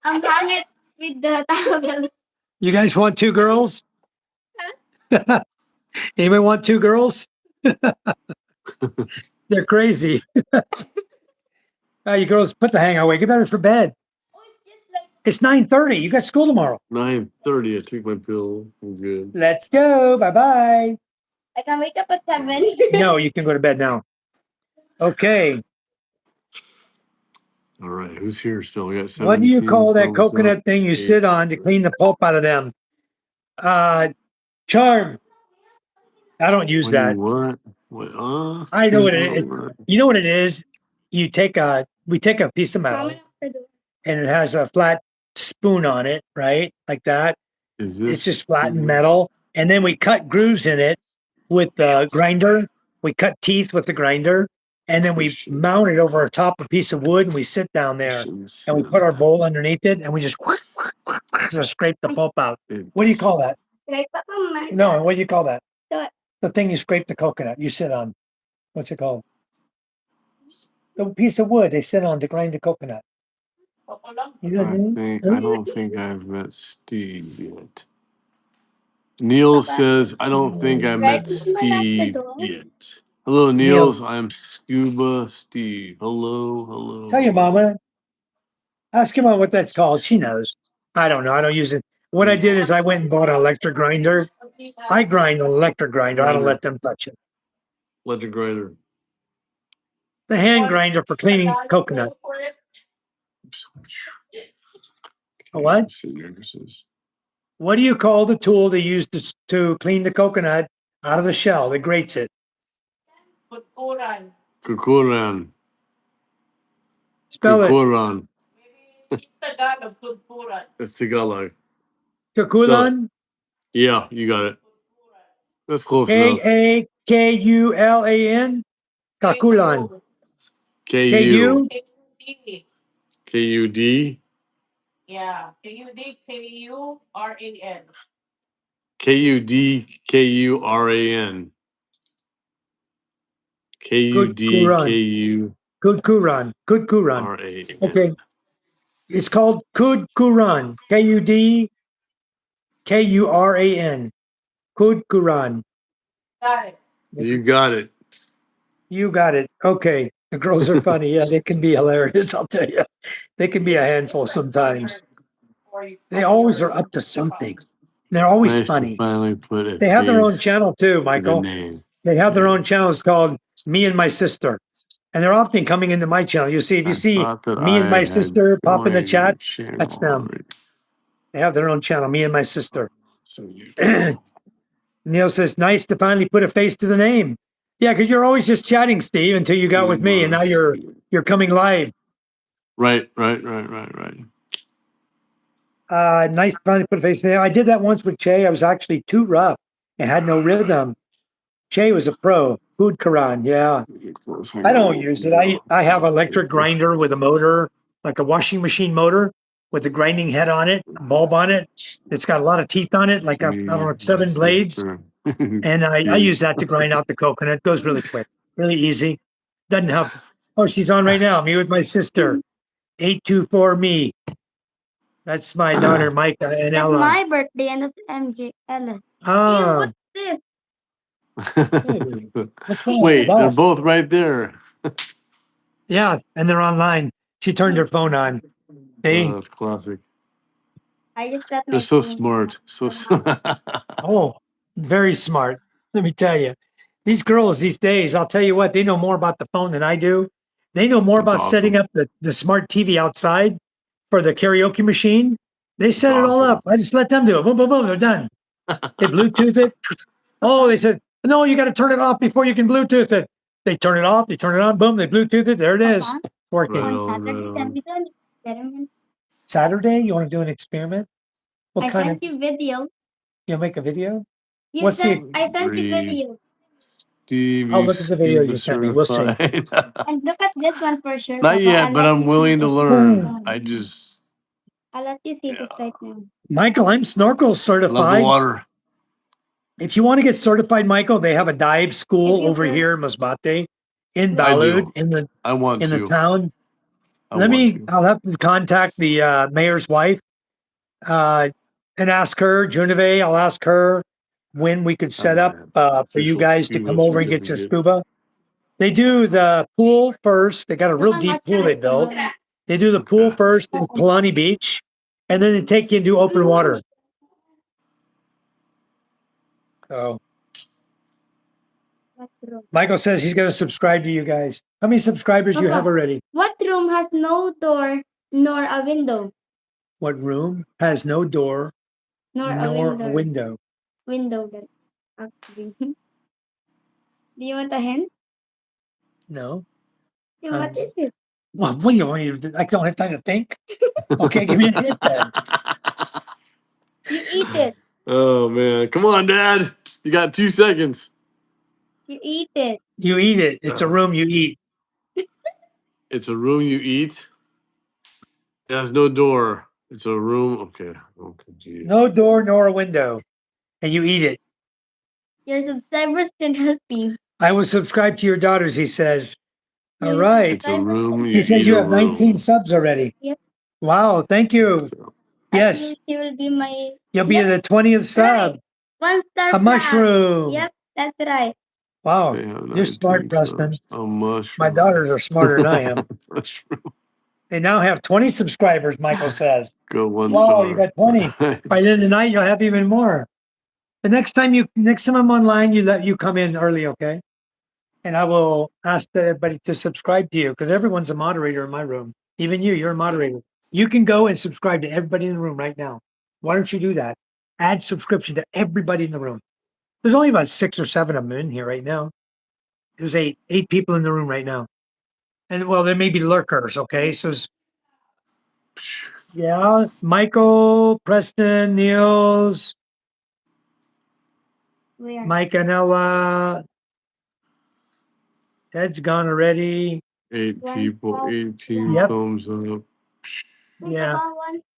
I'm gonna hang it with the towel. You guys want two girls? Anybody want two girls? They're crazy. You girls, put the hanger away. Get better for bed. Oh, it's just like It's 9:30. You got school tomorrow. 9:30. I took my pill. I'm good. Let's go. Bye-bye. I can wake up at 7. No, you can go to bed now. Okay. All right. Who's here still? We got 17. What do you call that thumbs up. coconut thing you sit on to clean the pulp out of them? Charm. I don't use that. What? I know what it is. You know what it is? We take a piece of metal and it has a flat spoon on it, right? Like that. Is this? It's just flattened metal. And then we cut grooves in it with the grinder. We cut teeth with the grinder. And then we mount it over top a piece of wood and we sit down there and we put our bowl underneath it and we just scrape the pulp out. What do you call that? Like Papa, No, what do you call that? What? The thing you scrape the coconut you sit on. What's it called? The piece of wood they sit on to grind the coconut. You know what I mean? I don't think I've met Steve yet. Neil says, I don't think I met Steve yet. Hello, Niels. I'm Scuba Steve. Hello. Tell your mama. Ask your mom what that's called. She knows. I don't know. I don't use it. What I did is I went and bought an electric grinder. I grind an electric grinder. I don't let them touch it. Electric grinder. The hand grinder for cleaning coconut. A what? What do you call the tool they use to clean the coconut out of the shell that grates it? Kukuran. Spell it. Kukuran. It's the god of Kultura. That's Tagalog. Kukulan? Yeah, you got it. That's close enough. Kakulan? Kakulan. K-U. K-U-D. K-U-D. Yeah. K-U-D, K-U-R-A-N. K-U-D, K-U-R-A-N. K-U-D, K-U. Kudkuran. Kudkuran. R-A-N. Okay. It's called Kudkuran. K-U-D K-U-R-A-N. Kudkuran. Got it. You got it. You got it. Okay. The girls are funny. Yeah, they can be hilarious. I'll tell you. They can be a handful sometimes. They always are up to something. They're always Nice to funny. finally put it. They have their own channel too, Michael. They have their own channel. It's called Me and My Sister. And they're often coming into my channel. You see, if you see Me and My Sister pop in the chat, that's them. They have their own channel, Me and My Sister. Neil says, nice to finally put a face to the name. Yeah, because you're always just chatting, Steve, until you got with me, and now you're coming live. Right. Nice to finally put a face to the name. I did that once with Che. I was actually too rough and had no rhythm. Che was a pro. Food Quran, yeah. I don't use it. I have electric grinder with a motor, like a washing machine motor with a grinding head on it, a bulb on it. It's got a lot of teeth on it, like I don't know, 7 blades. And I use that to grind out the coconut. It goes really quick, really easy. Doesn't have. Oh, she's on right now. Me with my sister. 824 me. That's my daughter, Micah and That's Ella. my birthday and that's MJ Ella. Ew, Ah, what's this? what's wrong Wait, with they're us? both right there. Yeah, and they're online. She turned her phone on. See? Oh, that's classic. I just got my They're so phone. smart. So Oh, very smart. Let me tell you. These girls these days, I'll tell you what, they know more about the phone than I do. They know more That's about setting awesome. up the smart TV outside for the karaoke machine. They set it all awesome. up. I just let them do it. Boom, boom, boom, they're done. They Bluetooth it. Oh, they said, no, you got to turn it off before you can Bluetooth it. They turn it off, they turn it on, boom, they Bluetooth it. There it is. Papa, Working. Right on on, Saturday, right can on. we do an experiment? Saturday, you want to do an experiment? What I kind sent you video. you'll make a video? You What's sent, the, I sent you Breathe. video. Steve, I'll you look at the video SCUBA you sent me. We'll see. certified. And look at this one for sure, Not Papa. yet, I'll but let I'm you willing see to this. learn. I just, I'll let you see yeah. this right now. Michael, I'm snorkel Love the certified. water. If you want to get certified, Michael, they have a dive If school you over first- here in Masbate, in I Balud, do. I want in the to. town. I Let want me. to. I'll have to contact the mayor's wife, and ask her, Juneve. I'll ask her when we could set up for you Official guys to SCUBA come over and get your certificate. scuba. They do the pool first. They got a real deep pool they built. They do the pool Okay. first in Palani Beach, and then they take you into open water. So Michael says he's going to subscribe to you guys. How many subscribers you have Papa. already? What room has no door nor a window? What room has no door Nor a nor window. a window? Window, that actually. Do you want a hint? No. What is it? Well, what do you want me to do? I don't have time to think. Okay, give me a hint then. You eat it. Oh man, come on, Dad. You got 2 seconds. You eat it. You eat it. It's a room you eat. It's a room you eat. It has no door. It's a room. Okay. Okay. Geez. No door nor a window. And you eat it. Your subscribers can help you. I will subscribe to your daughters, he says. All Your right. It's a room. You He says eat you a have 19 room. subs already. Yep. Wow, thank you. So, Yes, She will be my you'll be Yep. the 20th sub. Right. 1-star A flag. mushroom. Yep, that's right. Wow, they have you're smart, 19 Preston. subs. A mushroom. My daughters are smarter than I am. Mushroom. They now have 20 subscribers, Michael says. Go 1 Wow, star. you got 20. By the end of the night, you'll have even more. The next time I'm online, you come in early, okay? And I will ask everybody to subscribe to you because everyone's a moderator in my room. Even you're a moderator. You can go and subscribe to everybody in the room right now. Why don't you do that? Add subscription to everybody in the room. There's only about 6 or 7 of them in here right now. There's eight people in the room right now. And well, there may be lurkers, okay? So yeah, Michael, Preston, Niels, Where? Mike and Ella. Ted's gone already. 8 people, 18 Yep. thumbs up. Yeah.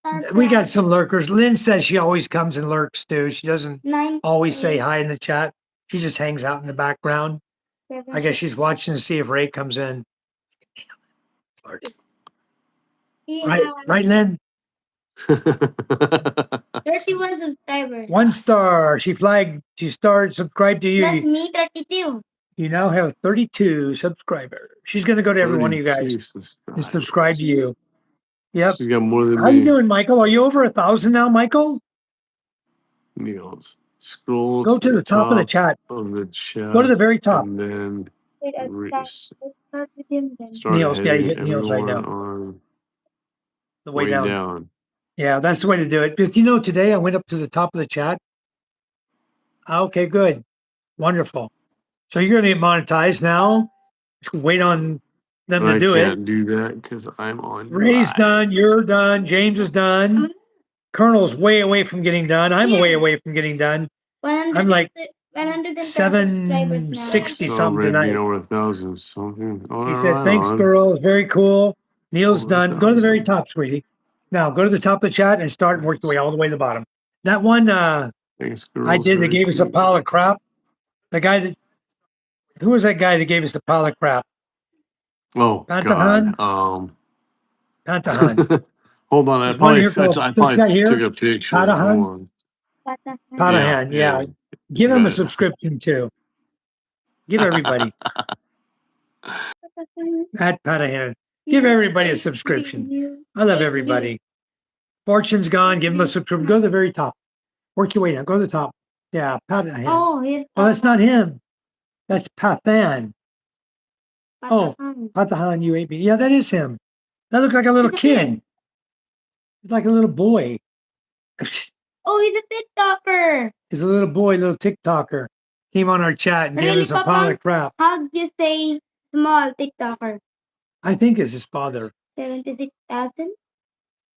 1-star We got flag. some lurkers. Lynn says she always comes and lurks too. She doesn't 9, always say hi in the chat. She just hangs out in the background. 7, I guess she's watching to see if Ray comes in. Right, Lynn? 31 subscribers. 1 star. She started subscribed to Plus you. me, 32. You now have 32 subscribers. She's gonna go to every one of you guys 32 and subscribe to you. Yep. She's got more than How you me. doing, Michael? Are you over 1,000 now, Michael? Niels. Scroll Go to the top of the chat. of the chat. Go to the very top. And then Wait, let's start with him then. start Niels, yeah, you heading hit Niels right everyone now. on The way down. Yeah, that's the way to do it. Because today I went up to the top of the chat. Okay, good. Wonderful. So you're going to get monetized now. Just wait on them to I do it. can't do that because I'm on Ray's live. done. You're done. James is done. Colonel's way away from getting done. I'm way away from getting done. I'm like 110 subscribers now. 760 something Celebrate being tonight. over 1,000 something. Oh, He said, right thanks, on. girls. Very cool. Neil's Over done. Go to the very 1,000. top, sweetie. Now go to the top of the chat and start and work your way all the way to the bottom. That one Thanks, girls. I did, they Very gave us a cool. pile of crap. The guy that, who was that guy that gave us the pile of crap? Oh Pantahan? God. Pantahan. Hold on. I There's one probably here called, I this probably guy took here, a picture. Patahan? Hold on. Patahan, yeah. Give him a Got it. subscription too. Give everybody. At Patahan. Give everybody a subscription. I love everybody. Fortune's gone. Give him a subscription. Go to the very top. Work your way down. Go to the top. Yeah, Patahan. Oh, here's Oh, that's not him. That's Pathan. Oh, Patahan. Patahan UAB. Yeah, that is him. That looked like a little He's a kid. kid. He's like a little boy. Oh, he's a TikToker. He's a little boy, little TikToker. Came on our chat and gave Really, us a pile Papa? of crap. How do you say small TikToker? I think it's his father. 76,000?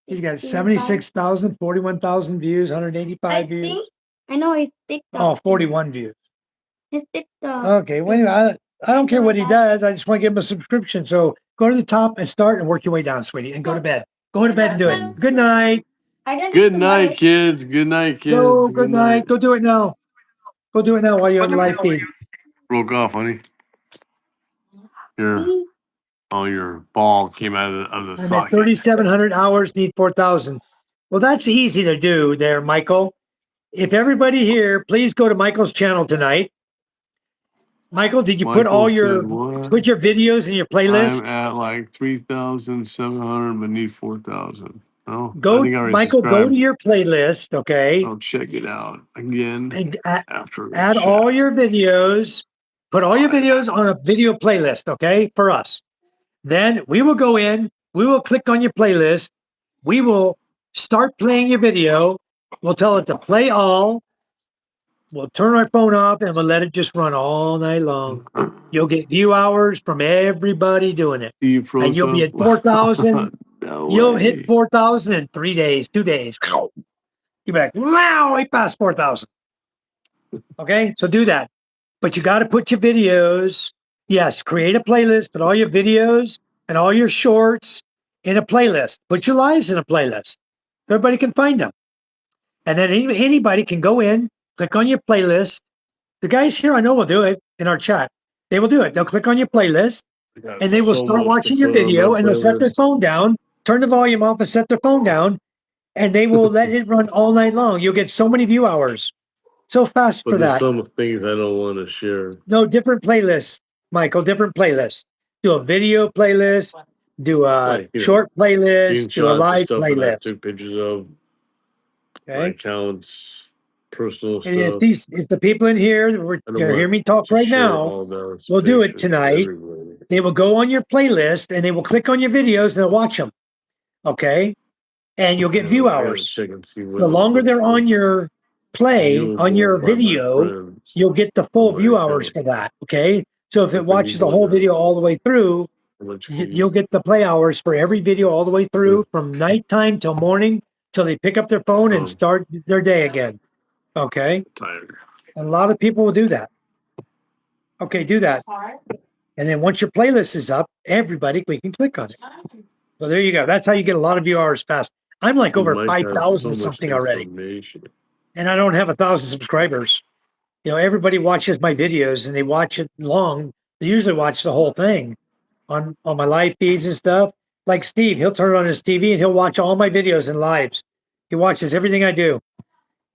He's got 16,000? 76,000, 41,000 views, I 185 views. think I know his TikTok. Oh, 41 views. His TikTok. Okay, well, anyway, I don't care what he does. I just want to give him a subscription. So go to the top and start and work your way down, sweetie, and go to bed. Go to bed and do it. Good night. I don't Good think night, kids. Good night, kids. Go, good night. Go do it now. Go do it now while you're on the live feed. Broke off, honey. Your See? your ball came out of the I'm at socket. 3,700 hours, need 4,000. Well, that's easy to do there, Michael. If everybody here, please go to Michael's channel tonight. Michael, did you put all your videos in your playlist? I'm at like 3,700, but need 4,000. Oh, I Go, think I already Michael, go to subscribed. your playlist, okay? I'll check it out again And after the add chat. all your videos. Put all your videos on a video playlist, okay? For us. Then we will go in, we will click on your playlist, we will start playing your video, we'll tell it to play all, we'll turn our phone off, and we'll let it just run all night long. You'll get view hours from everybody doing it. You froze And you'll be up? at 4,000. No You'll way. hit 4,000 in 3 days, 2 days. You'll be like, wow, I passed 4,000. Okay, so do that. But you got to put your videos. Yes, create a playlist, put all your videos and all your shorts in a playlist. Put your lives in a playlist. Everybody can find them. And then anybody can go in, click on your playlist. The guys here I know will do it in our chat. They will do it. They'll click on your playlist and they will start watching your video and they'll set their phone down, turn the volume off and set their phone down, and they will let it run all night long. You'll get so many view hours. So fast But for there's that. some things I don't want to share. No, different playlists, Michael, different playlists. Do a video playlist, do a Like, short playlist, do a Screenshots of live stuff that I playlist. took pictures of. My Okay. accounts, personal And stuff. if the people in here, I don't hear want me talk to right share now, all those we'll do it pictures with tonight. everybody. They will go on your playlist and they will click on your videos and they'll watch them. Okay. And you'll get view I gotta hours. check and see The longer they're on your play, on your video, you'll get the full view hours for that. Okay. So if it watches the whole video all the way through, you'll get the play hours for every video all the way through from nighttime till morning till they pick up their phone and start their day again. Okay. Tired. And a lot of people will do that. Okay, do that. And then once your playlist is up, we can click on it. So there you go. That's how you get a lot of view hours fast. I'm like over 5,000 something already. And I don't have 1,000 subscribers. You know, everybody watches my videos and they watch it long. They usually watch the whole thing on my live feeds and stuff. Like Steve, he'll turn on his TV and he'll watch all my videos and lives. He watches everything I do.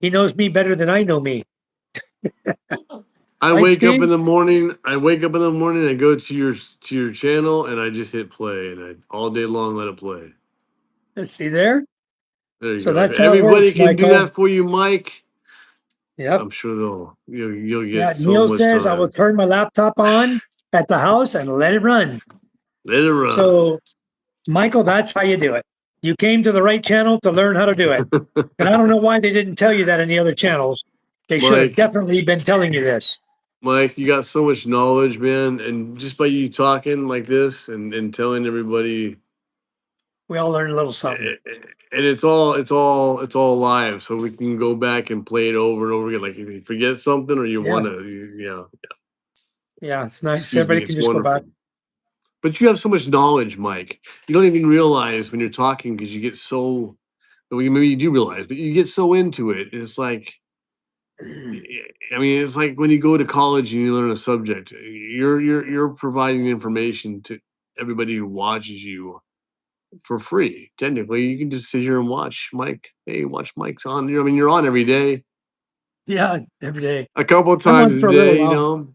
He knows me better than I know me. I Right, wake up Steve? in the morning. I go to your channel and I just hit play and I all day long let it play. Let's see there. There you So go. that's If how it everybody works, can do Michael. that for you, Mike. Yep. I'm sure you'll get Yeah, so Neil much says I time. will turn my laptop on at the house and let it run. Let it run. So, Michael, that's how you do it. You came to the right channel to learn how to do it. And I don't know why they didn't tell you that in the other channels. They should have Mike. definitely been telling you this. Mike, you got so much knowledge, man. And just by you talking like this and telling everybody We all learn a little something. And it's all live, so we can go back and play it over and over again. Like if you forget something or you Yeah. want to, yeah. Yeah, it's nice. Excuse me, Everybody can it's just go wonderful. back. But you have so much knowledge, Mike. You don't even realize when you're talking because you get so. Well, maybe you do realize, but you get so into it. It's like, I mean, it's like when you go to college and you learn a subject. You're providing information to everybody who watches you for free. Technically, you can just sit here and watch Mike. Hey, watch Mike's on. I mean, you're on every day, Yeah, every day. a couple of I'm times on a for a little day. while.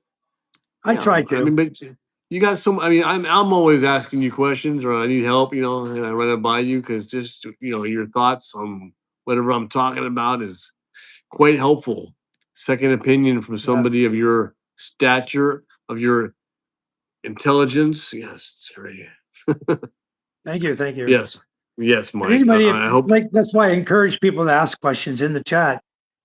I Yeah. try I to. mean, but you got some. I mean, I'm always asking you questions, or I need help. And I run it by you because just your thoughts on whatever I'm talking about is quite helpful. Second opinion from Yeah. somebody of your stature, of your intelligence. Yes, it's very. Thank you. Thank you. Yes, yes, And Mike. anybody, I hope. like, that's why I encourage people to ask questions in the chat.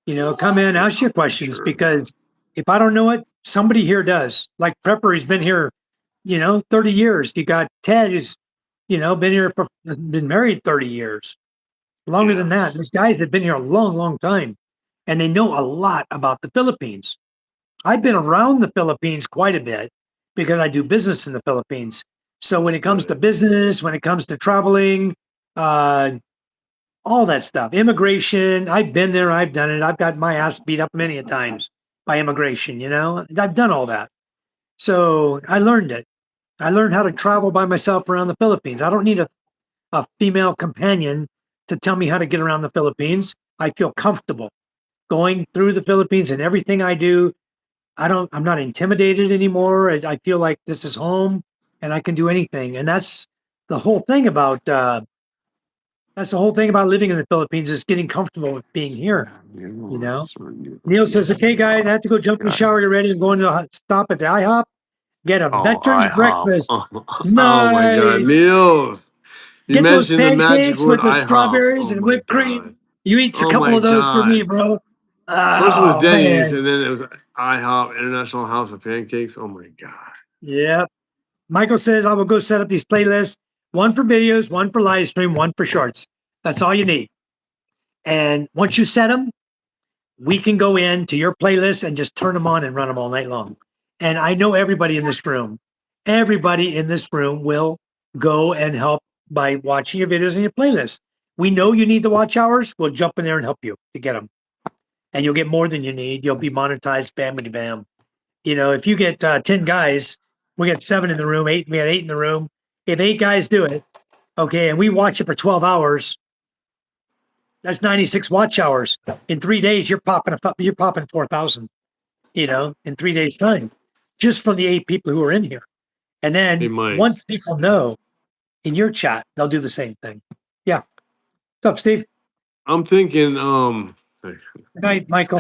Come in, ask your questions Sure. because if I don't know it, somebody here does. Like Prepper, he's been here, 30 years. You got Ted, who's, been here, been married 30 years, longer than that. Yes. There's guys that have been here a long, long time and they know a lot about the Philippines. I've been around the Philippines quite a bit because I do business in the Philippines. So when it comes to Right. business, when it comes to traveling, uh, all that stuff, immigration, I've been there, I've done it. I've got my ass beat up many a times by immigration, I've done all that. So I learned it. I learned how to travel by myself around the Philippines. I don't need a female companion to tell me how to get around the Philippines. I feel comfortable going through the Philippines and everything I do. I'm not intimidated anymore. I feel like this is home and I can do anything. And the whole thing about, that's the whole thing about living in the Philippines is getting comfortable with being here. Neil says, okay, guys, I have to go jump in the shower, get ready, and go into stop at the IHOP, get a Oh, veteran's IHOP. breakfast. Oh my God, Nice. Niels! You Get those mentioned the magic pancakes word with the IHOP. strawberries Oh and my whipped God. cream. You eat a Oh couple my of those for me, God. bro. First it was Oh, Denny's, man. and then it was IHOP, International House of Pancakes. Oh my God. Yep. Michael says, I will go set up these playlists, one for videos, one for live stream, one for shorts. That's all you need. And once you set them, we can go into your playlist and just turn them on and run them all night long. And I know everybody in this room will go and help by watching your videos and your playlist. We know you need the watch hours. We'll jump in there and help you to get them. And you'll get more than you need. You'll be monetized, bamity bam. If you get 10 guys, we got 7 in the room, we had 8 in the room. If 8 guys do it, okay, and we watch it for 12 hours, that's 96 watch hours. In 3 days, you're popping 4,000, in 3 days time, just from the 8 people who are in here. And Hey, then Mike. once people know in your chat, they'll do the same thing. Yeah. What's up, Steve? I'm thinking, Good night, Michael.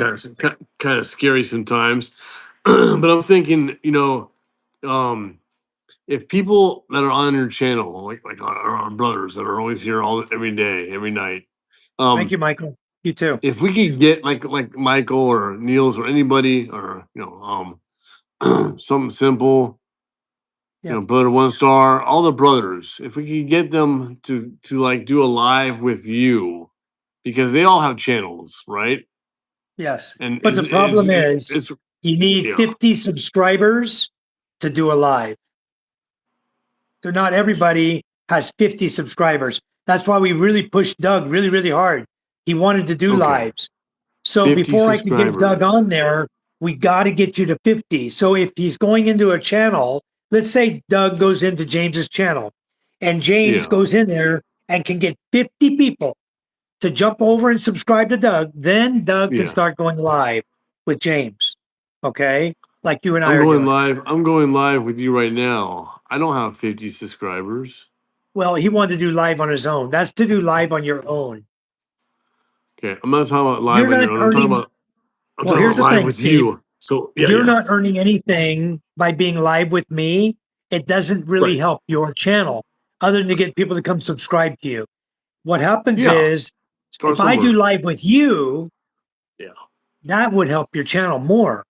kind of scary sometimes, but I'm thinking, if people that are on your channel, like our brothers that are always here every day, every night, Thank you, Michael. You too. if we could get like Michael or Niels or anybody or something simple, Yeah. brother one star, all the brothers, if we could get them to like do a live with you, because they all have channels, right? Yes. And But the problem is it's you need yeah. 50 subscribers to do a live. So not everybody has 50 subscribers. That's why we really pushed Doug really, really hard. He wanted to do Okay. lives. So 50 before I could get Doug subscribers. on there, we got to get you to 50. So if he's going into a channel, let's say Doug goes into James's channel and James Yeah. goes in there and can get 50 people to jump over and subscribe to Doug, then Doug can Yeah. start going live with James. Okay? Like you and I I'm are going doing. live. I'm going live with you right now. I don't have 50 subscribers. Well, he wanted to do live on his own. That's to do live on your own. Okay. I'm not talking about live You're on not your own. earning. I'm Well, talking here's about the live thing, with Steve. you. So You're yeah. not earning anything by being live with me. It doesn't really Right. help your channel other than to get people to come subscribe to you. What happens Yeah. is Start if I do somewhere. live with you, Yeah. that would help your channel more.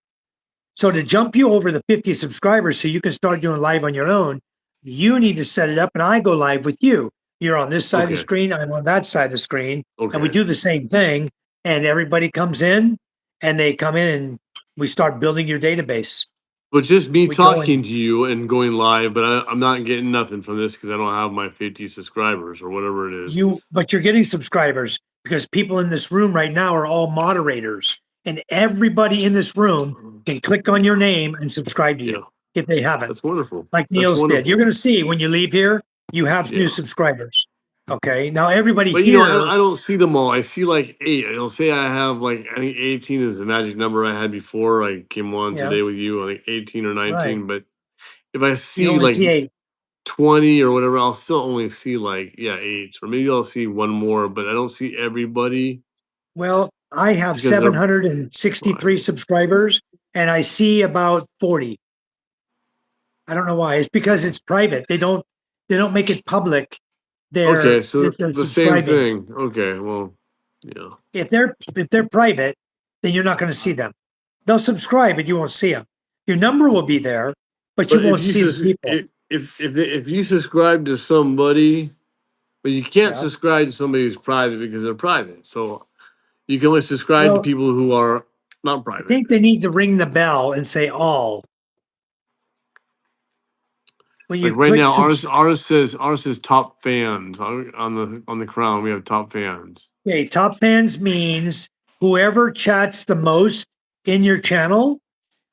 So to jump you over the 50 subscribers so you can start doing live on your own, you need to set it up and I go live with you. You're on this side of the Okay. screen. I'm on that side of the screen. And we Okay. do the same thing. And everybody comes in and they come in and we start building your database. But just me We go talking and to you and going live, but I'm not getting nothing from this because I don't have my 50 subscribers or whatever it is. but you're getting subscribers because people in this room right now are all moderators. And everybody in this room can click on your name and subscribe to Yeah, you if they haven't. that's wonderful. Like That's Niels did. You're wonderful. going to see when you leave here, you have new Yeah. subscribers. Okay. Now everybody But you know, here, I don't see them all. I see like 8. I'll say I have like I think 18 is the magic number I had before I came on yeah, today with you. I think 18 or right. 19. But if I You see only like see 8. 20 or whatever, I'll still only see like 8, or maybe I'll see one more, but I don't see everybody Well, I have because they're 763 private. subscribers and I see about 40. I don't know why. It's because it's private. They don't make it public. Okay, so That they're the same subscribing. thing. Okay, well, yeah. If they're private, then you're not going to see them. They'll subscribe, but you won't see them. Your number will be there, but you But if won't you see the just people. if you subscribe to somebody, but you can't Yeah. subscribe to somebody who's private because they're private. So you can only subscribe to Well, people who are not I private. think they need to ring the bell and say all. When Like you right click now, ours says top fans on the crown. We have top fans. okay, top fans means whoever chats the most in your channel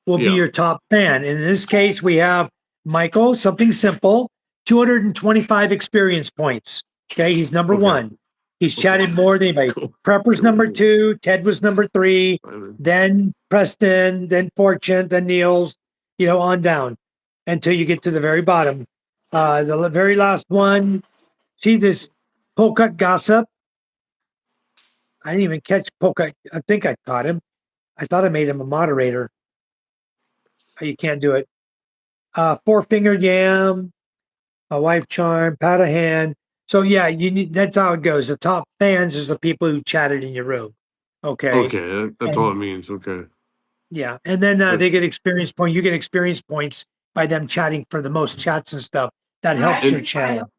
will be Yeah. your top fan. In this case, we have Michael, something simple, 225 experience points. Okay, he's number Okay. one. He's Okay. chatted more than anybody. Cool. Prepper's number 2, Ted was number 3, Private. then Preston, then Fortune, then Niels, on down until you get to the very bottom. The very last one, see this Polka gossip. I didn't even catch Polka. I think I caught him. I thought I made him a moderator. You can't do it. Four finger yam, a wife charm, pat a hand. So yeah, you need. That's how it goes. The top fans is the people who chatted in your room. Okay, Okay, that's all it and means. Okay. yeah, and then But they get experience point. You get experience points by them chatting for the most chats and stuff. That helps your and channel.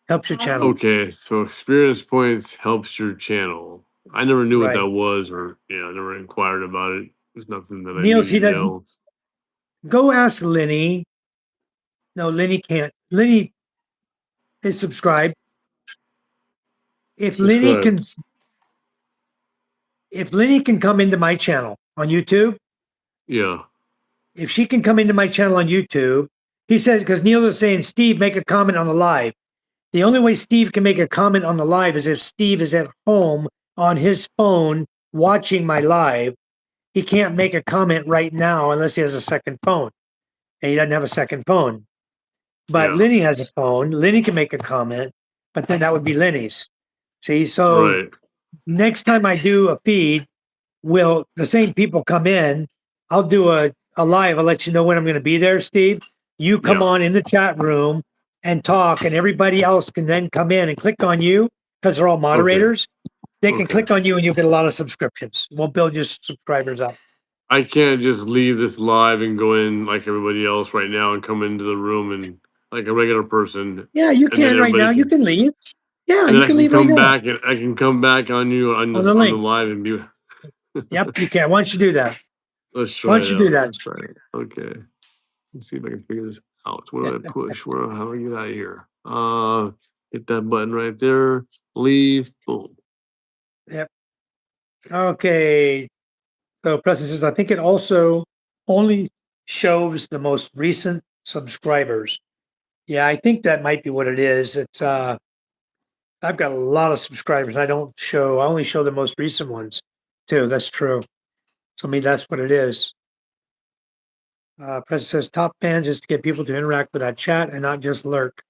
Helps your channel. okay, so experience points helps your channel. I never knew what Right. that was, or I never inquired about it. There's nothing that I Niels, he needed to doesn't. know. Go ask Lenny. No, Lenny can't. Lenny is subscribed. If Lenny can, Subscribed. if Lenny can come into my channel on YouTube, Yeah. if she can come into my channel on YouTube, he says, because Neil is saying, Steve, make a comment on the live. The only way Steve can make a comment on the live is if Steve is at home on his phone watching my live. He can't make a comment right now unless he has a second phone. And he doesn't have a second phone. But Yeah. Lenny has a phone. Lenny can make a comment, but then that would be Lenny's. See, so Right. next time I do a feed, will the same people come in? I'll do a live. I'll let you know when I'm going to be there, Steve. You come Yeah. on in the chat room and talk, and everybody else can then come in and click on you because they're all Okay. moderators. They can Okay. click on you and you'll get a lot of subscriptions. We'll build your subscribers up. I can't just leave this live and go in like everybody else right now and come into the room and like a regular person, Yeah, you and then can right now. everybody You can, can leave. Yeah, and then you I can can leave right come now back and I can come back on you on the on the link. live and be. Yep, you can. Why don't you do that? Let's Why try don't it you do out. that? Let's try it. Okay. Let's see if I can figure this out. What do I push? How do I get out of here? Hit that button right there. Leave. Boom. Yep. Okay. So Preston says, I think it also only shows the most recent subscribers. Yeah, I think that might be what it is. It's I've got a lot of subscribers. I only show the most recent ones too. That's true. So maybe that's what it is. Preston says top fans is to get people to interact with that chat and not just lurk.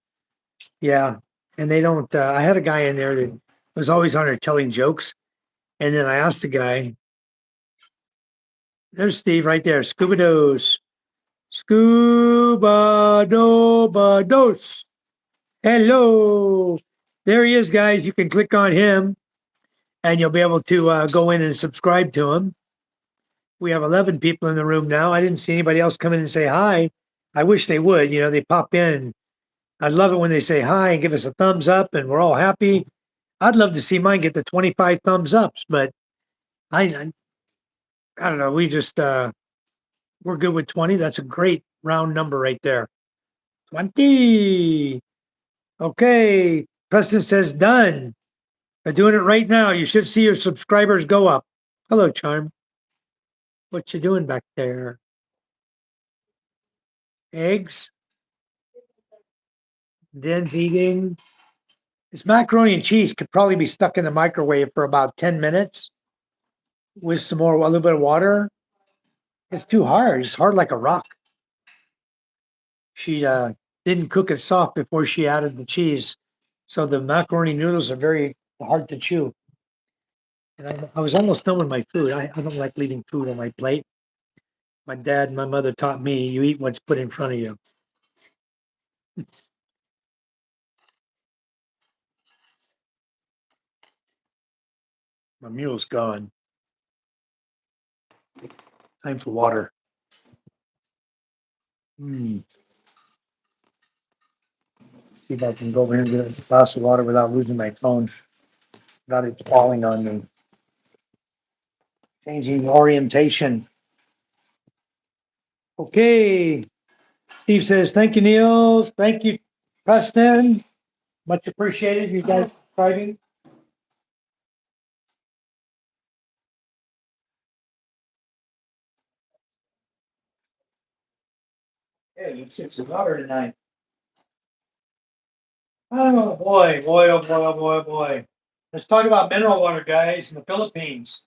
Yeah. And they don't I had a guy in there that was always on there telling jokes. And then I asked the guy, there's Steve right there, Scuba Dose. Scuba Doba Dos. Hello. There he is, guys. You can click on him and you'll be able to go in and subscribe to him. We have 11 people in the room now. I didn't see anybody else come in and say hi. I wish they would. They pop in. I love it when they say hi and give us a thumbs up and we're all happy. I'd love to see mine get the 25 thumbs ups, but I don't know. We just we're good with 20. That's a great round number right there. 20. Okay. Preston says done. They're doing it right now. You should see your subscribers go up. Hello, Charm. What you doing back there? Eggs? Den's eating. This macaroni and cheese could probably be stuck in the microwave for about 10 minutes with a little bit of water. It's too hard. It's hard like a rock. She didn't cook it soft before she added the cheese. So the macaroni noodles are very hard to chew. And I was almost done with my food. I don't like leaving food on my plate. My dad and my mother taught me you eat what's put in front of you. My mule's gone. Time for water. See if I can go over here and get a glass of water without losing my phone. Without it falling on me. Changing orientation. Okay. Steve says, thank you, Niels. Thank you, Preston. Much appreciated. You guys subscribing. Hey, you get some water tonight. Oh boy, boy, oh boy, oh boy, oh boy. Let's talk about mineral water, guys, in the Philippines.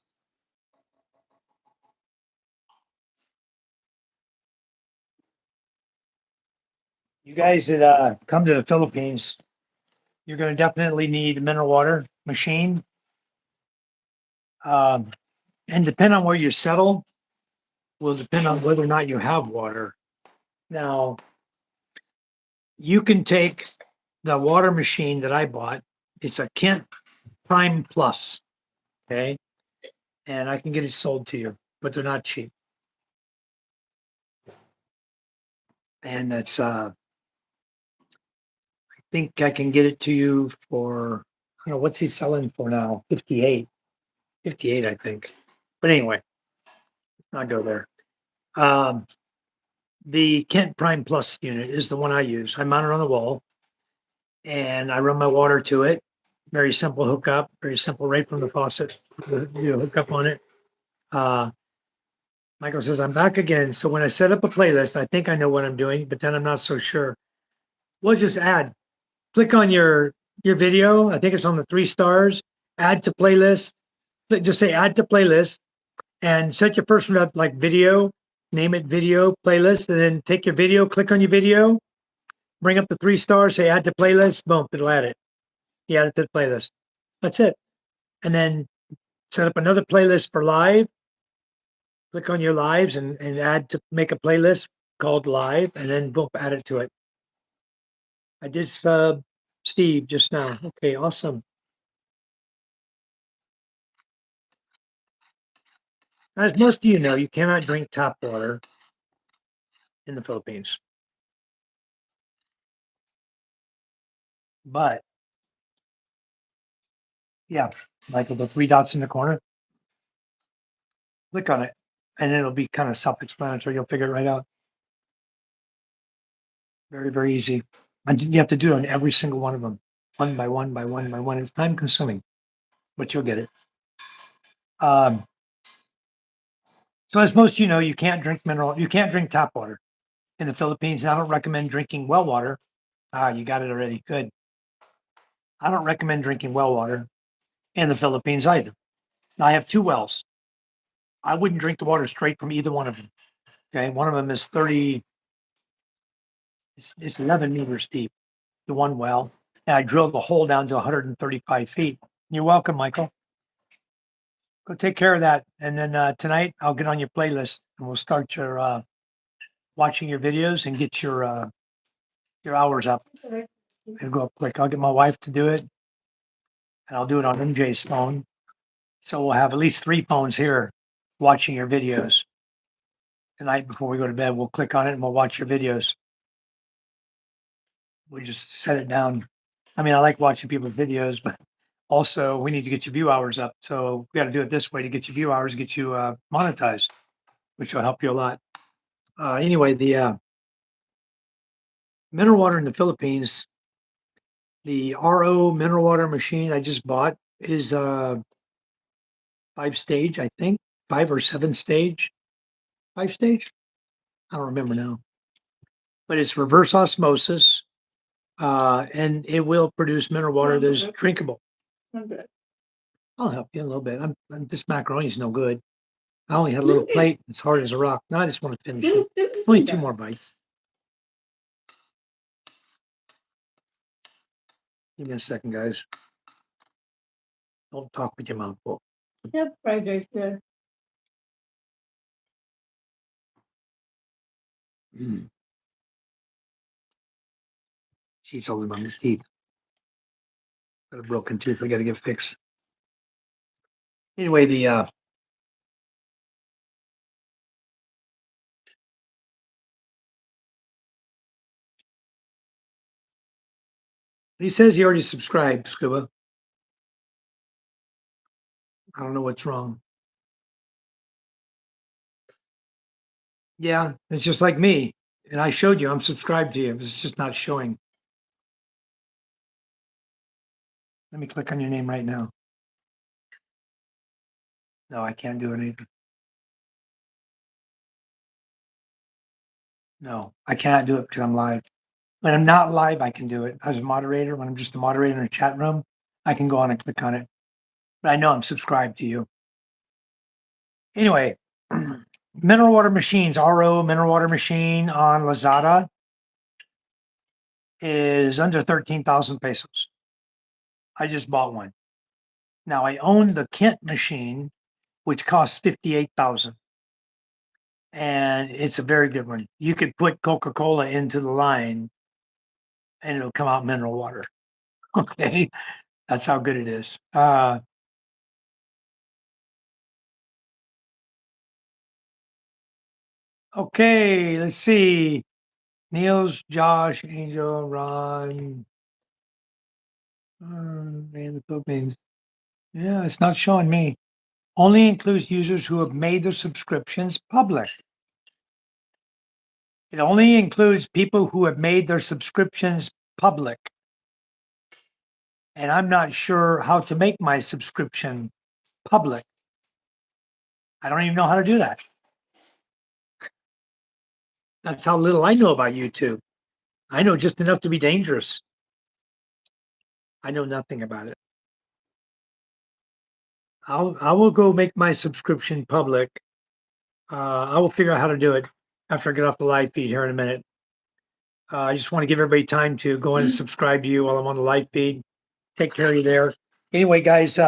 You guys that come to the Philippines, you're going to definitely need a mineral water machine. And depend on where you settle, will depend on whether or not you have water. Now, you can take the water machine that I bought. It's a Kent Prime Plus, okay? And I can get it sold to you, but they're not cheap. And it's I think I can get it to you for, I don't know, what's he selling for now? 58. 58, I think. But anyway, I'll go there. The Kent Prime Plus unit is the one I use. I mount it on the wall and I run my water to it. Very simple hookup, very simple right from the faucet. You hook up on it. Michael says, I'm back again. So when I set up a playlist, I think I know what I'm doing, but then I'm not so sure. We'll just click on your video. I think it's on the 3 stars, add to playlist. Just say add to playlist and set your first one up like video, name it video playlist, and then take your video, click on your video, bring up the 3 stars, say add to playlist, boom, it'll add it. You add it to the playlist. That's it. And then set up another playlist for live. Click on your lives and add to make a playlist called live, and then boom, add it to it. I did Steve just now. Okay, awesome. As most of you know, you cannot drink tap water in the Philippines. But yeah, like the 3 dots in the corner, click on it, and it'll be kind of self-explanatory. You'll figure it right out. Very, very easy. And you have to do it on every single one of them, one by one by one by one. It's time consuming, but you'll get it. So as most of you know, you can't drink tap water in the Philippines. And I don't recommend drinking well water. You got it already. Good. I don't recommend drinking well water in the Philippines either. Now, I have 2 wells. I wouldn't drink the water straight from either one of them. Okay. One of them is 30, it's 11 meters deep, the one well. And I drilled the hole down to 135 feet. You're welcome, Michael. Go take care of that. And then tonight I'll get on your playlist and we'll start your watching your videos and get your hours up. It'll go up quick. I'll get my wife to do it. And I'll do it on MJ's phone. So we'll have at least 3 phones here watching your videos. Tonight before we go to bed, we'll click on it and we'll watch your videos. we just set it down. I mean, I like watching people's videos, but also we need to get your view hours up. So we got to do it this way to get your view hours, get you monetized, which will help you a lot. Anyway, the mineral water in the Philippines, the RO mineral water machine I just bought is 5-stage, I think, 5 or 7-stage, 5-stage. I don't remember now, but it's reverse osmosis, and it will produce mineral water that is drinkable. Okay. I'll help you a little bit. This macaroni's no good. I only had a little plate. It's hard as a rock. No, I just want to finish it. Only 2 more bites. Give me a second, guys. Don't talk with your mouth full. Yep, fried rice there. Mm. She's holding my teeth. Got a broken tooth. I got to get fixed. Anyway, he says he already subscribed, Scuba. I don't know what's wrong. Yeah, it's just like me. And I showed you, I'm subscribed to you. It's just not showing. Let me click on your name right now. No, I can't do it either. No, I cannot do it because I'm live. When I'm not live, I can do it as a moderator. When I'm just a moderator in a chat room, I can go on and click on it. But I know I'm subscribed to you. Anyway, mineral water machines, RO mineral water machine on Lazada is under 13,000 pesos. I just bought one. Now I own the Kent machine, which costs 58,000. And it's a very good one. You could put Coca-Cola into the line and it'll come out mineral water. Okay. That's how good it is. Okay, let's see. Niels, Josh, Angel, Ron. Man, the Philippines. Yeah, it's not showing me. Only includes users who have made their subscriptions public. It only includes people who have made their subscriptions public. And I'm not sure how to make my subscription public. I don't even know how to do that. That's how little I know about YouTube. I know just enough to be dangerous. I know nothing about it. I will go make my subscription public. I will figure out how to do it after I get off the live feed here in a minute. I just want to give everybody time to go in and subscribe to you while I'm on the live feed. Take care of you there. Anyway, guys,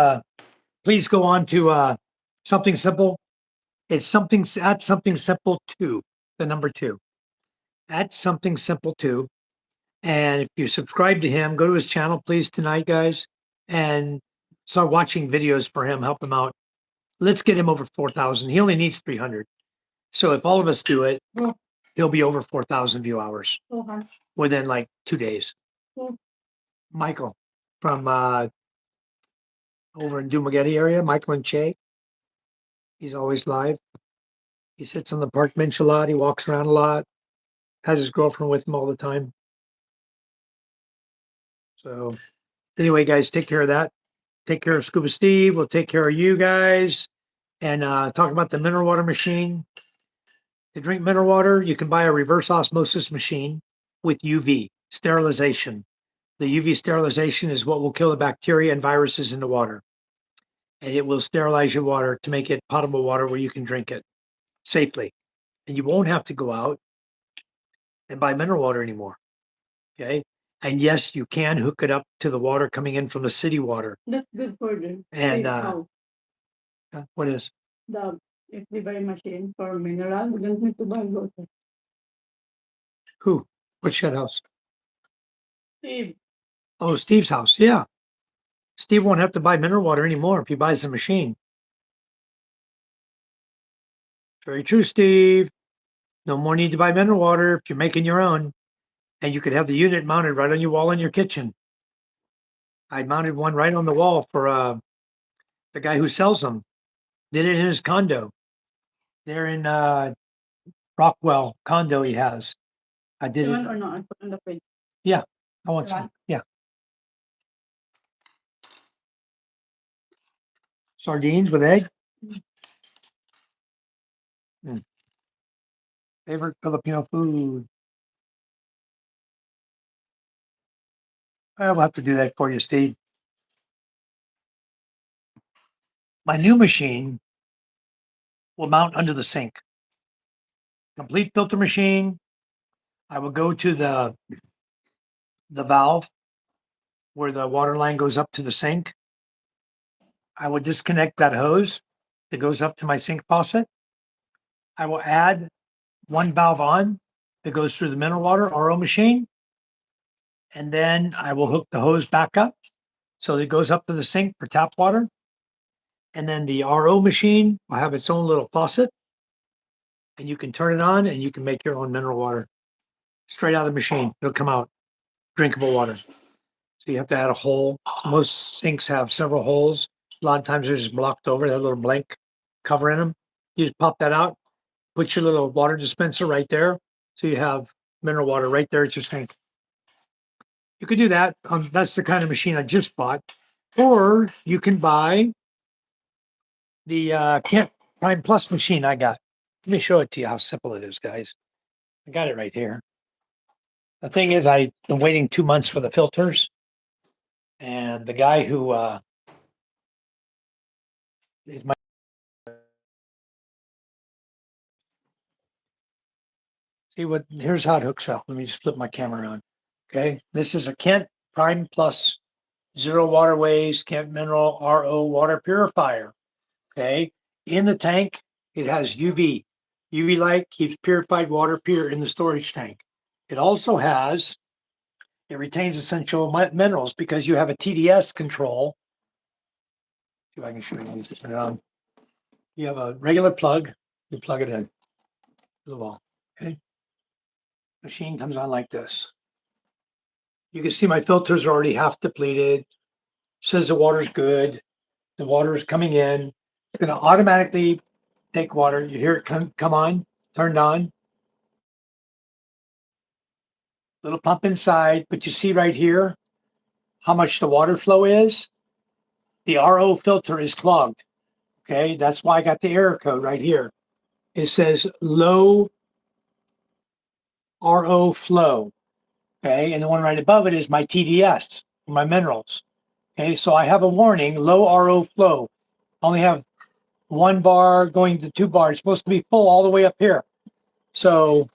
please go on to Something Simple. It's something at Something Simple 2, the number 2. At Something Simple 2. And if you subscribe to him, go to his channel, please, tonight, guys, and start watching videos for him. Help him out. Let's get him over 4,000. He only needs 300. So if all of us do it, he'll be over 4,000 view hours within like 2 days. Michael from over in Dumaguete area, Michael and Che. He's always live. He sits on the park bench a lot. He walks around a lot. Has his girlfriend with him all the time. So anyway, guys, take care of that. Take care of Scuba Steve. We'll take care of you guys. And talk about the mineral water machine. To drink mineral water, you can buy a reverse osmosis machine with UV sterilization. The UV sterilization is what will kill the bacteria and viruses in the water. And it will sterilize your water to make it potable water where you can drink it safely. And you won't have to go out and buy mineral water anymore. Okay. And yes, you can hook it up to the water coming in from the city water. That's good for them. And No, what is? the if they buy machine for mineral, we don't need to buy water. Who? What shed house? Steve, Oh, Steve's house. Yeah. Steve won't have to buy mineral water anymore if he buys the machine. Very true, Steve. No more need to buy mineral water if you're making your own. and you could have the unit mounted right on your wall in your kitchen. I mounted one right on the wall for the guy who sells them. Did it in his condo. They're in Rockwell condo he has. I did You it. want or not? I put in the fridge. Yeah, I want You some. Yeah. Sardines with egg. Favorite Filipino food. I will have to do that for you, Steve. My new machine will mount under the sink. Complete filter machine. I will go to the valve where the water line goes up to the sink. I will disconnect that hose that goes up to my sink faucet. I will add one valve on that goes through the mineral water RO machine. And then I will hook the hose back up so it goes up to the sink for tap water. And then the RO machine will have its own little faucet. And you can turn it on and you can make your own mineral water straight out of the machine. It'll come out drinkable water. So you have to add a hole. Most sinks have several holes. A lot of times they're just blocked over, that little blank cover in them. You just pop that out, put your little water dispenser right there. So you have mineral water right there at your sink. You could do that. That's the kind of machine I just bought. Or you can buy the Kent Prime Plus machine I got. Let me show it to you how simple it is, guys. I got it right here. The thing is, I've been waiting 2 months for the filters. And the guy who is my see what here's how it hooks up. Let me just flip my camera on. Okay. This is a Kent Prime Plus Zero Water Waste Kent Mineral RO water purifier. Okay. In the tank, it has UV. UV light keeps purified water pure in the storage tank. It also has, it retains essential minerals because you have a TDS control. See if I can show you. Turn it on. You have a regular plug. You plug it in to the wall. Okay. Machine comes on like this. You can see my filters are already half depleted. Says the water's good. The water is coming in. It's going to automatically take water. You hear it come on, turned on. Little pump inside, but you see right here how much the water flow is. The RO filter is clogged. Okay, that's why I got the error code right here. It says low RO flow. Okay, and the one right above it is my TDS, my minerals. Okay, so I have a warning, low RO flow. Only have 1 bar going to 2 bars. It's supposed to be full all the way up here. So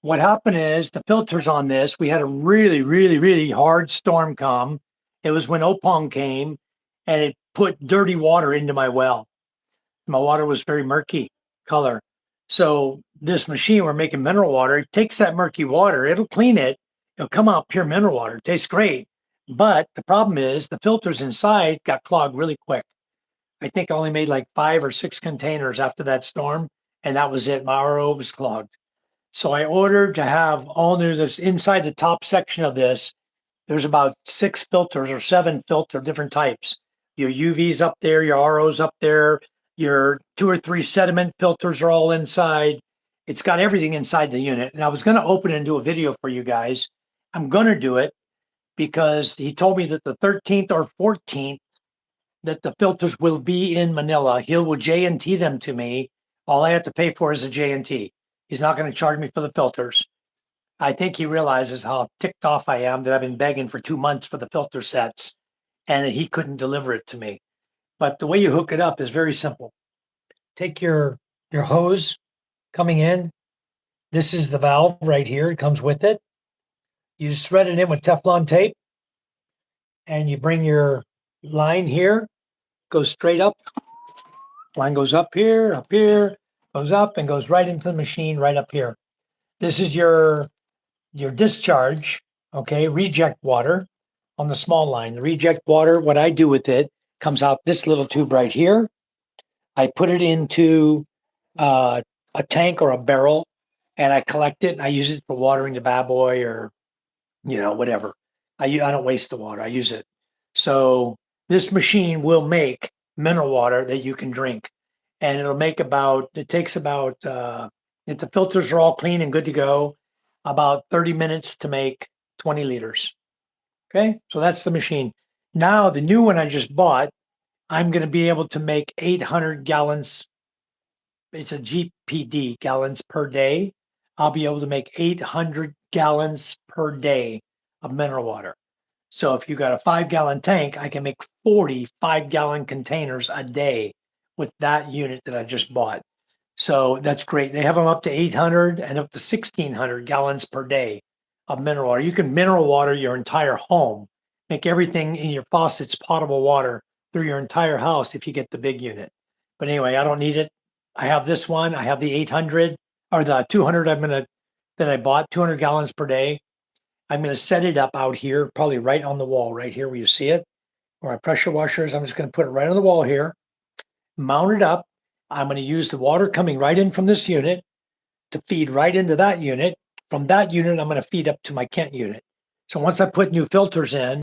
what happened is the filters on this, we had a really, really, really hard storm come. It was when Opong came and it put dirty water into my well. My water was very murky color. So this machine, we're making mineral water. It takes that murky water, it'll clean it. It'll come out pure mineral water. It tastes great. But the problem is the filters inside got clogged really quick. I think I only made like 5 or 6 containers after that storm, and that was it. My RO was clogged. So I ordered to have all new, this inside the top section of this, there's about 6 filters or 7 filter different types. Your UV's up there, your RO's up there, your 2 or 3 sediment filters are all inside. It's got everything inside the unit. And I was going to open it and do a video for you guys. I'm going to do it because he told me that the 13th or 14th that the filters will be in Manila. He will J&T them to me. All I have to pay for is a J&T. He's not going to charge me for the filters. I think he realizes how ticked off I am that I've been begging for 2 months for the filter sets and he couldn't deliver it to me. But the way you hook it up is very simple. Take your hose coming in. This is the valve right here. It comes with it. You just thread it in with Teflon tape and you bring your line here, goes straight up. Line goes up here, goes up and goes right into the machine right up here. This is your discharge, okay, reject water on the small line. The reject water, what I do with it, comes out this little tube right here. I put it into a tank or a barrel and I collect it and I use it for watering the bad boy or, whatever. I don't waste the water. I use it. So this machine will make mineral water that you can drink. And it takes about, if the filters are all clean and good to go, about 30 minutes to make 20 liters. Okay. So that's the machine. Now, the new one I just bought, I'm going to be able to make 800 gallons. It's a GPD, gallons per day. I'll be able to make 800 gallons per day of mineral water. So if you got a 5-gallon tank, I can make 40 5-gallon containers a day with that unit that I just bought. So that's great. They have them up to 800 and up to 1,600 gallons per day of mineral water. You can mineral water your entire home, make everything in your faucets potable water through your entire house if you get the big unit. But anyway, I don't need it. I have this one. I have the 800 or the 200 that I bought, 200 gallons per day. I'm going to set it up out here, probably right on the wall, right here where you see it, where my pressure washer is. I'm just going to put it right on the wall here, mount it up. I'm going to use the water coming right in from this unit to feed right into that unit. From that unit, I'm going to feed up to my Kent unit. So once I put new filters in,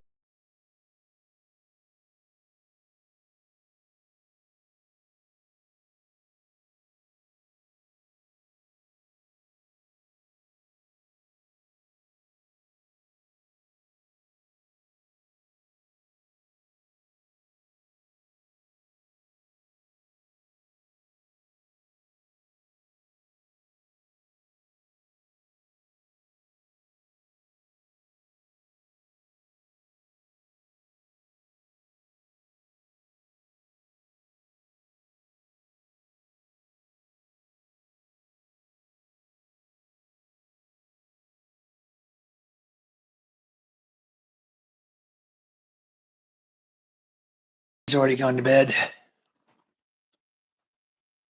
he's already gone to bed.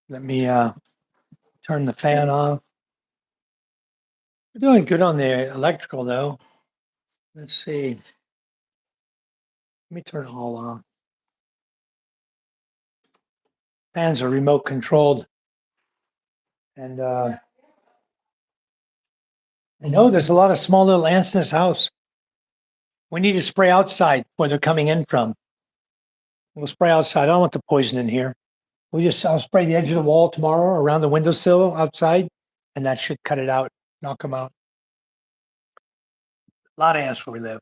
Let me turn the fan off. We're doing good on the electrical though. Let's see. Let me turn it all on. Fans are remote controlled. And I know there's a lot of small little ants in this house. We need to spray outside where they're coming in from. We'll spray outside. I don't want the poison in here. I'll spray the edge of the wall tomorrow around the windowsill outside, and that should cut it out, knock them out. A lot of ants where we live.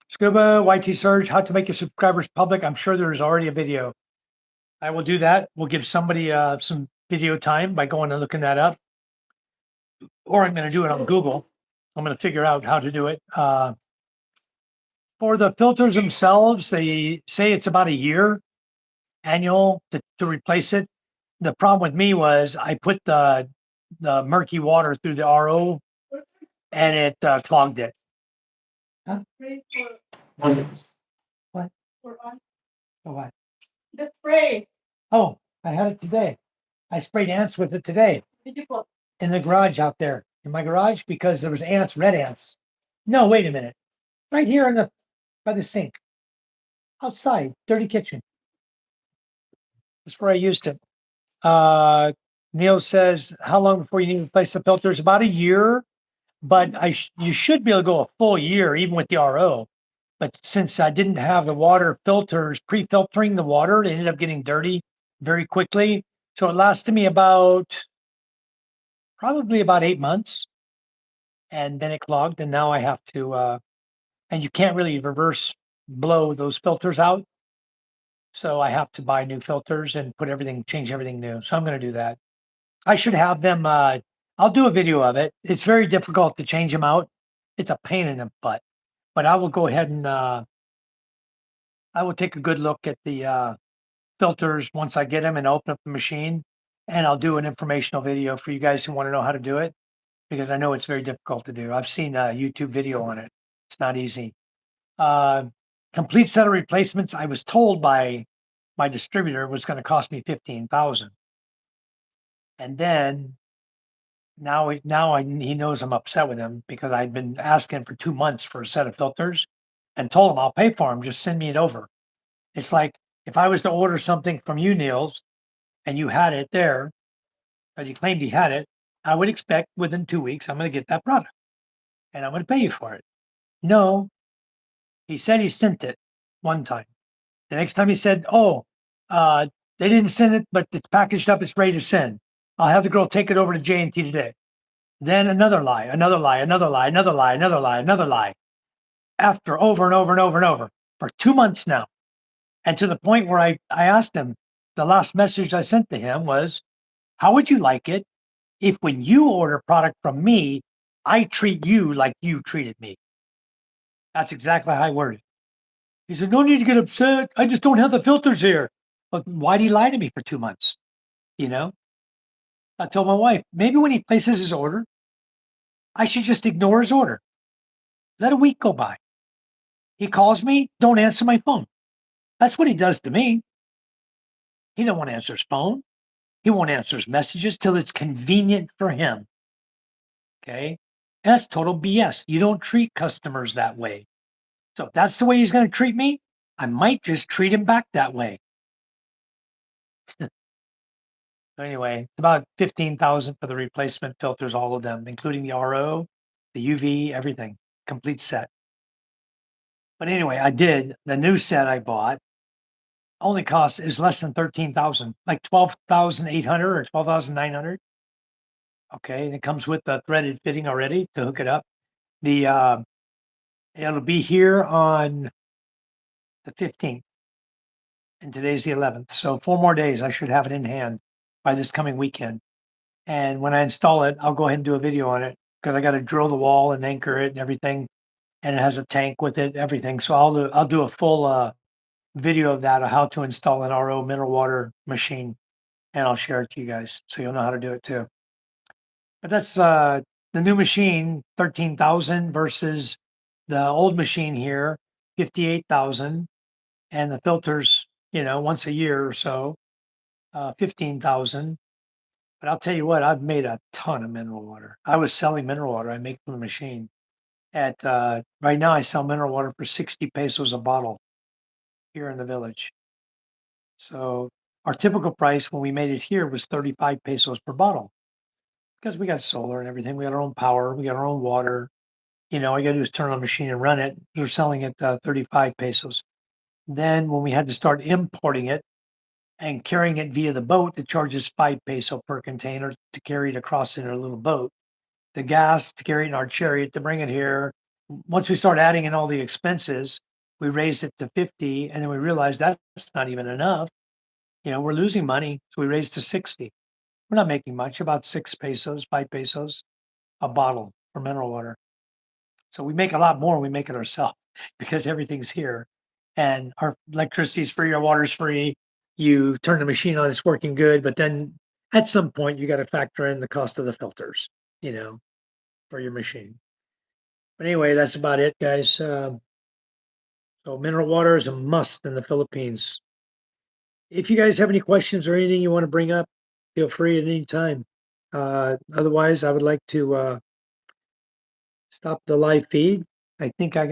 Scuba, YT Surge, how to make your subscribers public. I'm sure there's already a video. I will do that. We'll give somebody some video time by going and looking that up. Or I'm going to do it on Google. I'm going to figure out how to do it. For the filters themselves, they say it's about a year annual to replace it. The problem with me was I put the murky water through the RO and it clogged it. Huh? What? Oh, what? The spray. Oh, I had it today. I sprayed ants with it today Did you put? in the garage out there in my garage because there was ants, red ants. No, wait a minute. Right here by the sink. Outside, dirty kitchen. That's where I used it. Neil says, how long before you need to replace the filters? About a year, but you should be able to go a full year, even with the RO. But since I didn't have the water filters, pre-filtering the water, it ended up getting dirty very quickly. So it lasted me probably about 8 months. And then it clogged. And now I have to, and you can't really reverse blow those filters out. So I have to buy new filters and change everything new. So I'm going to do that. I should have them. I'll do a video of it. It's very difficult to change them out. It's a pain in the butt, but I will go ahead and I will take a good look at the filters once I get them and open up the machine, and I'll do an informational video for you guys who want to know how to do it, because I know it's very difficult to do. I've seen a YouTube video on it. It's not easy. Complete set of replacements. I was told by my distributor was going to cost me 15,000. And then he knows I'm upset with him because I've been asking for 2 months for a set of filters and told him I'll pay for them. Just send me it over. It's like if I was to order something from you, Niels, and you had it there, but you claimed you had it, I would expect within 2 weeks, I'm going to get that product and I'm going to pay you for it. No, he said he sent it one time. The next time he said, oh, they didn't send it, but it's packaged up. It's ready to send. I'll have the girl take it over to J&T today. Then another lie, another lie, another lie, another lie, another lie, another lie. After over and over and over and over for 2 months now. And to the point where I asked him, the last message I sent to him was, how would you like it if when you order product from me, I treat you like you treated me? That's exactly how I worded it. He said, no need to get upset. I just don't have the filters here. But why did he lie to me for 2 months? You know, I told my wife, maybe when he places his order, I should just ignore his order. Let a week go by. He calls me, don't answer my phone. That's what he does to me. He don't want to answer his phone. He won't answer his messages till it's convenient for him. Okay. That's total BS. You don't treat customers that way. So if that's the way he's going to treat me, I might just treat him back that way. Anyway, it's about 15,000 for the replacement filters, all of them, including the RO, the UV, everything, complete set. But anyway, I did the new set I bought. Only cost is less than 13,000, like 12,800 or 12,900. Okay, and it comes with the threaded fitting already to hook it up. The it'll be here on the 15th, and today's the 11th. So 4 more days, I should have it in hand by this coming weekend. And when I install it, I'll go ahead and do a video on it because I got to drill the wall and anchor it and everything. And it has a tank with it, everything. So I'll do a full video of that, of how to install an RO mineral water machine, and I'll share it to you guys so you'll know how to do it too. But that's the new machine, 13,000 versus the old machine here, 58,000, and the filters, once a year or so, 15,000. But I'll tell you what, I've made a ton of mineral water. I was selling mineral water I make from the machine. At right now, I sell mineral water for 60 pesos a bottle here in the village. So our typical price when we made it here was 35 pesos per bottle because we got solar and everything. We got our own power, we got our own water. All you got to do is turn on the machine and run it. They're selling it 35 pesos. Then when we had to start importing it and carrying it via the boat, it charges 5 peso per container to carry it across in a little boat. The gas to carry it in our chariot to bring it here. Once we start adding in all the expenses, we raised it to 50, and then we realized that's not even enough. We're losing money, so we raised to 60. We're not making much, about 6 pesos, 5 pesos a bottle for mineral water. So we make a lot more when we make it ourselves because everything's here and our electricity's free, our water's free. You turn the machine on, it's working good, but then at some point you got to factor in the cost of the filters, for your machine. But anyway, that's about it, guys. So mineral water is a must in the Philippines. If you guys have any questions or anything you want to bring up, feel free at any time. Otherwise, I would like to stop the live feed. I think I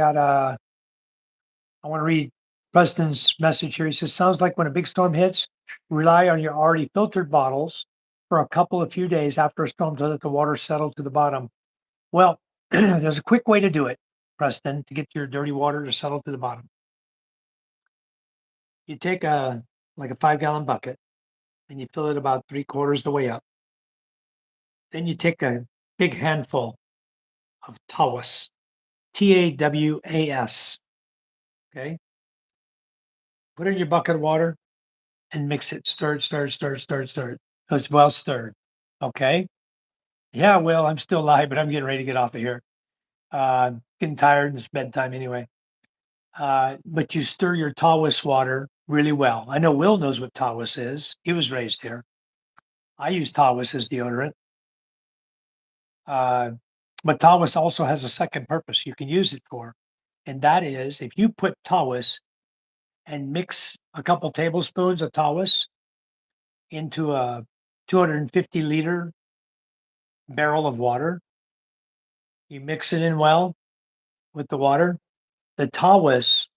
want to read Preston's message here. He says, sounds like when a big storm hits, rely on your already filtered bottles for a couple of few days after a storm to let the water settle to the bottom. Well, there's a quick way to do it, Preston, to get your dirty water to settle to the bottom. You take a 5-gallon bucket and you fill it about 3/4 the way up. Then you take a big handful of tawas, TAWAS. Okay. Put it in your bucket of water and mix it. Stir it, stir it, stir it, stir it, stir it. So it's well stirred. Okay. Yeah, well, I'm still live, but I'm getting ready to get off of here. Getting tired. It's bedtime anyway. But you stir your tawas water really well. I know Will knows what tawas is. He was raised here. I use tawas as deodorant. But tawas also has a second purpose you can use it for. And that is if you put tawas and mix a couple tablespoons of tawas into a 250-liter barrel of water, you mix it in well with the water, the tawas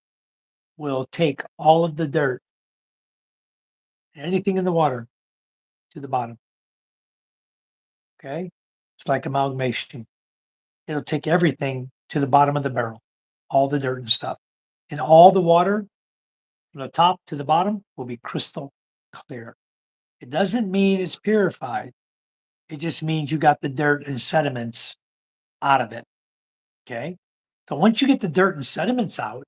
will take all of the dirt, anything in the water, to the bottom. Okay. It's like amalgamation. It'll take everything to the bottom of the barrel, all the dirt and stuff. And all the water from the top to the bottom will be crystal clear. It doesn't mean it's purified. It just means you got the dirt and sediments out of it. Okay. So once you get the dirt and sediments out,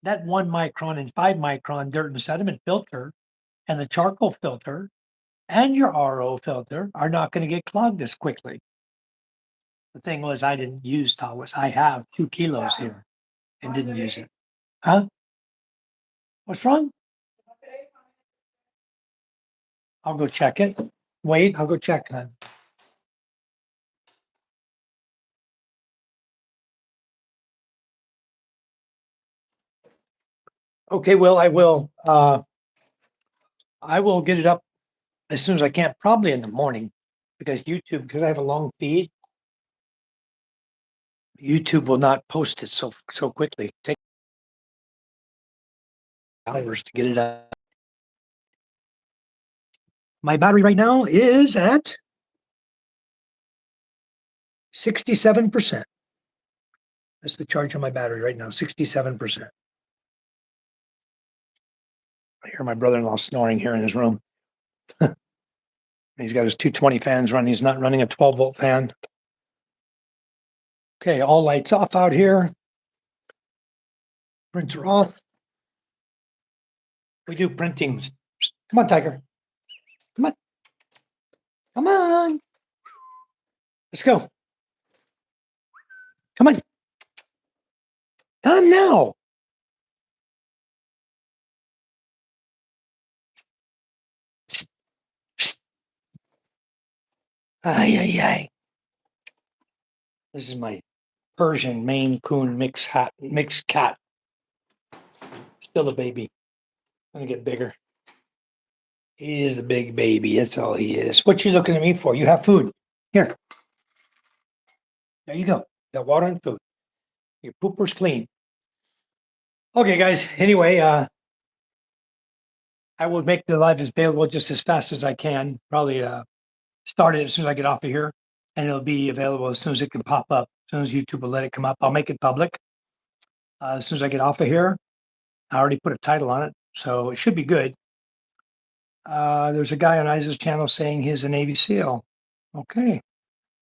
that 1 micron and 5 micron dirt and sediment filter and the charcoal filter and your RO filter are not going to get clogged as quickly. The thing was, I didn't use Tawas. I have 2 kilos here and didn't use it. Huh? What's wrong? I'll go check it. Wait, I'll go check, hon. Okay, Will, I will. I will get it up as soon as I can, probably in the morning, because because I have a long feed, YouTube will not post it so quickly. Take hours to get it up. My battery right now is at 67%. That's the charge on my battery right now, 67%. I hear my brother-in-law snoring here in his room. He's got his 220 fans running. He's not running a 12-volt fan. Okay, all lights off out here. Printer off. We do printing. Come on, Tiger. Come on. Come on. Let's go. Come on. Come now. Ay, ay, ay. This is my Persian Maine Coon mixed cat. Still a baby. Gonna get bigger. He is a big baby. That's all he is. What you looking at me for? You have food. Here. There you go. Got water and food. Your pooper's clean. Okay, guys. Anyway, I will make the live available just as fast as I can. Probably start it as soon as I get off of here, and it'll be available as soon as it can pop up. As soon as YouTube will let it come up, I'll make it public. As soon as I get off of here, I already put a title on it, so it should be good. There's a guy on Isaac's channel saying he's a Navy SEAL. Okay.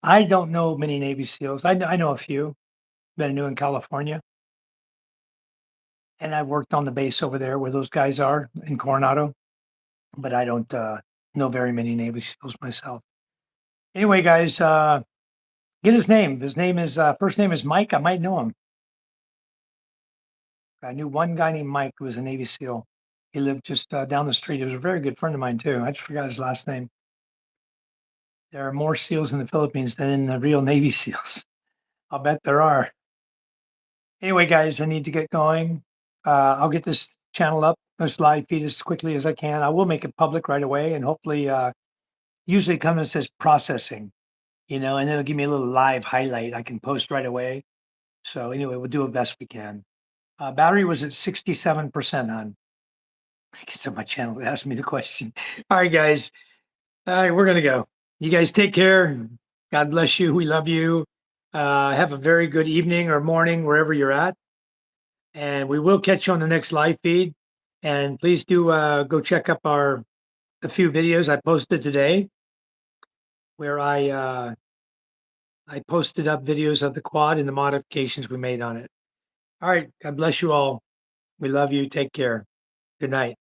I don't know many Navy SEALs. I know a few. Been new in California. And I've worked on the base over there where those guys are in Coronado. But I don't know very many Navy SEALs myself. Anyway, guys, get his name. His name is, first name is Mike. I might know him. I knew one guy named Mike who was a Navy SEAL. He lived just down the street. He was a very good friend of mine, too. I just forgot his last name. There are more SEALs in the Philippines than in the real Navy SEALs. I'll bet there are. Anyway, guys, I need to get going. I'll get this channel up, this live feed as quickly as I can. I will make it public right away, and hopefully, usually it comes and says processing, and then it'll give me a little live highlight I can post right away. So anyway, we'll do the best we can. Battery was at 67% on. It's on my channel to ask me the question. All right, guys. All right, we're gonna go. You guys take care. God bless you. We love you. Have a very good evening or morning wherever you're at. And we will catch you on the next live feed. And please do go check up the few videos I posted today, where I posted up videos of the quad and the modifications we made on it. All right. God bless you all. We love you. Take care. Good night.